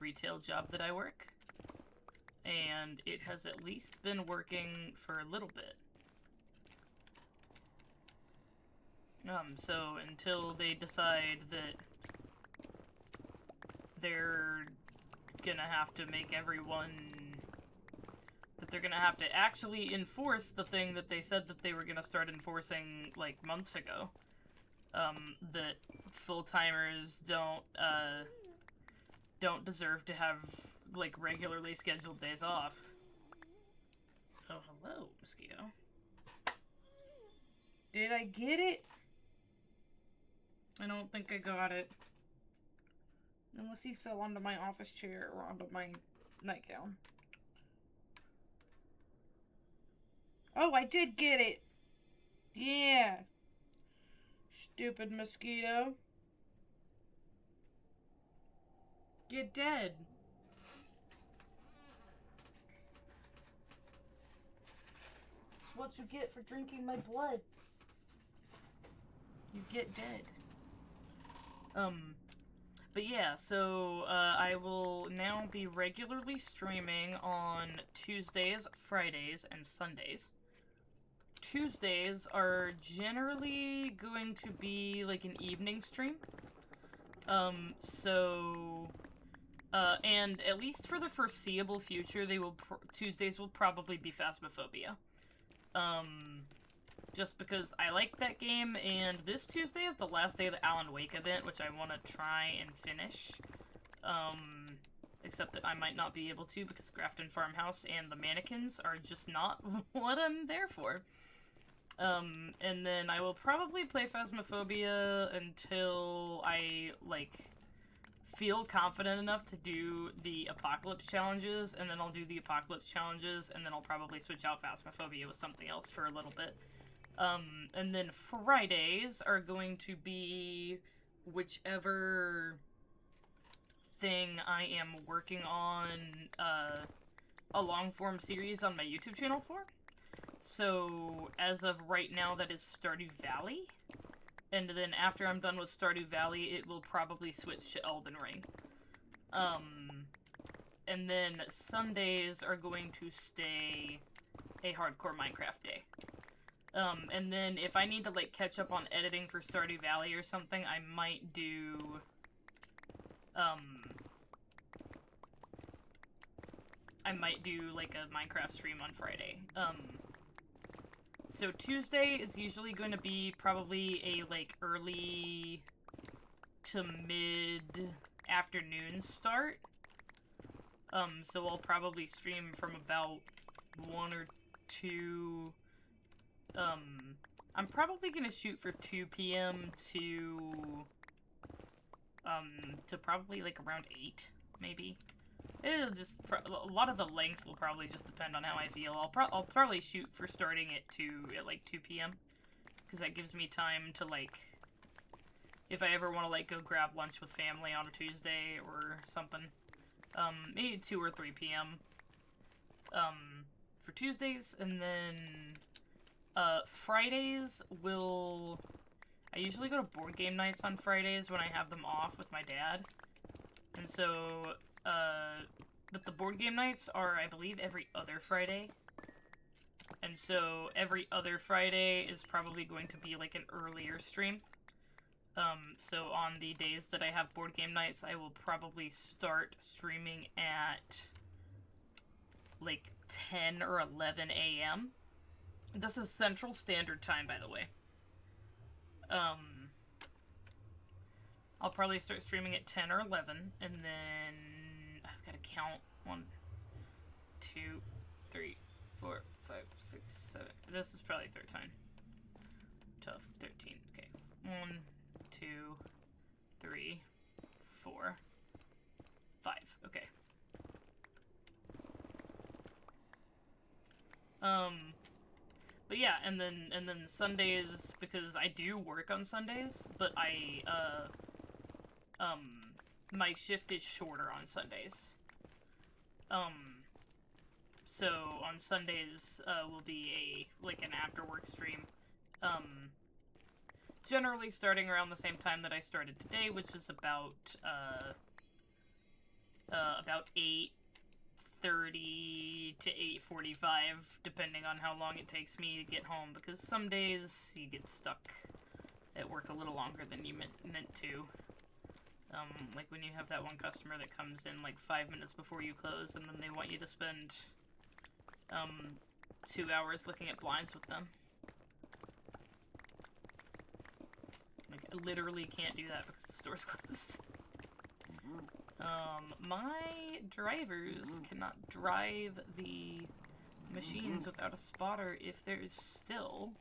retail job that I work. And it has at least been working for a little bit. So until they decide that they're gonna have to make everyone... that they're gonna have to actually enforce the thing that they said that they were gonna start enforcing, like, months ago. That full-timers don't deserve to have, like, regularly scheduled days off. Oh, hello, mosquito. Did I get it? I don't think I got it. Unless he fell onto my office chair or onto my nightgown. Oh, I did get it! Yeah! Stupid mosquito. Get dead. It's what you get for drinking my blood. You get dead. But yeah, so, I will now be regularly streaming on Tuesdays, Fridays, and Sundays. Tuesdays are generally going to be, like, an evening stream. And at least for the foreseeable future, Tuesdays will probably be Phasmophobia. Just because I like that game, and this Tuesday is the last day of the Alan Wake event, which I want to try and finish. Except that I might not be able to, because Grafton Farmhouse and the mannequins are just not what I'm there for. And then I will probably play Phasmophobia until I, like, feel confident enough to do the Apocalypse challenges, and then I'll do the Apocalypse challenges, and then I'll probably switch out Phasmophobia with something else for a little bit. And then Fridays are going to be whichever thing I am working on, a long-form series on my YouTube channel for. So, as of right now, that is Stardew Valley. And then after I'm done with Stardew Valley, it will probably switch to Elden Ring. And then Sundays are going to stay a hardcore Minecraft day. And then if I need to, like, catch up on editing for Stardew Valley or something, I might do, like, a Minecraft stream on Friday. So Tuesday is usually going to be probably a, like, early to mid-afternoon start. So I'll probably stream from about 1 or 2... I'm probably gonna shoot for 2 p.m. to probably, like, around 8, maybe. It'll just, a lot of the length will probably just depend on how I feel. I'll probably shoot for starting at like, 2 p.m. Because that gives me time to, like, if I ever want to, like, go grab lunch with family on a Tuesday or something. Maybe 2 or 3 p.m. For Tuesdays, and then... Fridays I usually go to board game nights on Fridays when I have them off with my dad. And so, but the board game nights are, I believe, every other Friday. And so, every other Friday is probably going to be, like, an earlier stream. So on the days that I have board game nights, I will probably start streaming at, like, 10 or 11 a.m. This is Central Standard Time, by the way. I'll probably start streaming at 10 or 11, and then I've got to count 1, 2, 3, 4, 5, 6, 7. This is probably third time. 12, 13. Okay. 1, 2, 3, 4, 5. Okay. But yeah, and then Sundays, because I do work on Sundays, but my shift is shorter on Sundays. So on Sundays, will be an after work stream. Generally starting around the same time that I started today, which is about 8:30 to 8:45, depending on how long it takes me to get home, because some days you get stuck at work a little longer than you meant to. Like when you have that one customer that comes in like 5 minutes before you close, and then they want you to spend 2 hours looking at blinds with them. Like, I literally can't do that because the store's closed. My drivers cannot drive the machines without a spotter if there is still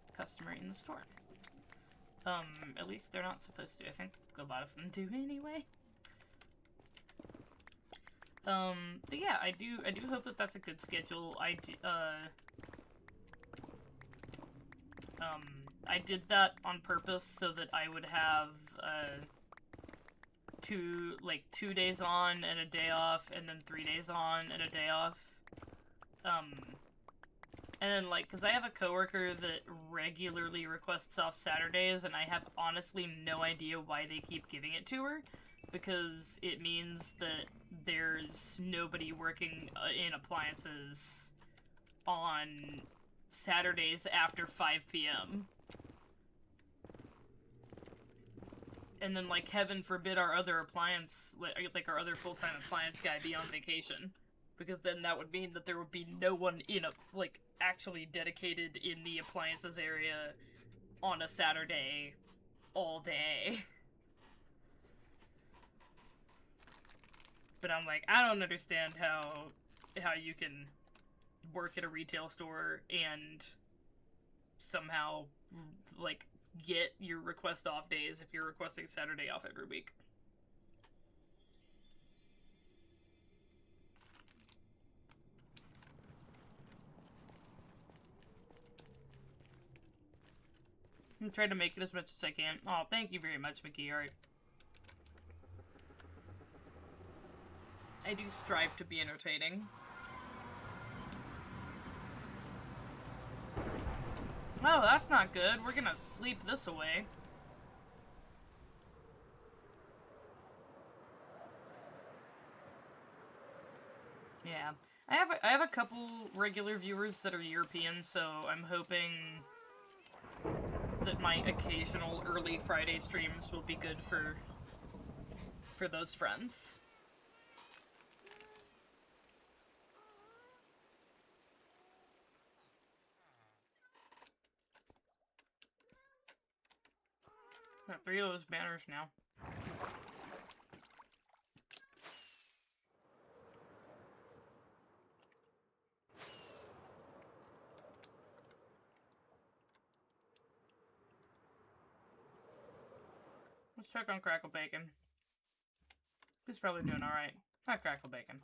a customer in the store. At least they're not supposed to. I think a lot of them do anyway. But yeah, I do hope that that's a good schedule. I did that on purpose so that I would have, 2 days on and a day off, and then 3 days on and a day off. And then, because I have a coworker that regularly requests off Saturdays, and I have honestly no idea why they keep giving it to her, because it means that there's nobody working in appliances on Saturdays after 5 p.m. And then, heaven forbid our other appliance, our other full-time appliance guy be on vacation. Because then that would mean that there would be no one actually dedicated in the appliances area on a Saturday all day. But I'm like, I don't understand how you can work at a retail store and somehow, get your request off days if you're requesting Saturday off every week. I'm trying to make it as much as I can. Oh, thank you very much, Mickey Art. I do strive to be entertaining. Oh, that's not good. We're gonna sleep this away. Yeah. I have a couple regular viewers that are European, so I'm hoping that my occasional early Friday streams will be good for those friends. Got 3 of those banners now. Let's check on Crackle Bacon. He's probably doing alright. Not Crackle Bacon.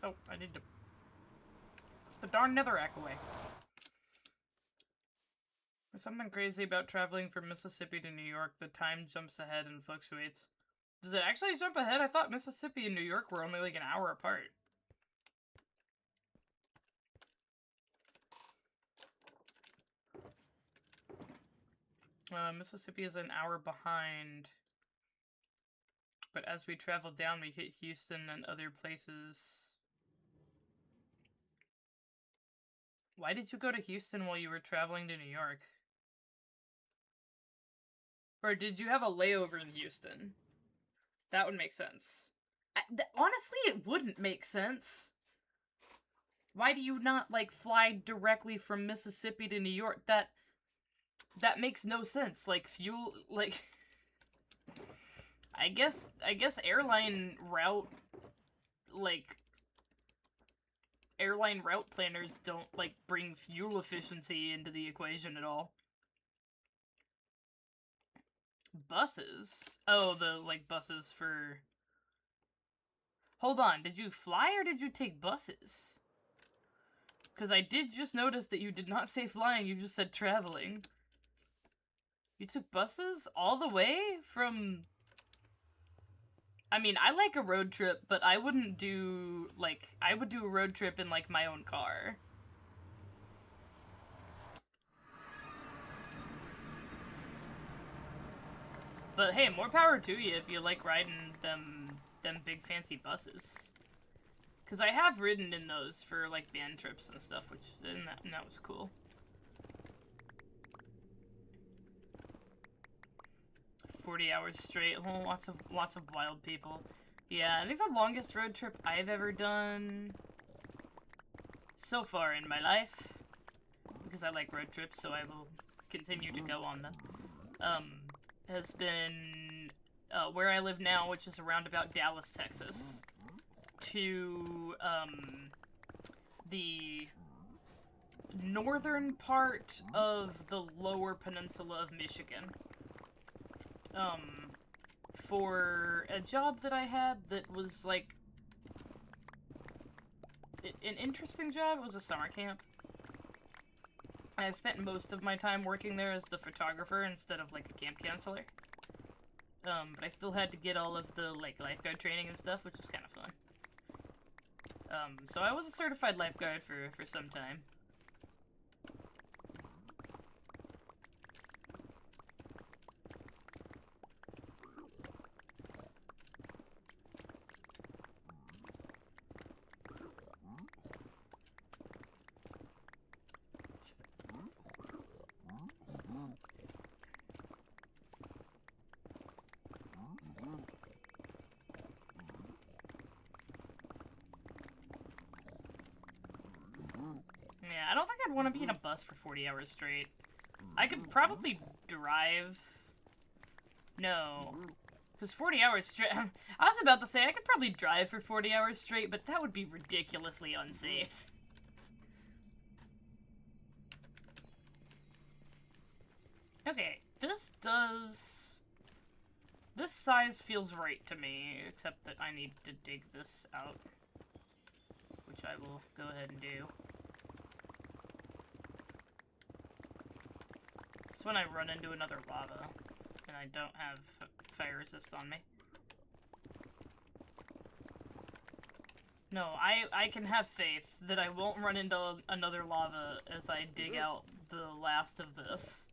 Oh, I need to put the darn netherrack away. There's something crazy about traveling from Mississippi to New York. The time jumps ahead and fluctuates. Does it actually jump ahead? I thought Mississippi and New York were only an hour apart. Mississippi is an hour behind. But as we travel down, we hit Houston and other places. Why did you go to Houston while you were traveling to New York? Or did you have a layover in Houston? That would make sense. Honestly, it wouldn't make sense. Why do you not, fly directly from Mississippi to New York? That makes no sense. Fuel, I guess airline route like, airline route planners don't, like, bring fuel efficiency into the equation at all. Buses? Oh, the, like, buses for... Hold on, did you fly or did you take buses? Because I did just notice that you did not say flying, you just said traveling. You took buses all the way from... I mean, I like a road trip, but I wouldn't do, like, I would do a road trip in, like, my own car. But hey, more power to you if you like riding them big fancy buses. Because I have ridden in those for, like, band trips and stuff, and that was cool. "40 hours straight." Oh, lots of wild people. Yeah, I think the longest road trip I've ever done so far in my life, because I like road trips, so I will continue to go on them, has been where I live now, which is around about Dallas, Texas, to the northern part of the lower peninsula of Michigan. For a job that I had that was, like, an interesting job. It was a summer camp. I spent most of my time working there as the photographer instead of, like, a camp counselor. But I still had to get all of the, like, lifeguard training and stuff, which was kind of fun. So I was a certified lifeguard for some time. Yeah, I don't think I'd want to be in a bus for 40 hours straight. I could probably drive. No. Because 40 hours straight... I was about to say, I could probably drive for 40 hours straight, but that would be ridiculously unsafe. Okay, this size feels right to me, except that I need to dig this out. Which I will go ahead and do. This is when I run into another lava, and I don't have fire resist on me. No, I can have faith that I won't run into another lava as I dig out the last of this.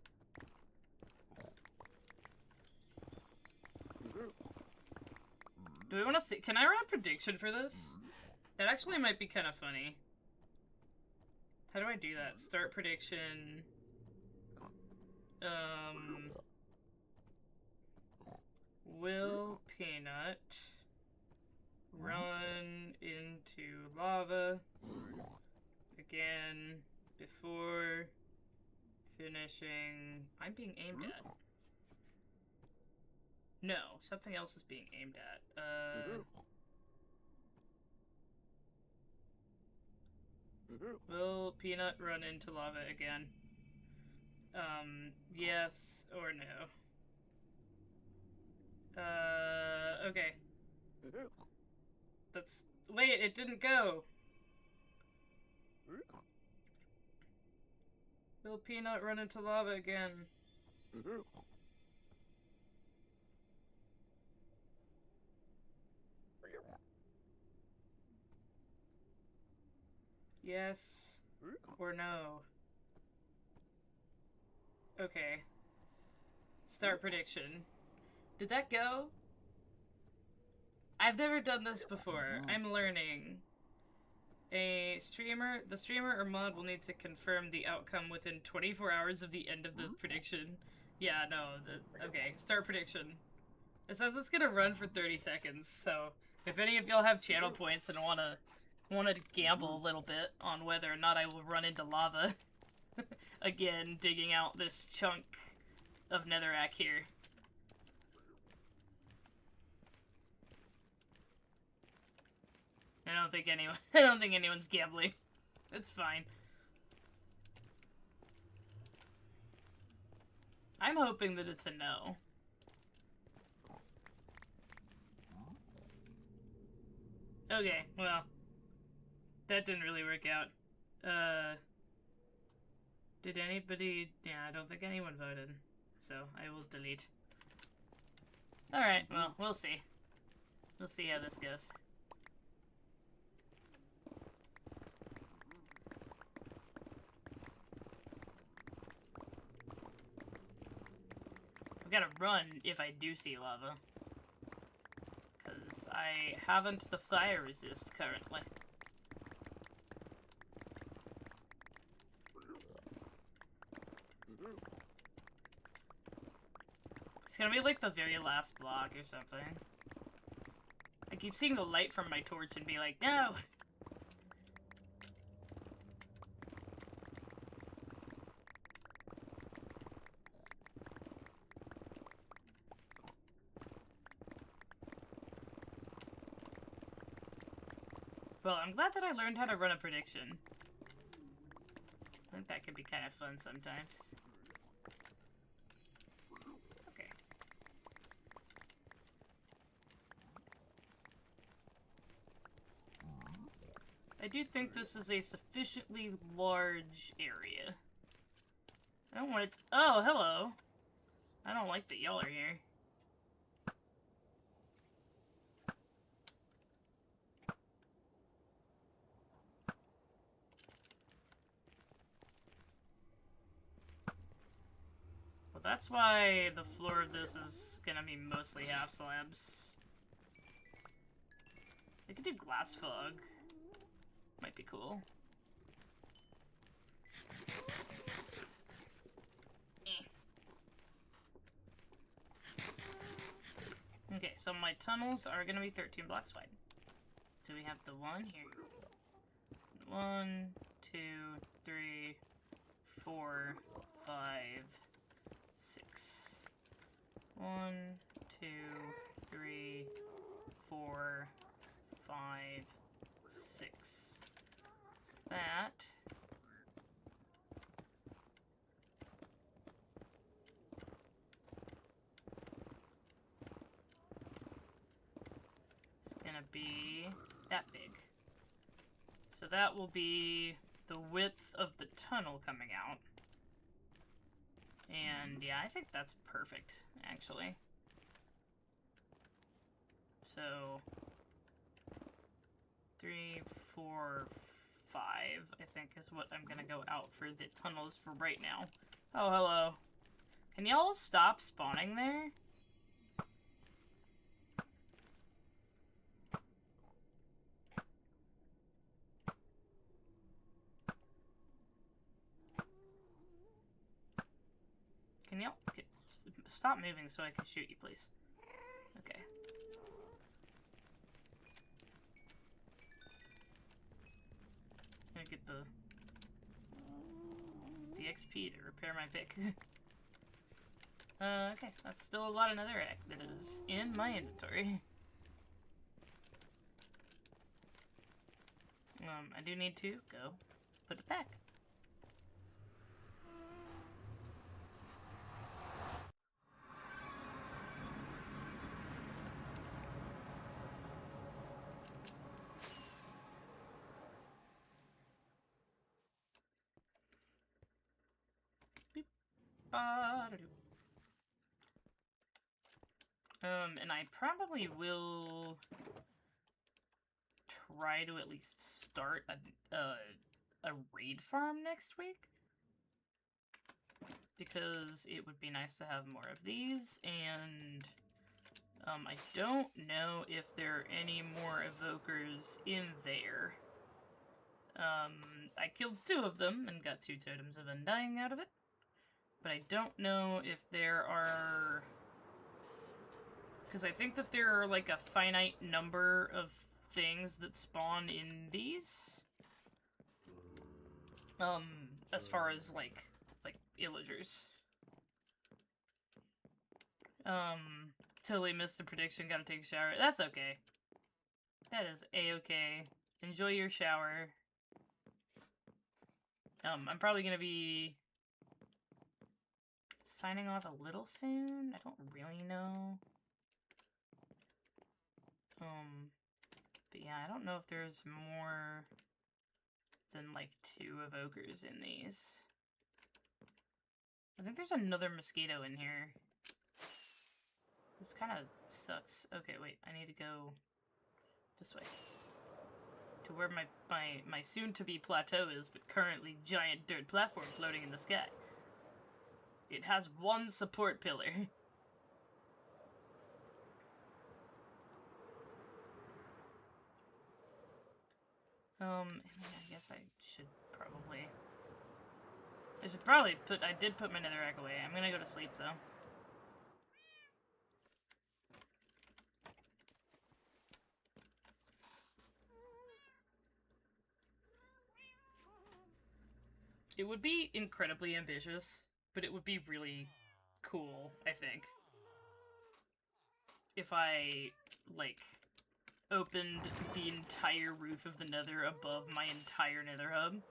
Do we want to see? Can I run a prediction for this? That actually might be kind of funny. How do I do that? Start prediction. Will Peanut run into lava again before finishing? I'm being aimed at. No, something else is being aimed at. Will Peanut run into lava again? Yes or no? Okay. That's... Wait, it didn't go! Will Peanut run into lava again? Yes or no? Okay. Start prediction. Did that go? I've never done this before. I'm learning. The streamer or mod will need to confirm the outcome within 24 hours of the end of the prediction. Yeah, no, okay, start prediction. It says it's gonna run for 30 seconds, so if any of y'all have channel points and wanna gamble a little bit on whether or not I will run into lava, again, digging out this chunk of netherrack here. I don't think anyone. I don't think anyone's gambling. It's fine. I'm hoping that it's a no. Okay, well, that didn't really work out. Did anybody? Yeah, I don't think anyone voted, so I will delete. All right, well, we'll see. We'll see how this goes. I've gotta run if I do see lava. Because I haven't the fire resist currently. It's gonna be like the very last block or something. I keep seeing the light from my torch and be like, no! Well, I'm glad that I learned how to run a prediction. I think that could be kind of fun sometimes. Okay. I do think this is a sufficiently large area. I don't want it to— oh, hello! I don't like that y'all are here. That's why the floor of this is gonna be mostly half slabs. I could do glass fog. Might be cool. Okay, so my tunnels are gonna be 13 blocks wide. So we have the one here. 1, 2, 3, 4, 5, 6. 1, 2, 3, 4, 5, 6. So that. It's gonna be that big. So that will be the width of the tunnel coming out. And yeah, I think that's perfect, actually. So 3, 4, 5, I think is what I'm gonna go out for the tunnels for right now. Oh, hello. Can y'all stop spawning there? Can y'all stop moving so I can shoot you, please? Okay. Gonna get the XP to repair my pick. Okay, that's still a lot of netherrack that is in my inventory. I do need to go put it back. And I probably will try to at least start a raid farm next week. Because it would be nice to have more of these, and I don't know if there are any more evokers in there. I killed 2 of them and got 2 totems of undying out of it. But I don't know if there are... because I think that there are, like, a finite number of things that spawn in these. As far as, like illagers. Totally missed the prediction, gotta take a shower. That's okay. That is a-okay. Enjoy your shower. I'm probably gonna be signing off a little soon. I don't really know. But yeah, I don't know if there's more than like 2 evokers in these. I think there's another mosquito in here. This kind of sucks. Okay, wait, I need to go this way. To where my soon-to-be plateau is, but currently giant dirt platform floating in the sky. It has 1 support pillar. I guess I should probably... I did put my netherrack away. I'm gonna go to sleep, though. It would be incredibly ambitious, but it would be really cool, I think. If I, like, opened the entire roof of the nether above my entire nether hub.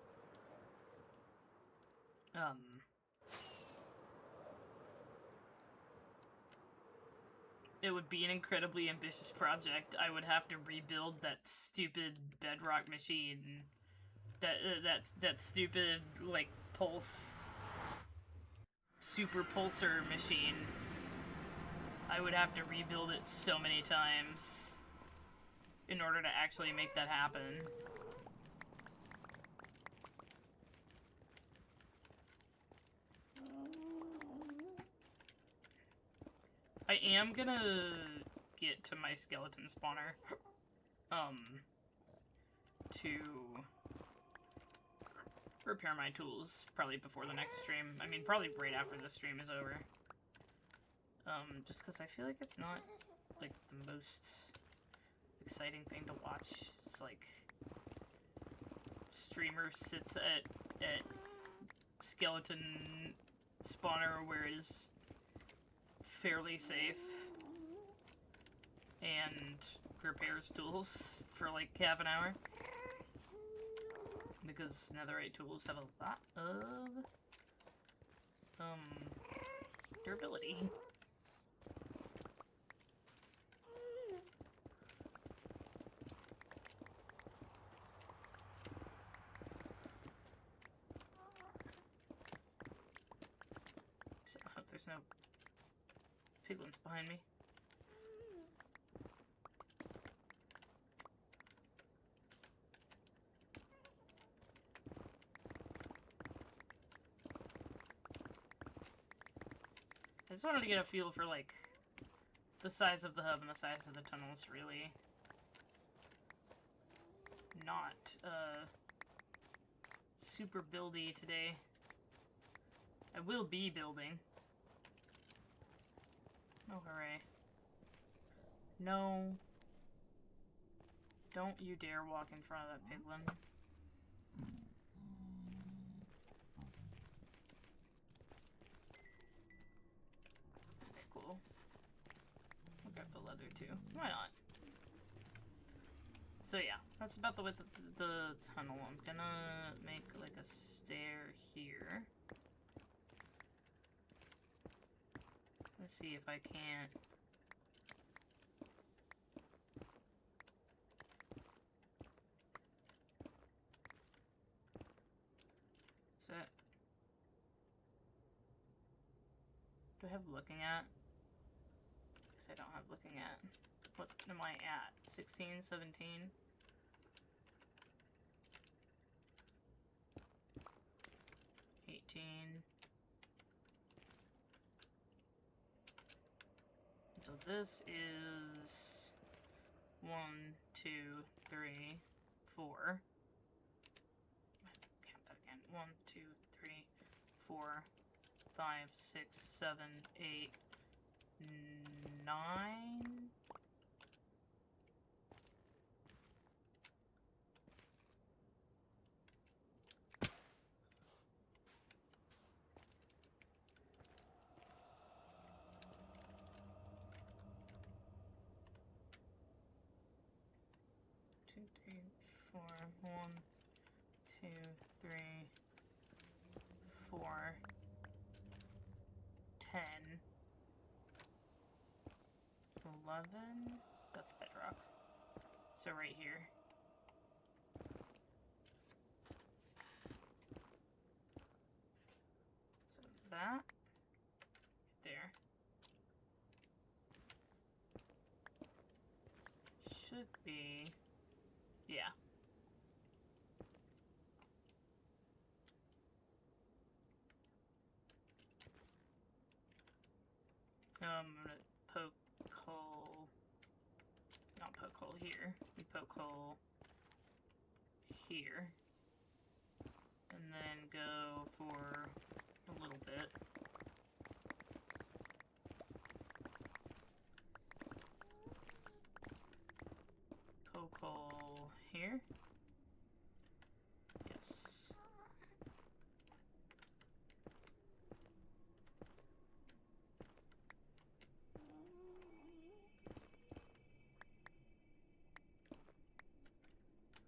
It would be an incredibly ambitious project. I would have to rebuild that stupid bedrock machine. That stupid, like, super pulsar machine. I would have to rebuild it so many times in order to actually make that happen. I am gonna get to my skeleton spawner, to repair my tools, probably before the next stream. I mean, probably right after the stream is over. Just because I feel like it's not, like, the most exciting thing to watch. It's like, streamer sits at skeleton spawner where it is fairly safe and repairs tools for like half an hour, because netherite tools have a lot of durability. So I hope there's no piglins behind me. I just wanted to get a feel for, like, the size of the hub and the size of the tunnels, really. Not, super buildy today. I will be building. Oh, hooray. No. Don't you dare walk in front of that piglin. Okay, cool. I'll grab the leather too. Why not? So yeah, that's about the width of the tunnel. I'm gonna make like a stair here. Let's see if I can't. Is that... Do I have looking at? Because I don't have looking at. What am I at? 16, 17? So this is 1, 2, 3, 4. Count that again. 1, 2, 3, 4, 5, 6, 7, 8, 9. 2, 3, 4. 1, 2, 3, 4, 10, 11. That's bedrock. So right here. So that there should be, yeah. I'm gonna poke hole, not poke hole here, we poke hole here, and then go for a little bit. Poke hole here. Yes.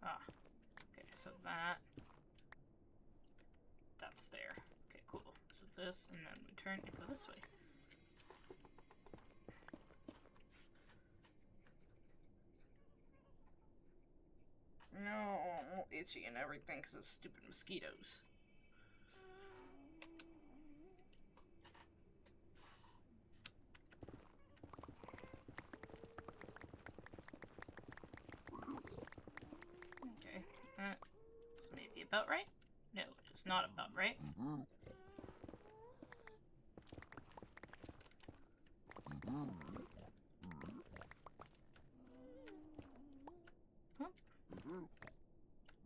Ah, okay, so that's there. Okay, cool. So this, and then we turn and go this way. No, itchy and everything because of stupid mosquitoes. Okay, this may be about right. No, it is not about right.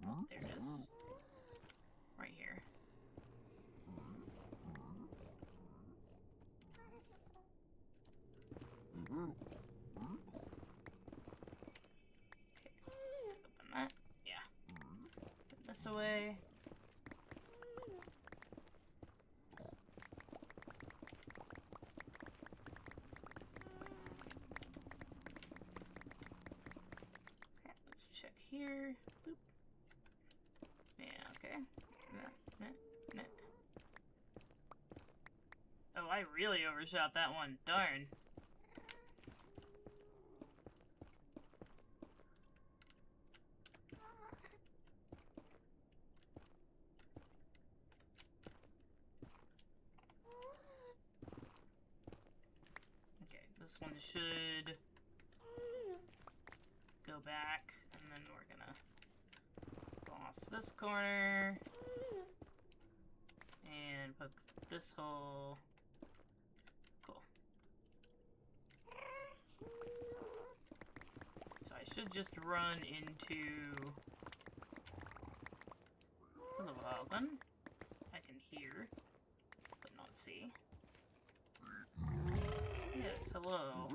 Oh, there it is. Right here. Okay. Open that. Yeah. Put this away. Okay, let's check here. Boop. Yeah, okay. Oh, I really overshot that one. Darn. Okay, this one should go back, and then we're gonna boss this corner and put this hole. Cool. So I should just run into the wagon. I can hear, but not see. Yes, hello.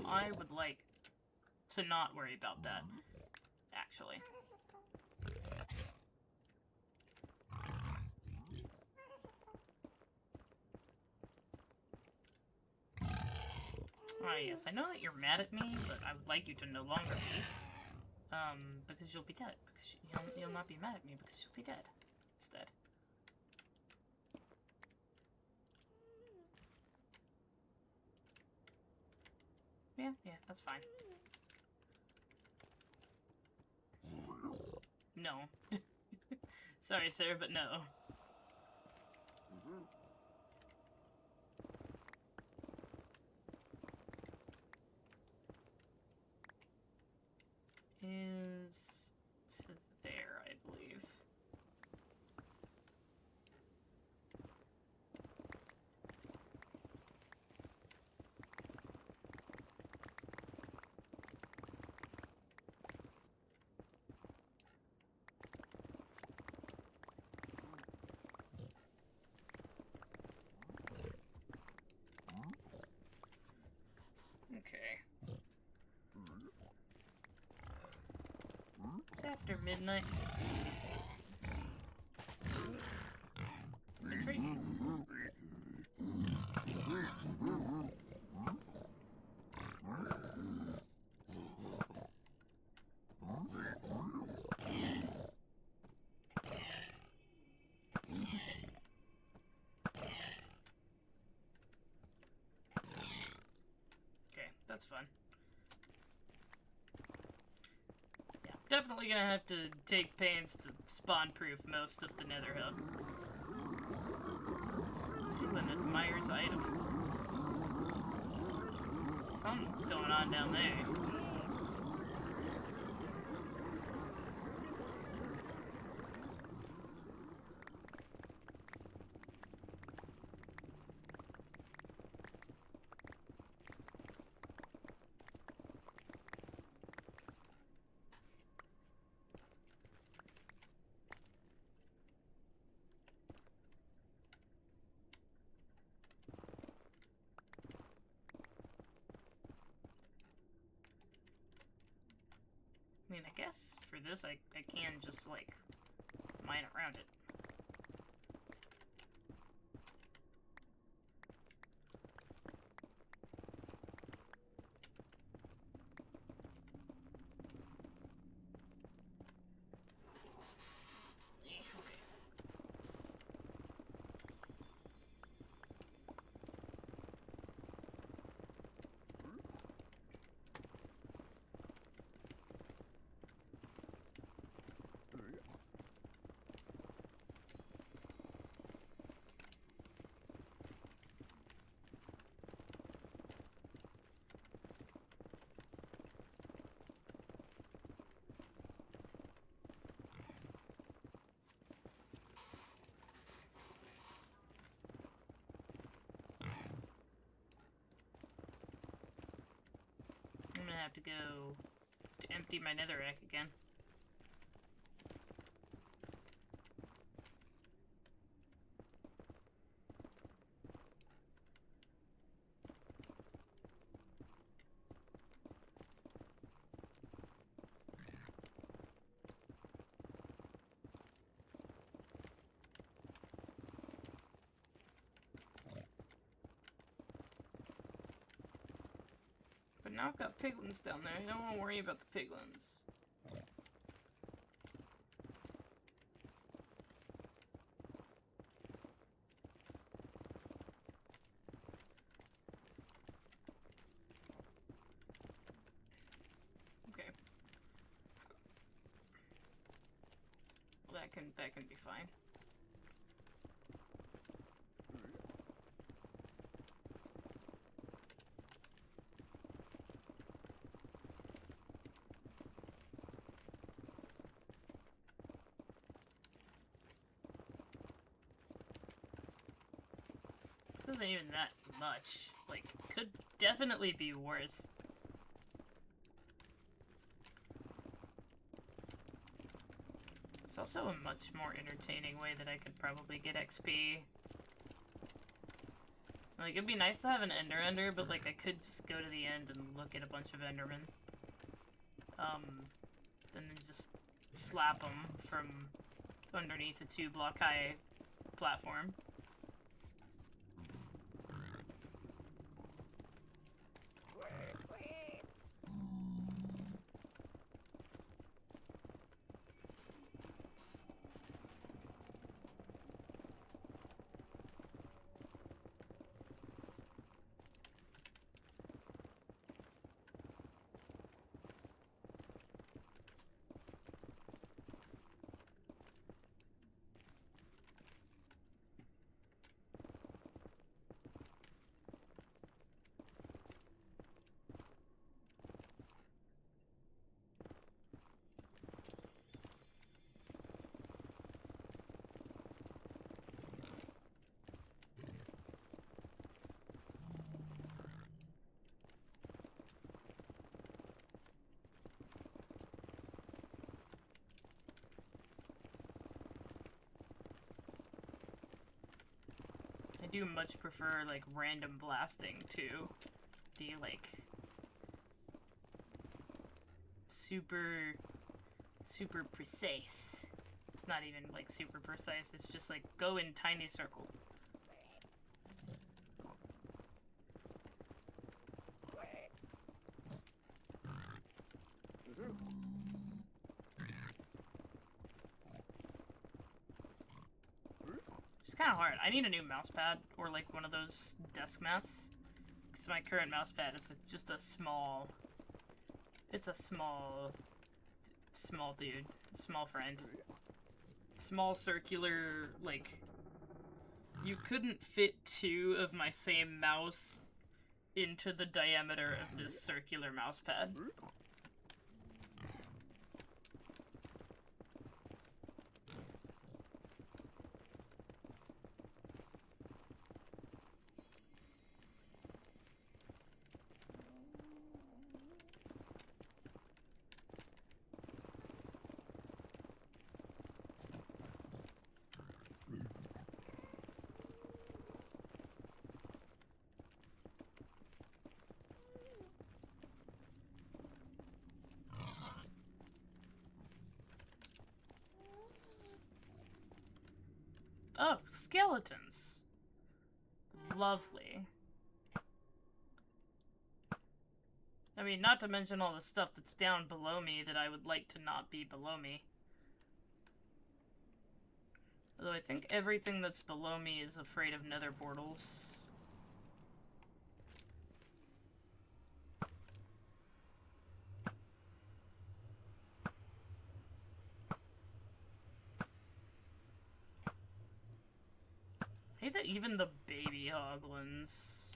I would like to not worry about that, actually. Ah, yes, I know that you're mad at me, but I would like you to no longer be. Because you'll be dead. Because you'll not be mad at me, because you'll be dead instead. Yeah, that's fine. No. Sorry, sir, but no. Is to there, I believe. Okay. It's after midnight. Retreat. That's fun. Yeah, definitely gonna have to take pains to spawn-proof most of the nether hub. An admires item. Something's going on down there. I mean, I guess for this I can just, like, mine around it. I'm gonna have to go to empty my netherrack again. But now I've got piglins down there. I don't want to worry about the piglins. Okay. Well, that can be fine. This isn't even that much. Like, could definitely be worse. It's also a much more entertaining way that I could probably get XP. Like, it'd be nice to have an ender, but, like, I could just go to the end and look at a bunch of endermen. And then just slap them from underneath a 2-block high platform. I do much prefer, like, random blasting to the, like, super precise. It's not even, like, super precise, it's just, like, go in tiny circle. It's kind of hard. I need a new mouse pad or like one of those desk mats Because my current mouse pad is just a small... It's a small dude. Small friend. Small circular, like... You couldn't fit two of my same mouse into the diameter of this circular mouse pad. Oh, skeletons. Lovely. I mean, not to mention all the stuff that's down below me that I would like to not be below me. Although I think everything that's below me is afraid of nether portals. I hate that even the baby hoglins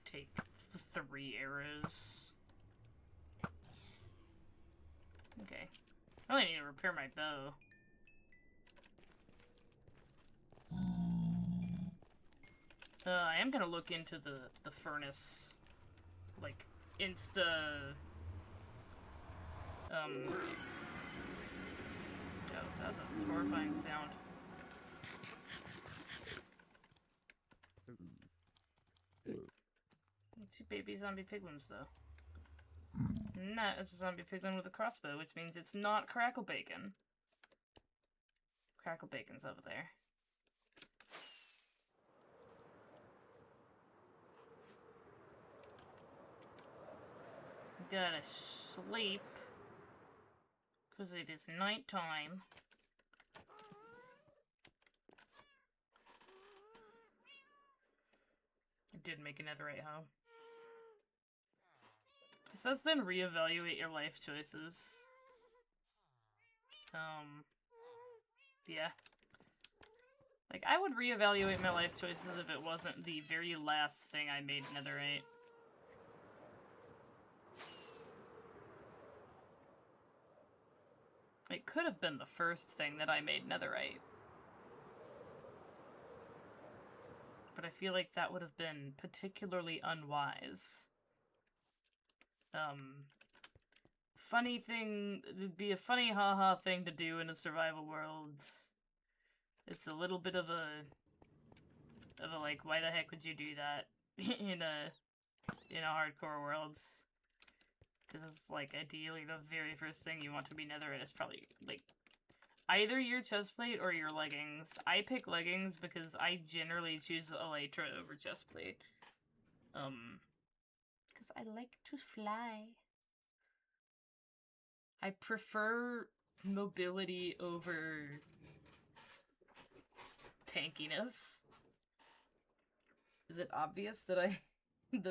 take 3 arrows. Okay. I only need to repair my bow. I am gonna look into the furnace, like, Oh, that was a horrifying sound. Two baby zombie piglins, though. And that is a zombie piglin with a crossbow, which means it's not Crackle Bacon. Crackle Bacon's over there. Gotta sleep, because it is nighttime. I did make another right home. It says then reevaluate your life choices. Yeah. Like, I would reevaluate my life choices if it wasn't the very last thing I made netherite. It could have been the first thing that I made netherite. But I feel like that would have been particularly unwise. Funny thing, it'd be a funny haha thing to do in a survival world. It's a little bit of a like, why the heck would you do that in a hardcore world? Because it's like, ideally, the very first thing you want to be netherite is probably, like, either your chestplate or your leggings. I pick leggings because I generally choose elytra over chestplate. Because I like to fly. I prefer mobility over tankiness. Is it obvious that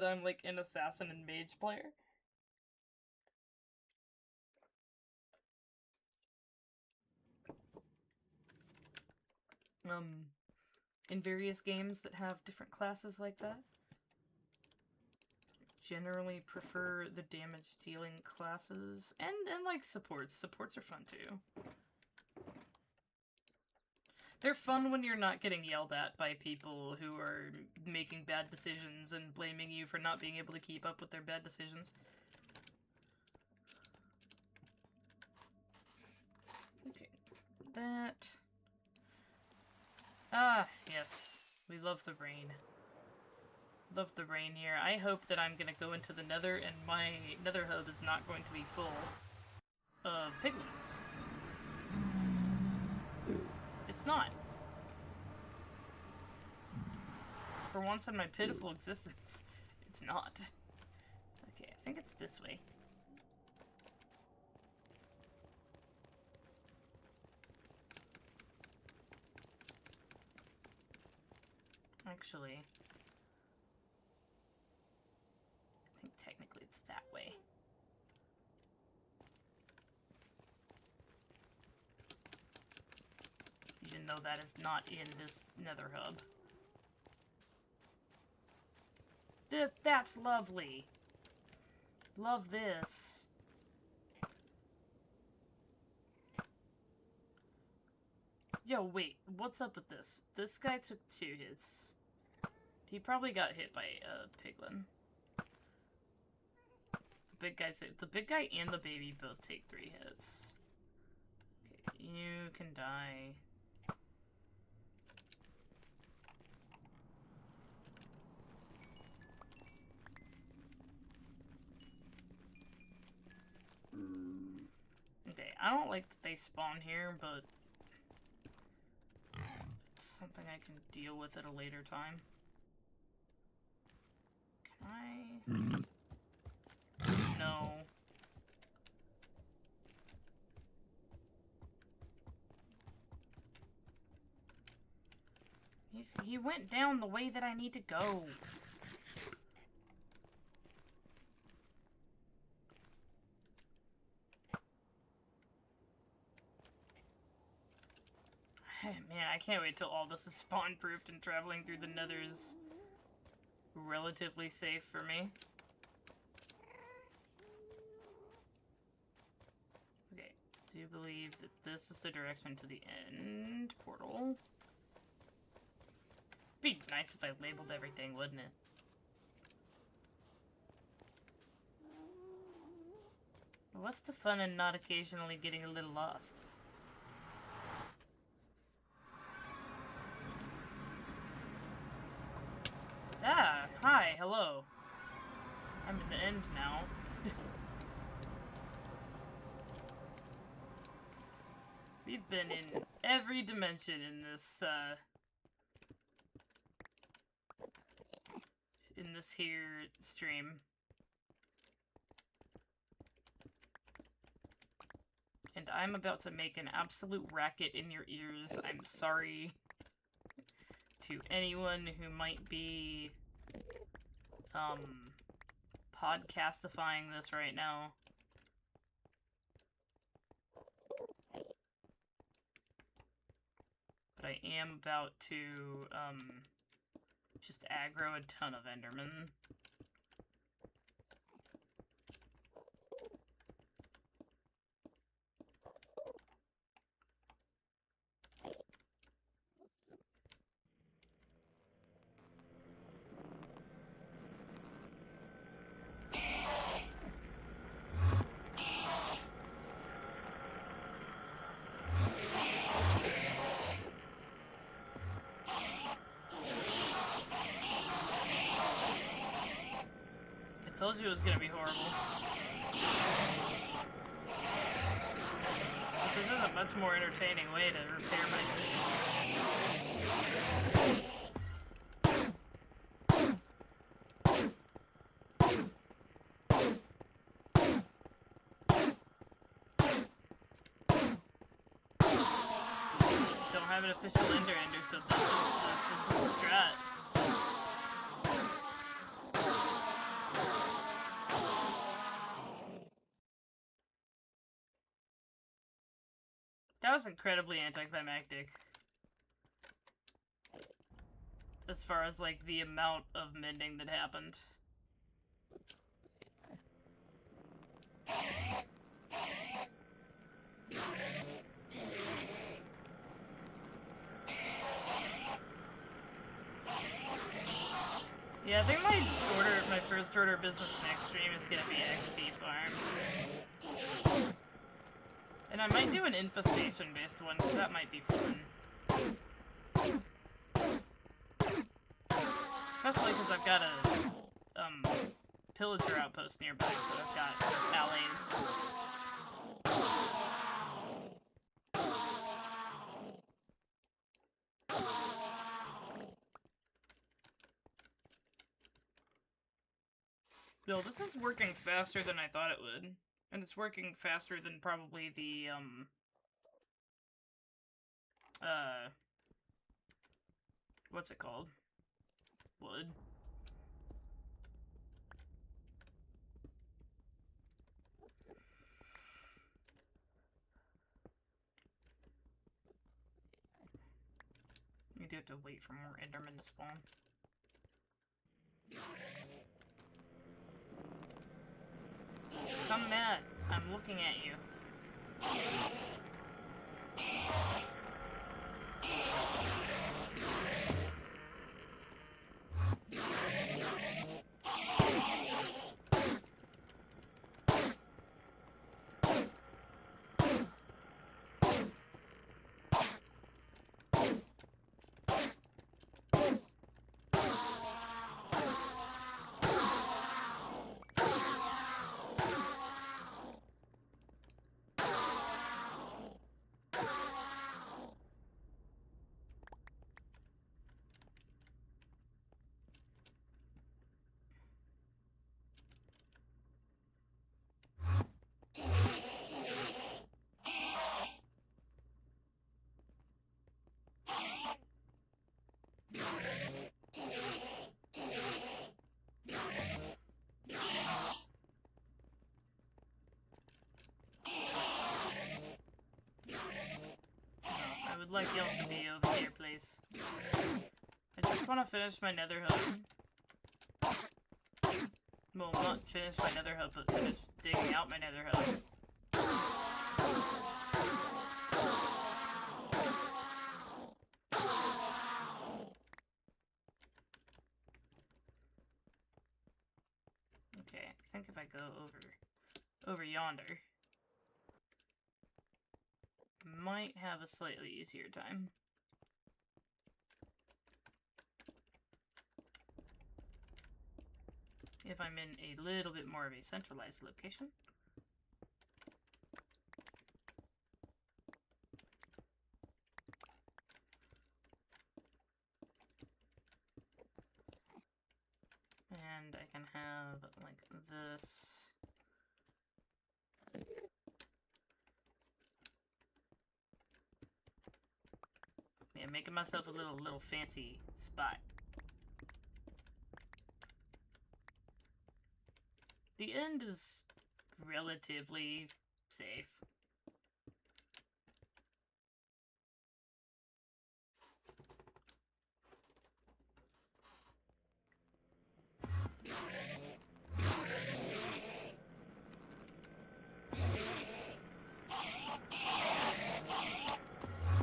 I'm like an assassin and mage player? In various games that have different classes like that, generally prefer the damage dealing classes, and like supports. Supports are fun too. They're fun when you're not getting yelled at by people who are making bad decisions and blaming you for not being able to keep up with their bad decisions. Okay, that. Ah, yes. We love the rain. Love the rain here. I hope that I'm gonna go into the nether and my nether hub is not going to be full of piglins. It's not. For once in my pitiful existence, it's not. Okay, I think it's this way. actually... I think technically it's that way. Even though that is not in this nether hub. That's lovely. Love this. Yo, wait. What's up with this? This guy took 2 hits. He probably got hit by a piglin. The big guy and the baby both take 3 hits. Okay, you can die. Okay, I don't like that they spawn here, but it's something I can deal with at a later time. Can I? No. He went down the way that I need to go. Man, I can't wait till all this is spawn-proofed and traveling through the nether is relatively safe for me. Okay, do you believe that this is the direction to the end portal? It'd be nice if I labeled everything, wouldn't it? What's the fun in not occasionally getting a little lost? Ah, hi, hello. I'm at the end now. We've been in every dimension in this here stream. And I'm about to make an absolute racket in your ears. I'm sorry to anyone who might be, podcastifying this right now. But I am about to, just aggro a ton of Endermen. I told you it was gonna be horrible. But this is a much more entertaining way to repair my Don't have an official ender, so this is the strat. That was incredibly anticlimactic. As far as, like, the amount of mending that happened. Yeah, I think my first order of business next stream is gonna be XP farm. And I might do an infestation-based one, because that might be fun. Especially because I've got a, pillager outpost nearby, so I've got allies. Bill, this is working faster than I thought it would. And it's working faster than probably the, what's it called? wood. You do have to wait for more Endermen to spawn. Come mad. I'm looking at you. I would like y'all to be over here, please. I just want to finish my nether hub. Well, not finish my nether hub, but finish digging out my nether hub. Okay, I think if I go over yonder, might have a slightly easier time. If I'm in a little bit more of a centralized location. And I can have, like, this. Yeah, making myself a little fancy spot. The end is relatively safe.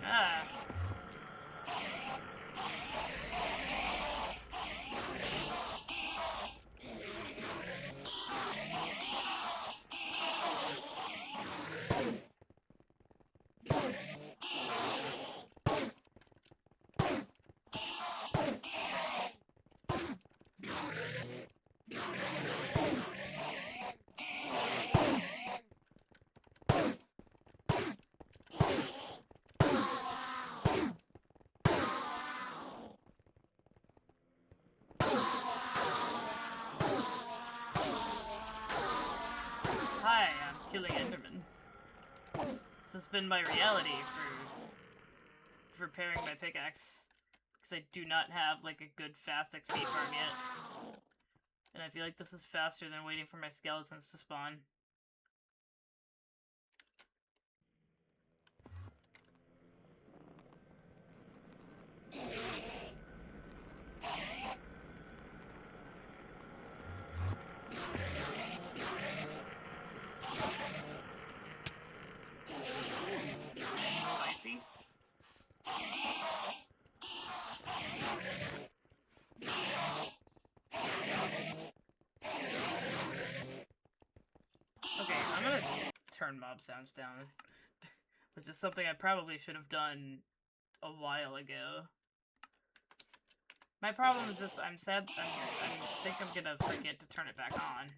Ah. Hi, I'm killing Enderman. This has been my reality for repairing my pickaxe. Because I do not have, like, a good fast XP farm yet. And I feel like this is faster than waiting for my skeletons to spawn. Spicy. Okay, I'm gonna turn mob sounds down, which is something I probably should have done a while ago. My problem is just I'm sad. I think I'm gonna forget to turn it back on.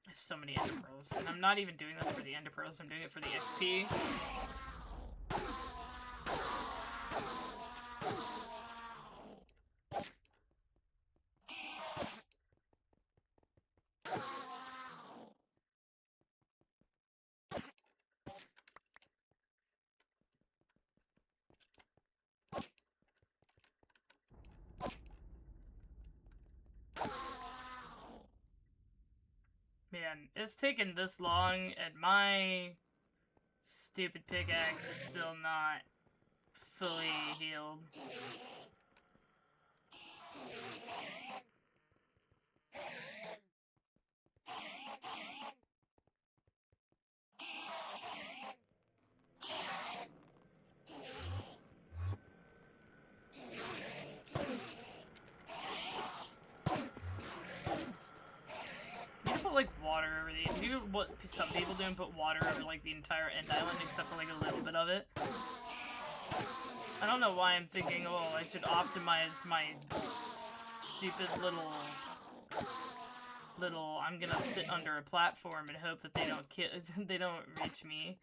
There's so many ender pearls, and I'm not even doing this for the ender pearls. I'm doing it for the XP. Man, it's taken this long, and my stupid pickaxe is still not fully healed. Like water over the do what some people do and put water over like the entire end island except for like a little bit of it. I don't know why I'm thinking, oh, I should optimize my stupid little I'm gonna sit under a platform and hope that they don't they don't reach me.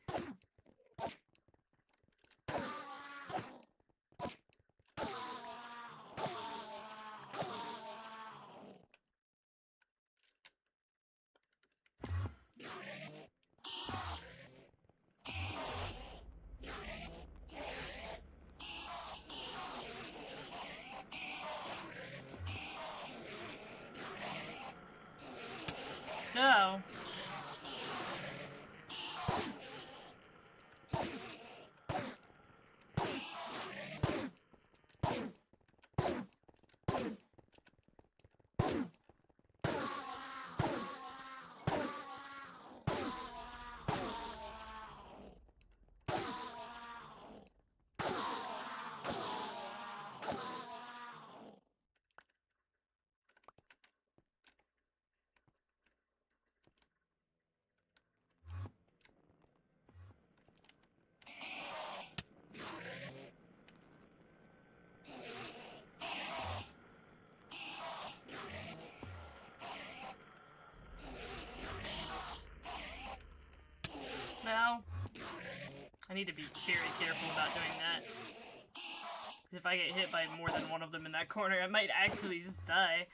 No. Now, I need to be very careful about doing that. If I get hit by more than one of them in that corner, I might actually just die.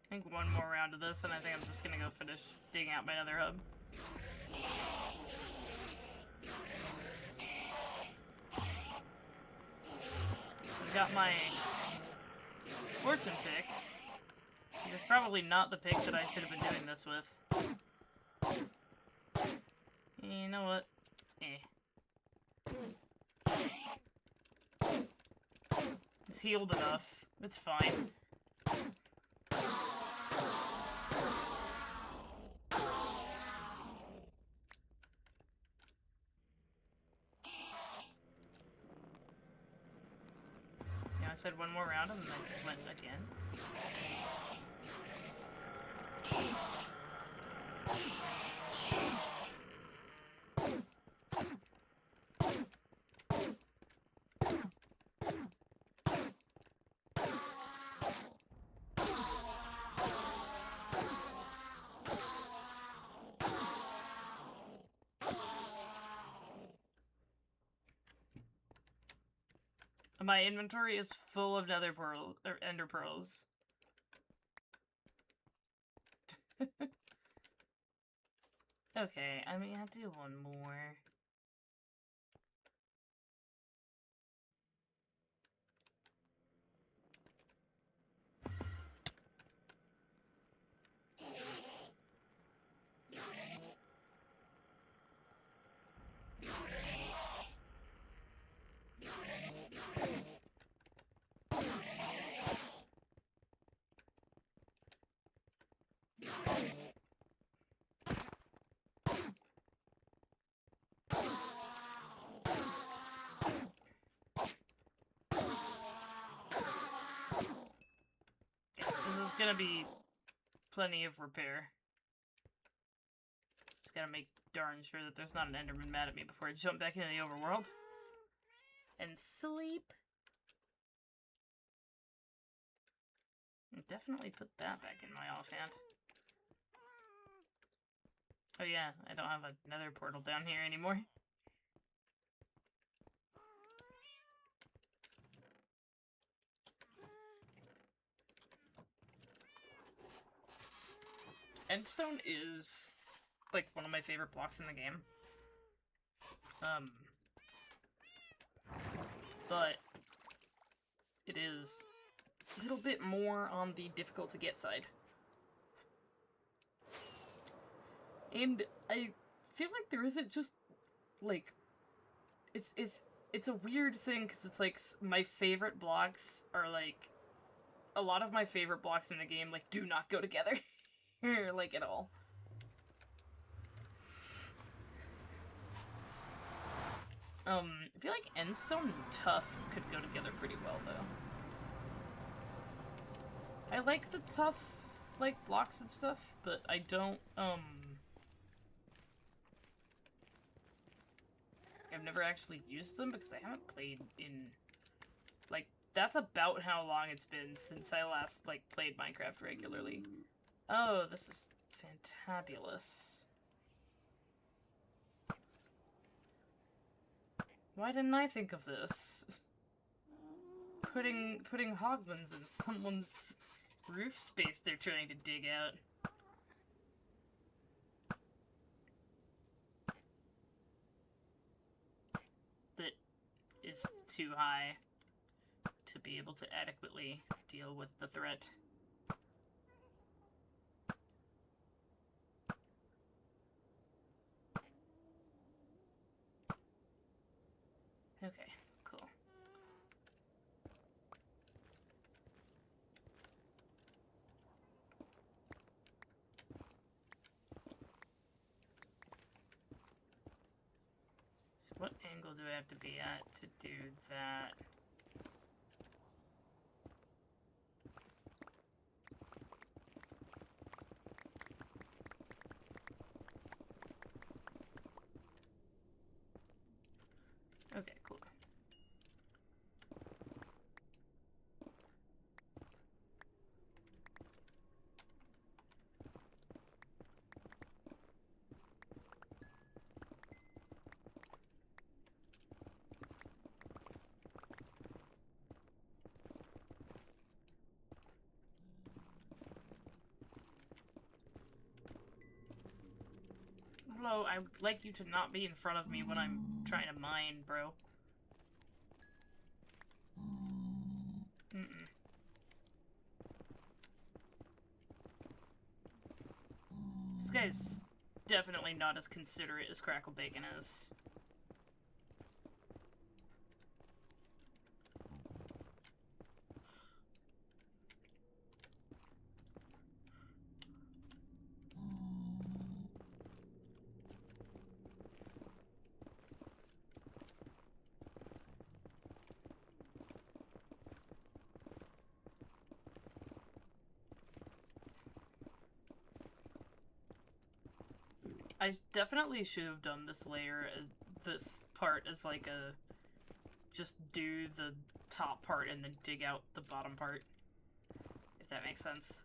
I think one more round of this, and I think I'm just gonna go finish digging out my nether hub. I've got my fortune pick. It's probably not the pick that I should have been doing this with. You know what? It's healed enough. It's fine. I said one more round and then I just went again. My inventory is full of nether pearls, or ender pearls. Okay, I mean, I'll do one more. Gonna be plenty of repair. Gotta make darn sure that there's not an Enderman mad at me before I jump back into the overworld. And sleep. I'll definitely put that back in my offhand. Oh yeah, I don't have another portal down here anymore. Endstone is, like, one of my favorite blocks in the game. But it is a little bit more on the difficult to get side. And I feel like there isn't just, like, it's a weird thing, because it's like, my favorite blocks are, like, a lot of my favorite blocks in the game, like, do not go together. Like, at all. I feel like Endstone and Tough could go together pretty well, though. I like the Tough, like, blocks and stuff, but I don't, I've never actually used them because I haven't played in, like, that's about how long it's been since I last, like, played Minecraft regularly. Oh, this is fantabulous. Why didn't I think of this? Putting hoglins in someone's roof space they're trying to dig out. That is too high to be able to adequately deal with the threat. Okay, cool. So what angle do I have to be at to do that? Okay, cool. Hello, I would like you to not be in front of me when I'm trying to mine, bro. Mm-mm. This guy's definitely not as considerate as Crackle Bacon is. I definitely should have done this layer, this part as like a, just do the top part and then dig out the bottom part, if that makes sense.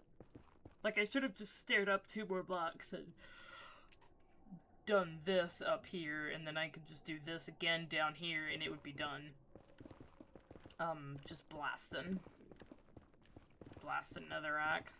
Like, I should have just stared up 2 more blocks and done this up here, and then I could just do this again down here, and it would be done. Just blasting. Blasting another rock.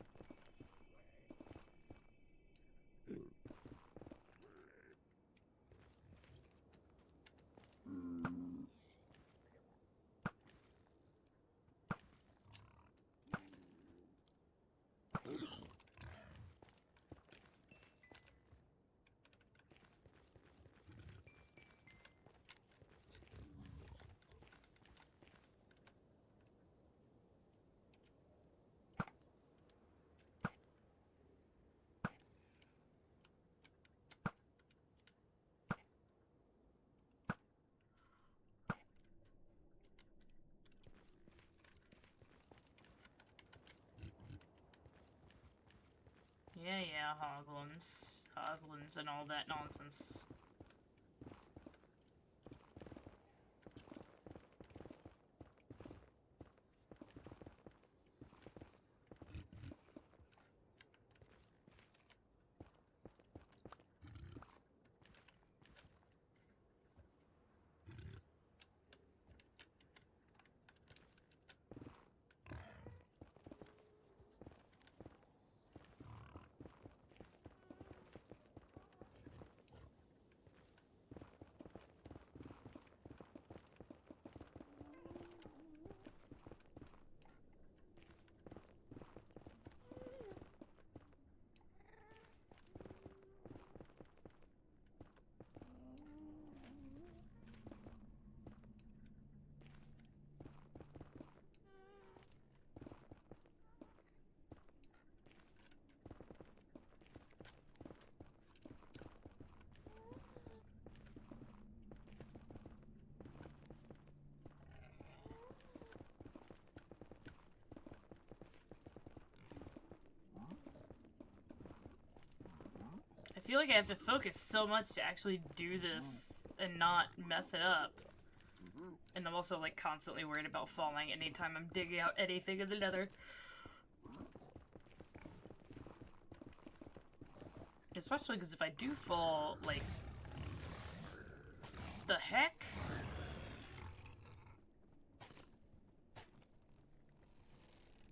Yeah, hoglins. Hoglins and all that nonsense. I feel like I have to focus so much to actually do this and not mess it up. And I'm also, like, constantly worried about falling anytime I'm digging out anything in the nether. Especially because if I do fall, like... The heck?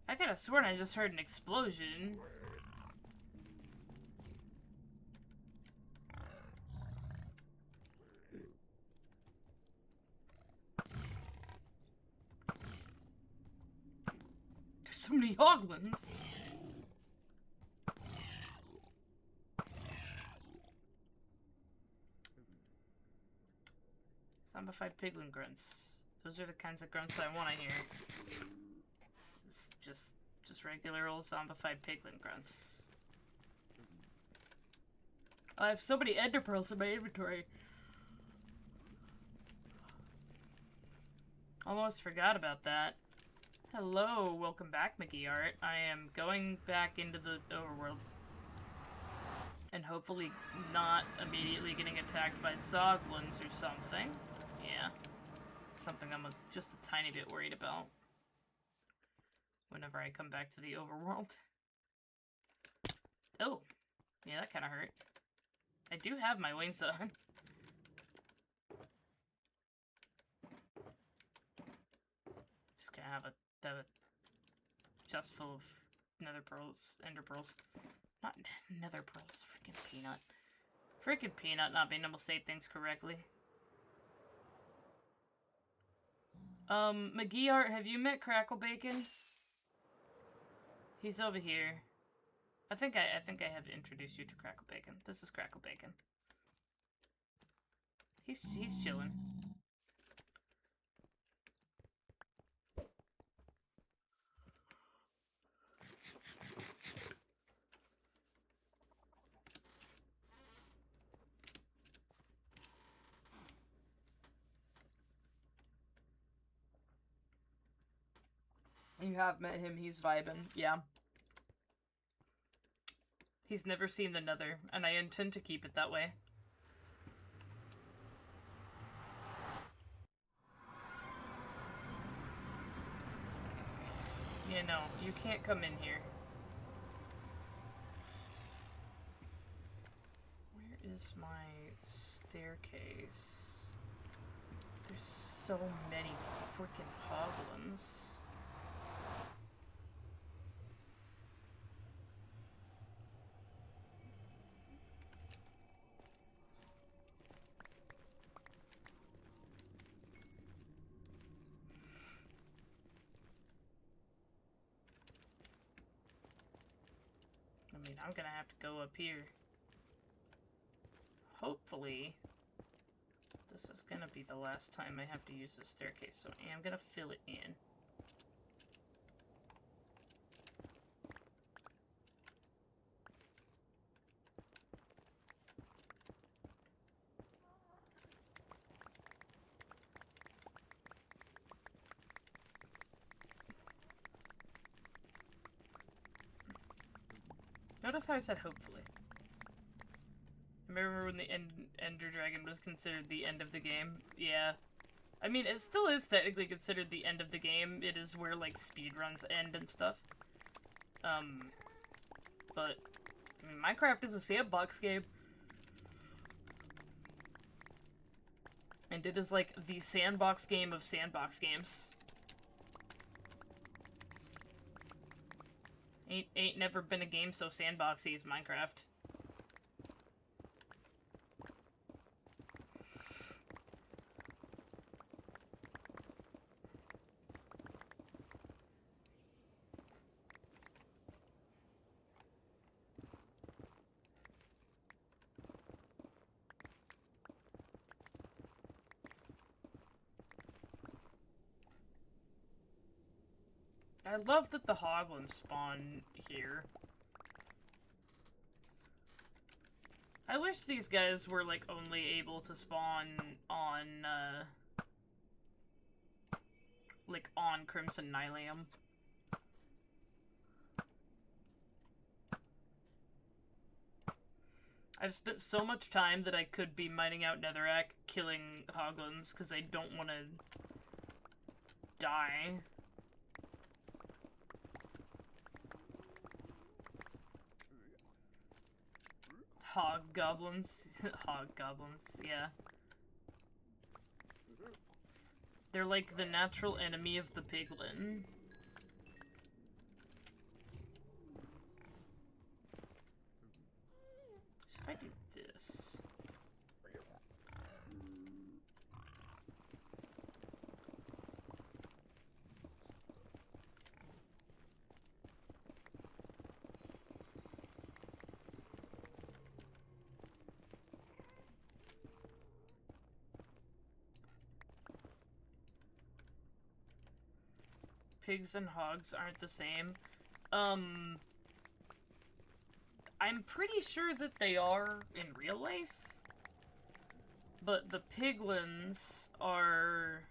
I could have sworn I just heard an explosion. There's so many hoglins. Zombified piglin grunts. Those are the kinds of grunts I want to hear. It's just regular old zombified piglin grunts. I have so many ender pearls in my inventory. Almost forgot about that. Hello, welcome back, McGeeart. I am going back into the overworld. And hopefully not immediately getting attacked by zoglins or something. Yeah. Something I'm just a tiny bit worried about. Whenever I come back to the overworld. Oh. Yeah, that kind of hurt. I do have my wings on. Just gonna have a chest full of nether pearls, ender pearls. Not nether pearls, freaking peanut. Freaking peanut not being able to say things correctly. McGeeart, have you met Crackle Bacon? He's over here. I think I have introduced you to Crackle Bacon. This is Crackle Bacon. He's chilling. You have met him, he's vibing, yeah. He's never seen the nether, and I intend to keep it that way. You know, you can't come in here. Where is my staircase? There's so many freaking hoglins. I mean, I'm gonna have to go up here. Hopefully, this is gonna be the last time I have to use the staircase, so I am gonna fill it in. Notice how I said hopefully. Remember when the Ender Dragon was considered the end of the game? Yeah. I mean, it still is technically considered the end of the game. It is where, like, speedruns end and stuff. But, I mean, Minecraft is a sandbox game. And it is, like, the sandbox game of sandbox games. Ain't never been a game so sandboxy as Minecraft. I love that the hoglins spawn here. I wish these guys were, like, only able to spawn on, like, on Crimson Nylium. I've spent so much time that I could be mining out netherrack, killing hoglins, because I don't want to die. Hoggoblins. Hoggoblins, yeah. They're like the natural enemy of the piglin. So if I do this... Pigs and hogs aren't the same. I'm pretty sure that they are in real life. But the piglins are...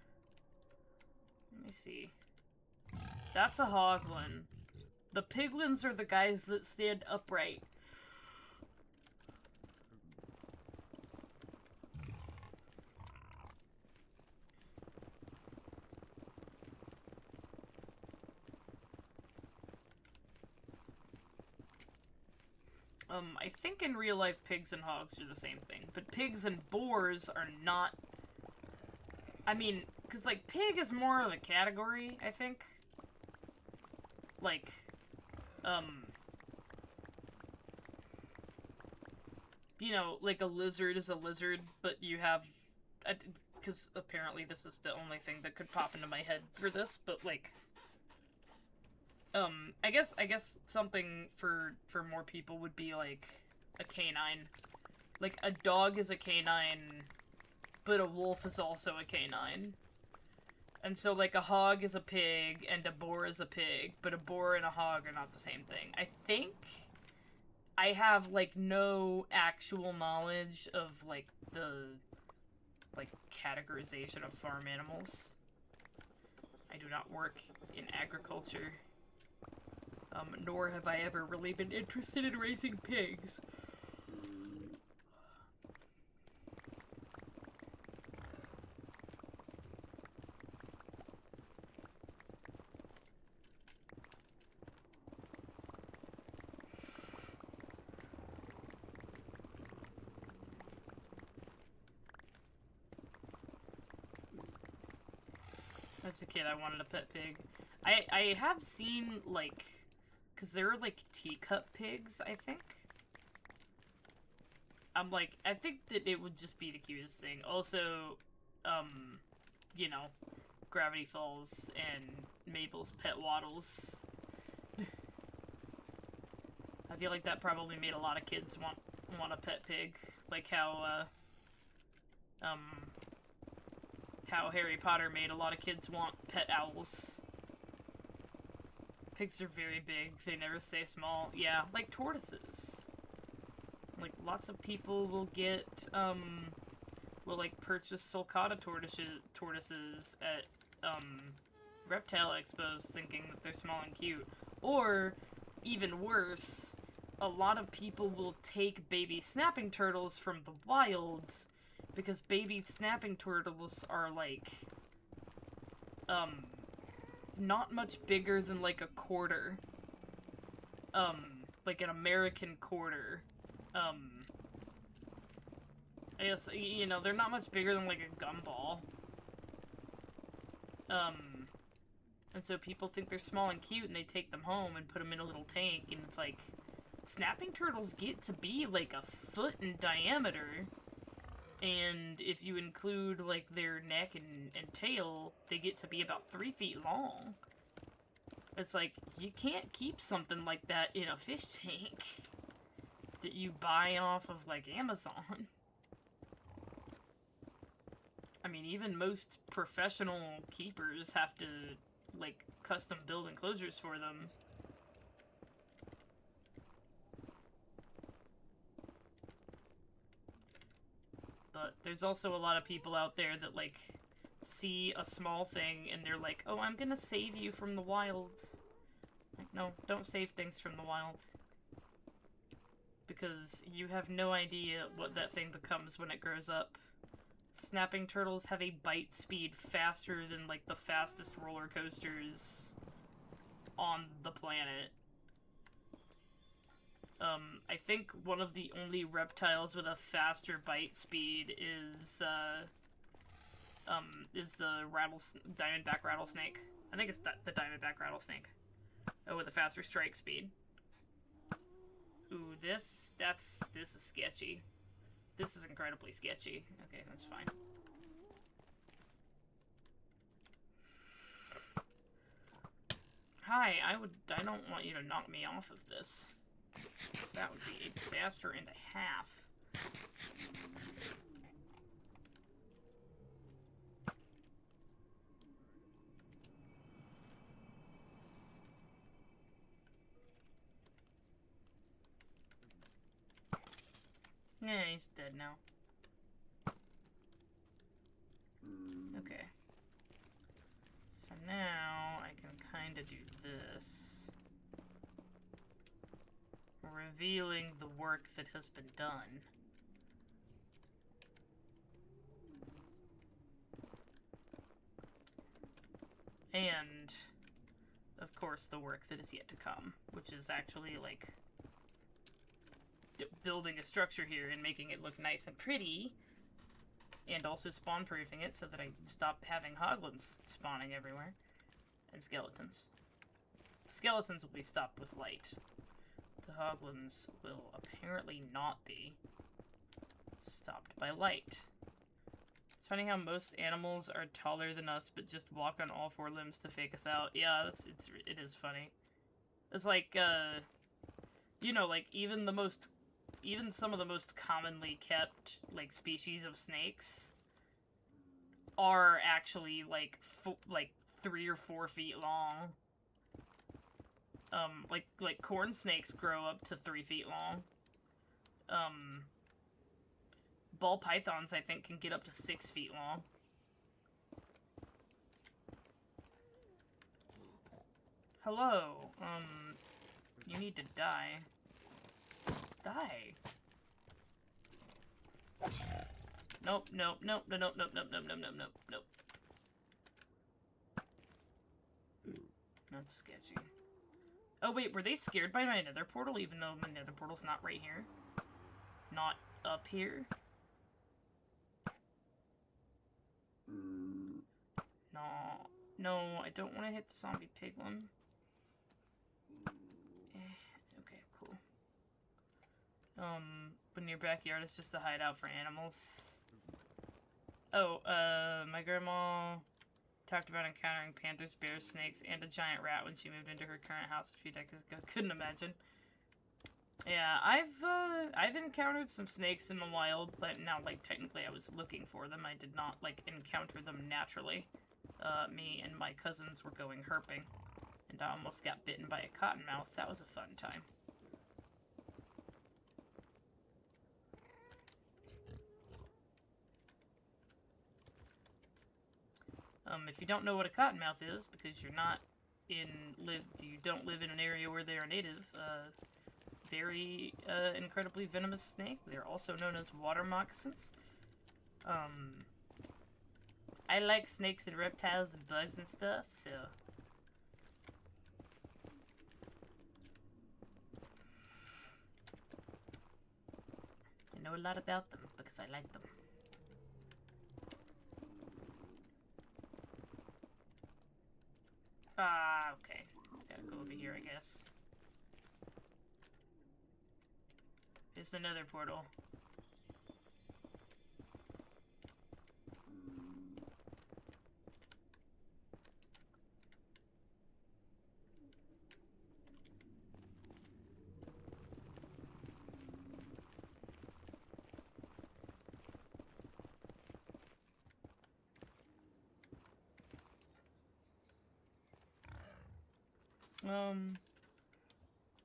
Let me see. That's a hoglin. The piglins are the guys that stand upright. I think in real life pigs and hogs are the same thing, but pigs and boars are not... I mean, because, like, pig is more of a category, I think. Like, you know, like a lizard is a lizard, but you have... Because apparently this is the only thing that could pop into my head for this, but, like... I guess something for more people would be, like, a canine. Like, a dog is a canine, but a wolf is also a canine. And so, like, a hog is a pig, and a boar is a pig, but a boar and a hog are not the same thing. I think I have, like, no actual knowledge of, like, the, like, categorization of farm animals. I do not work in agriculture. Nor have I ever really been interested in raising pigs. As a kid, I wanted a pet pig. I have seen, like... Because there are, like, teacup pigs, I think. I'm like, I think that it would just be the cutest thing. Also, you know, Gravity Falls and Mabel's Pet Waddles. I feel like that probably made a lot of kids want a pet pig. Like how Harry Potter made a lot of kids want pet owls. Pigs are very big. They never stay small. Yeah, like tortoises. Like, lots of people will get, will, like, purchase sulcata tortoises at, reptile expos thinking that they're small and cute. Or, even worse, a lot of people will take baby snapping turtles from the wild because baby snapping turtles are, like, not much bigger than, like, a quarter. Like an American quarter. I guess, you know, they're not much bigger than, like, a gumball. And so people think they're small and cute, and they take them home and put them in a little tank, and it's like, snapping turtles get to be, like, a foot in diameter, and if you include, like, their neck and tail, they get to be about 3 feet long. It's like, you can't keep something like that in a fish tank that you buy off of, like, Amazon. I mean, even most professional keepers have to, like, custom build enclosures for them. But there's also a lot of people out there that, like, see a small thing and they're like, oh, I'm gonna save you from the wild. Like, no, don't save things from the wild. Because you have no idea what that thing becomes when it grows up. Snapping turtles have a bite speed faster than, like, the fastest roller coasters on the planet. I think one of the only reptiles with a faster bite speed is the diamondback rattlesnake. I think it's the diamondback rattlesnake. Oh, with a faster strike speed. Ooh, this is sketchy. This is incredibly sketchy. Okay, that's fine. Hi, I don't want you to knock me off of this. That would be a disaster and a half. Yeah, he's dead now. Okay. So now I can kind of do this. Revealing the work that has been done. And, of course, the work that is yet to come, which is actually, like, building a structure here and making it look nice and pretty, and also spawn-proofing it so that I stop having hoglins spawning everywhere, and skeletons. Skeletons will be stopped with light. The hoglins will apparently not be stopped by light. It's funny how most animals are taller than us, but just walk on all 4 limbs to fake us out. Yeah, it is funny. It's like, you know, like, even some of the most commonly kept, like, species of snakes are actually, like, 3 or 4 feet long. Like corn snakes grow up to 3 feet long. Ball pythons, I think, can get up to 6 feet long. Hello, you need to die. Die. Nope, nope, nope, nope, nope, nope, nope, nope, nope, nope, nope. That's sketchy. Oh wait, were they scared by my nether portal even though my nether portal's not right here? Not up here? No. No, I don't want to hit the zombie piglin. Okay, cool. But in your backyard it's just a hideout for animals. Oh, my grandma talked about encountering panthers, bears, snakes, and a giant rat when she moved into her current house a few decades ago. Couldn't imagine. Yeah, I've encountered some snakes in the wild, but now, like, technically I was looking for them. I did not, like, encounter them naturally. Me and my cousins were going herping, and I almost got bitten by a cottonmouth. That was a fun time. If you don't know what a cottonmouth is, because you're not you don't live in an area where they are native, very incredibly venomous snake. They're also known as water moccasins. I like snakes and reptiles and bugs and stuff, so... I know a lot about them because I like them. Okay. Gotta go over here, I guess. There's another portal.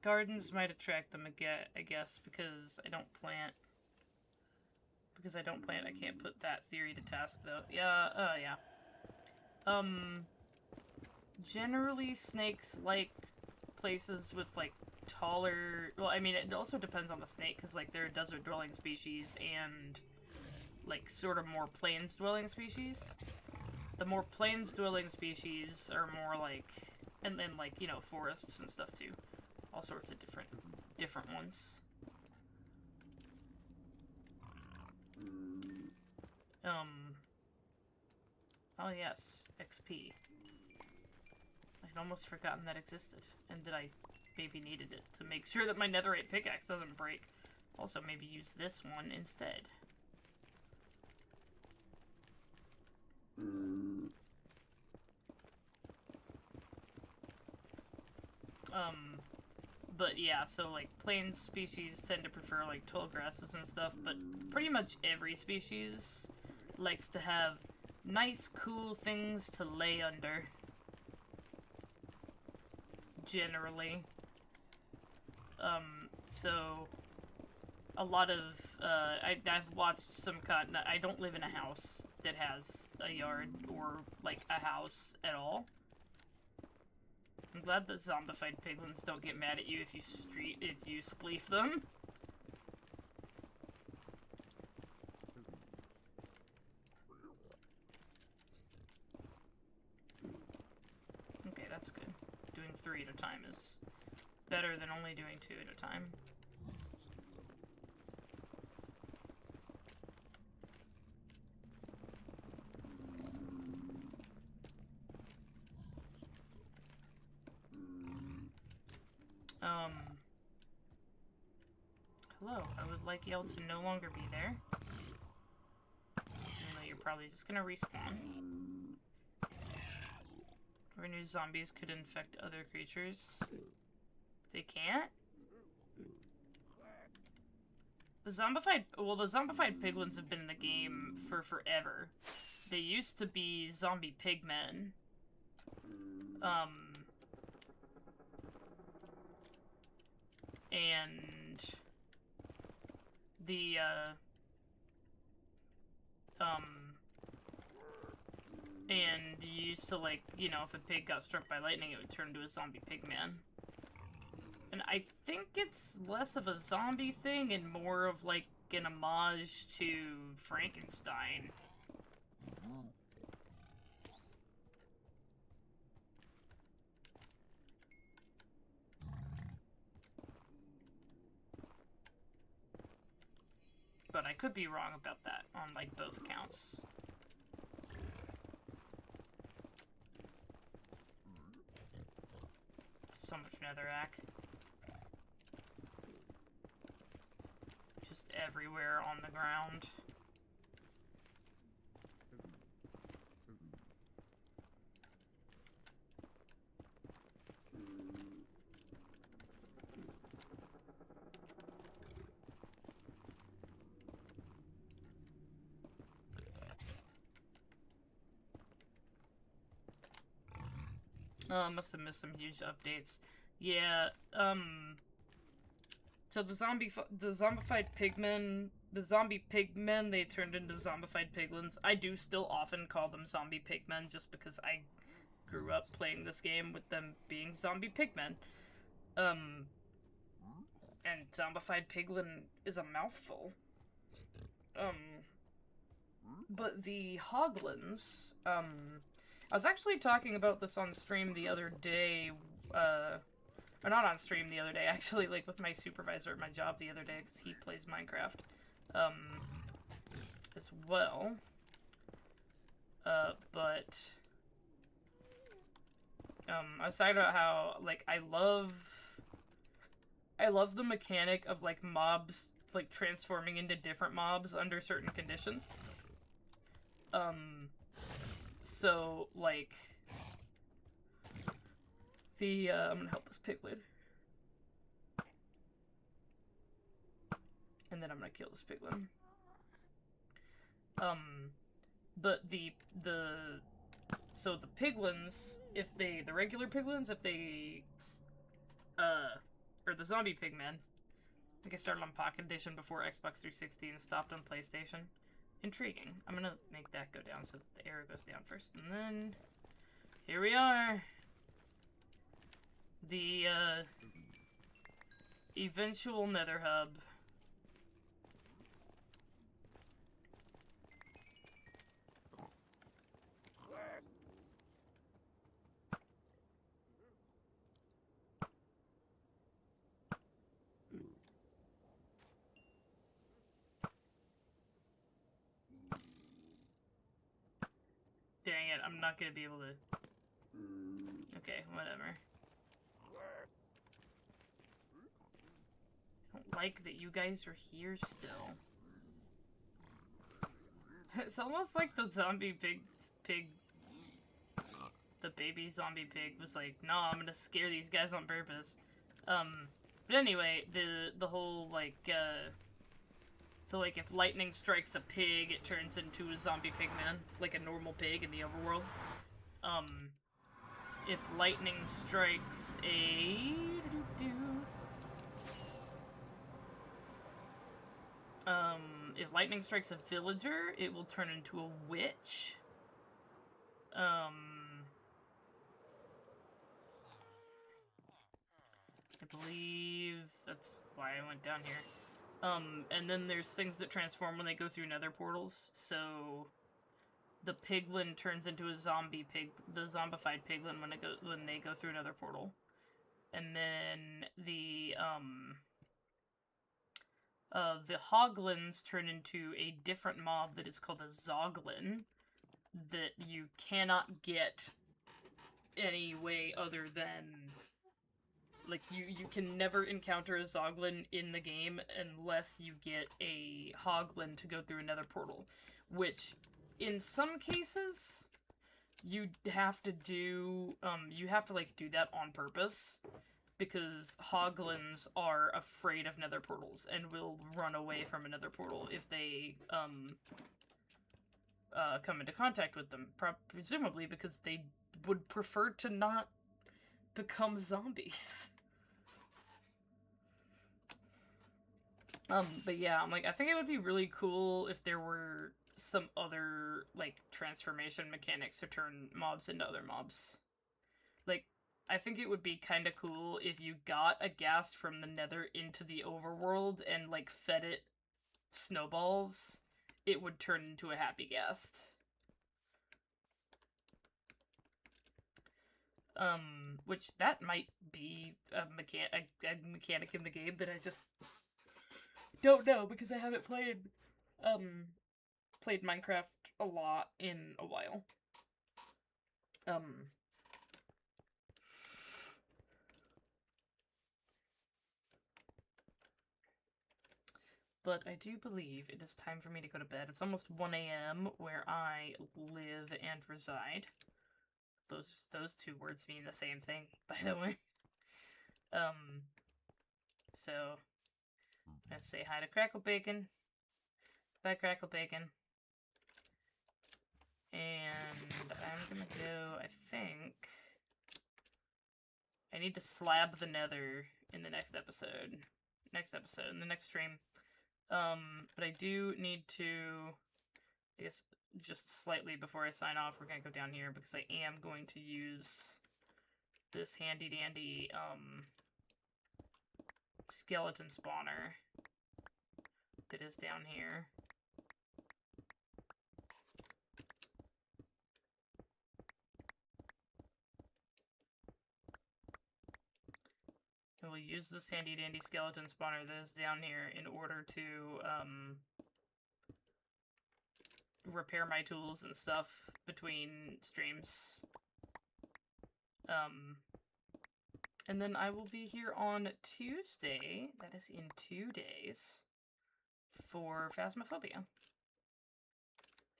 Gardens might attract them again, I guess, because I don't plant. Because I don't plant, I can't put that theory to task, though. Yeah, yeah. Generally, snakes like places with, like, taller... Well, I mean, it also depends on the snake, because, like, they're a desert-dwelling species and, like, sort of more plains-dwelling species. The more plains-dwelling species are more, like... And then, like, you know, forests and stuff, too. All sorts of different ones. Oh yes, XP. I'd almost forgotten that existed, and that I maybe needed it to make sure that my netherite pickaxe doesn't break. Also, maybe use this one instead. But yeah, so like plains species tend to prefer like tall grasses and stuff, but pretty much every species likes to have nice, cool things to lay under. Generally. So a lot of, I've watched some content. I don't live in a house that has a yard or like a house at all. I'm glad that zombified piglins don't get mad at you if you spleef them. Okay, that's good. Doing 3 at a time is better than only doing 2 at a time. Hello, I would like y'all to no longer be there. Even though you're probably just gonna respawn. Or new zombies could infect other creatures. They can't? The zombified piglins have been in the game for forever. They used to be zombie pigmen. And the, and you used to, like, you know, if a pig got struck by lightning, it would turn into a zombie pigman. And I think it's less of a zombie thing and more of, like, an homage to Frankenstein. But I could be wrong about that on, like, both accounts. So much netherrack. Just everywhere on the ground. Must have missed some huge updates. Yeah, so the zombified pigmen, the zombie pigmen, they turned into zombified piglins. I do still often call them zombie pigmen just because I grew up playing this game with them being zombie pigmen. And And zombified piglin is a mouthful. But the hoglins, I was actually talking about this on stream the other day, or not on stream the other day, actually, like, with my supervisor at my job the other day, because he plays Minecraft, as well. But I was talking about how, like, I love the mechanic of, like, mobs, like, transforming into different mobs under certain conditions. So, like, I'm gonna help this piglin. And then I'm gonna kill this piglin. But so the piglins, the regular piglins, or the zombie pigmen, I think I started on Pocket Edition before Xbox 360 and stopped on PlayStation. Intriguing. I'm gonna make that go down so that the arrow goes down first, and then here we are. The eventual Nether hub. Dang it, I'm not gonna be able to... Okay, whatever. I don't like that you guys are here still. It's almost like the zombie pig... The baby zombie pig was like, nah, I'm gonna scare these guys on purpose. But anyway, the whole, like, so, like, if lightning strikes a pig, it turns into a zombie pigman, like a normal pig in the overworld. If lightning strikes if lightning strikes a villager, it will turn into a witch. I believe that's why I went down here. And then there's things that transform when they go through nether portals. So the piglin turns into a zombie pig, the zombified piglin when they go through another portal. And then the hoglins turn into a different mob that is called a zoglin that you cannot get any way other than... Like, you can never encounter a zoglin in the game unless you get a hoglin to go through another portal. Which, in some cases, you have to do, like, do that on purpose. Because hoglins are afraid of nether portals and will run away from a nether portal if they, come into contact with them. Presumably because they would prefer to not become zombies. But yeah, I'm like, I think it would be really cool if there were some other, like, transformation mechanics to turn mobs into other mobs. Like, I think it would be kinda cool if you got a ghast from the nether into the overworld and, like, fed it snowballs, it would turn into a happy ghast. Which that might be a mechanic in the game that I just don't know because I haven't played Minecraft a lot in a while. But I do believe it is time for me to go to bed. It's almost 1 a.m. where I live and reside. Those two words mean the same thing, by the way. So let's say hi to Crackle Bacon. Bye, Crackle Bacon. And I'm gonna go, I think... I need to slab the nether in the next episode. In the next stream. But I do need to... I guess just slightly before I sign off, we're gonna go down here because I am going to use this handy dandy, skeleton spawner that is down here. And we'll use this handy dandy skeleton spawner that is down here in order to repair my tools and stuff between streams. And then I will be here on Tuesday, that is in 2 days, for Phasmophobia.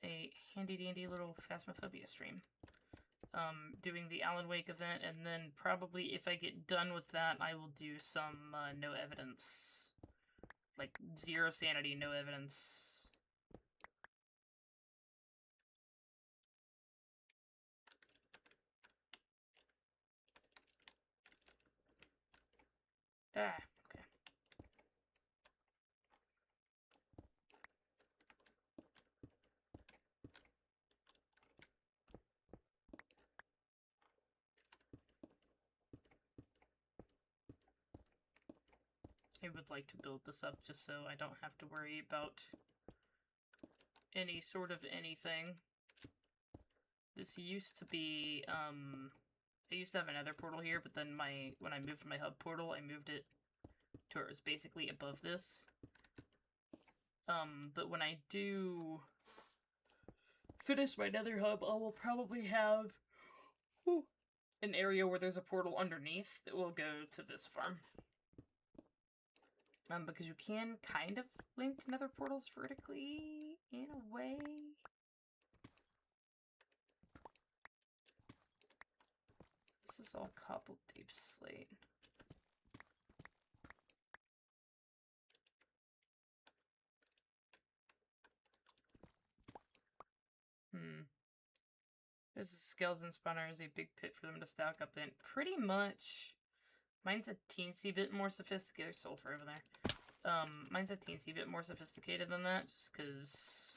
A handy-dandy little Phasmophobia stream. Doing the Alan Wake event, and then probably if I get done with that, I will do some no evidence. Like, 0 sanity, no evidence. Ah, okay. I would like to build this up just so I don't have to worry about any sort of anything. This used to be, I used to have another portal here, but then when I moved my hub portal, I moved it to where it was basically above this. But when I do finish my nether hub, I will probably have an area where there's a portal underneath that will go to this farm. Because you can kind of link nether portals vertically, in a way. This is all cobbled deep slate. This skeleton spawner is a big pit for them to stack up in. Pretty much. Mine's a teensy bit more sophisticated. There's sulfur over there. Mine's a teensy bit more sophisticated than that, just because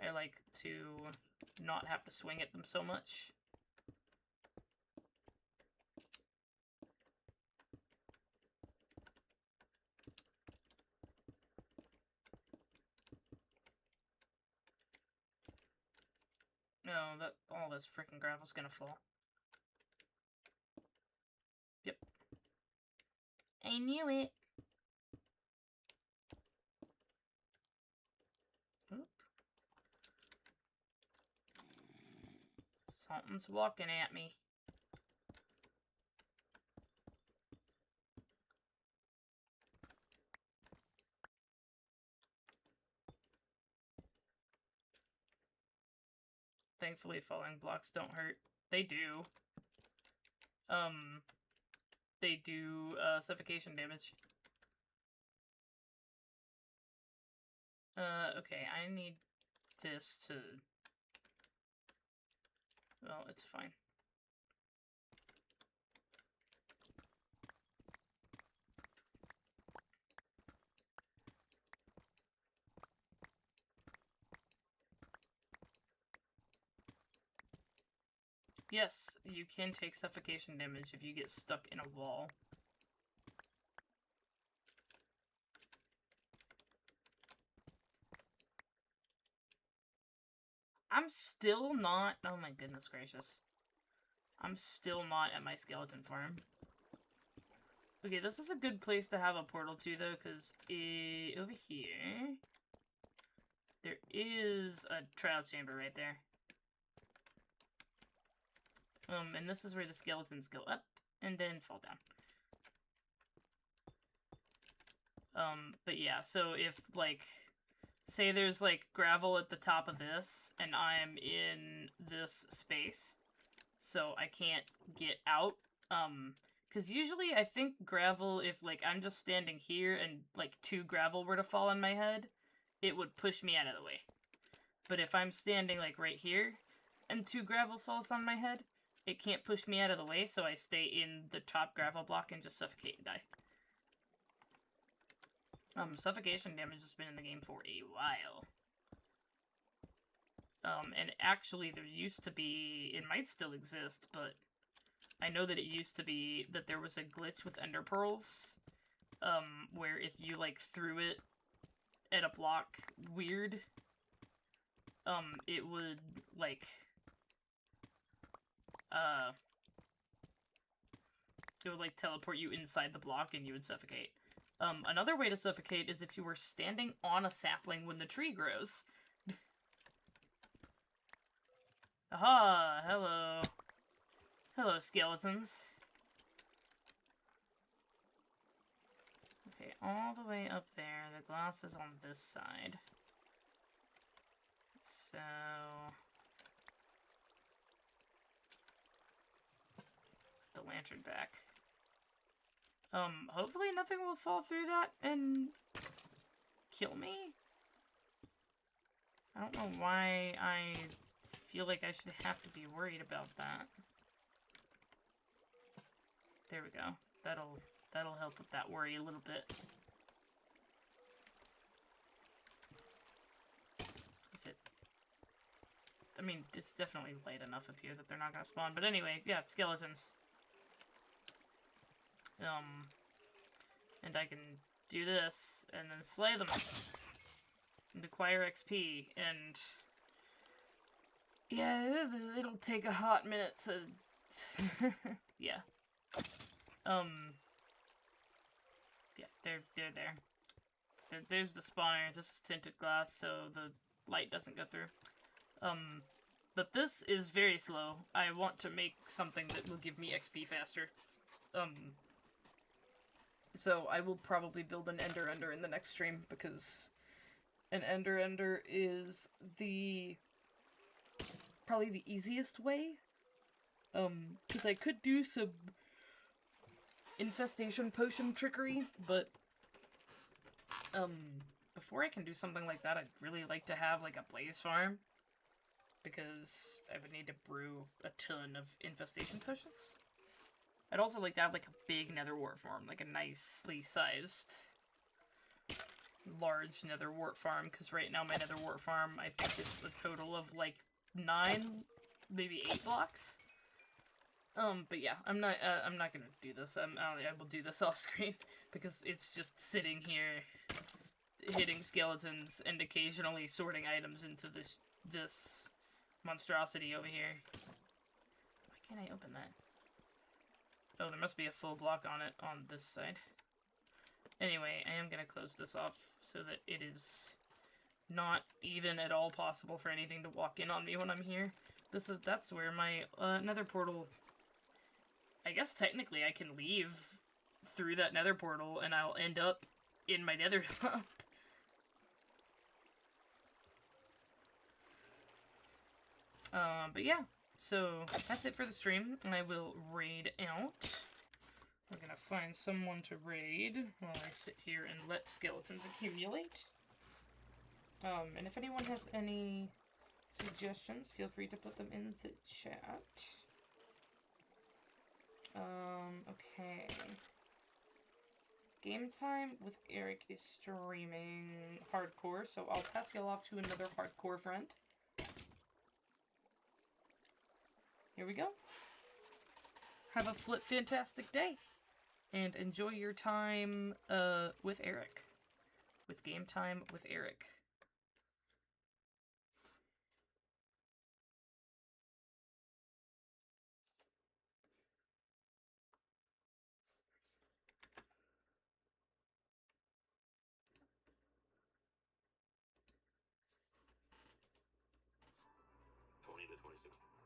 I like to not have to swing at them so much. No, all this freaking gravel's gonna fall. Yep. I knew it. Oop. Something's walking at me. Thankfully, falling blocks don't hurt. They do. They do, suffocation damage. Okay, I need this to... Well, it's fine. Yes, you can take suffocation damage if you get stuck in a wall. I'm still not... Oh my goodness gracious. I'm still not at my skeleton farm. Okay, this is a good place to have a portal too, though, because over here... There is a trial chamber right there. And this is where the skeletons go up and then fall down. But yeah, so if, like, say there's, like, gravel at the top of this, and I'm in this space, so I can't get out, because usually I think gravel, if, like, I'm just standing here and, like, 2 gravel were to fall on my head, it would push me out of the way. But if I'm standing, like, right here, and 2 gravel falls on my head, it can't push me out of the way, so I stay in the top gravel block and just suffocate and die. Suffocation damage has been in the game for a while. And actually there used to be, it might still exist, but I know that it used to be that there was a glitch with ender pearls, where if you, like, threw it at a block weird, it would, like, it would, like, teleport you inside the block and you would suffocate. Another way to suffocate is if you were standing on a sapling when the tree grows. Aha! Hello. Hello, skeletons. Okay, all the way up there. The glass is on this side. So... the lantern back. Hopefully nothing will fall through that and kill me? I don't know why I feel like I should have to be worried about that. There we go. That'll help with that worry a little bit. Is it? I mean, it's definitely light enough up here that they're not gonna spawn. But anyway, yeah, skeletons. And I can do this, and then slay them, and acquire XP, and... yeah, it'll take a hot minute to... yeah. Yeah, they're there. There's the spawner. This is tinted glass, so the light doesn't go through. But this is very slow. I want to make something that will give me XP faster. So I will probably build an ender in the next stream, because an ender is probably the easiest way. Because I could do some infestation potion trickery, but before I can do something like that, I'd really like to have like a blaze farm, because I would need to brew a ton of infestation potions. I'd also like to have, like, a big nether wart farm, like a nicely sized, large nether wart farm, because right now my nether wart farm, I think it's a total of, like, 9, maybe 8 blocks. But yeah, I'm not gonna do this. I will do this off screen, because it's just sitting here, hitting skeletons, and occasionally sorting items into this monstrosity over here. Why can't I open that? Oh, there must be a full block on it on this side. Anyway, I am going to close this off so that it is not even at all possible for anything to walk in on me when I'm here. That's where my nether portal... I guess technically I can leave through that nether portal and I'll end up in my nether hub. But yeah. So, that's it for the stream, and I will raid out. We're gonna find someone to raid while I sit here and let skeletons accumulate. And if anyone has any suggestions, feel free to put them in the chat. Okay. Game Time with Eric is streaming hardcore, so I'll pass y'all off to another hardcore friend. Here we go. Have a fantastic day. And enjoy your time with Eric. With Game Time with Eric. To 26.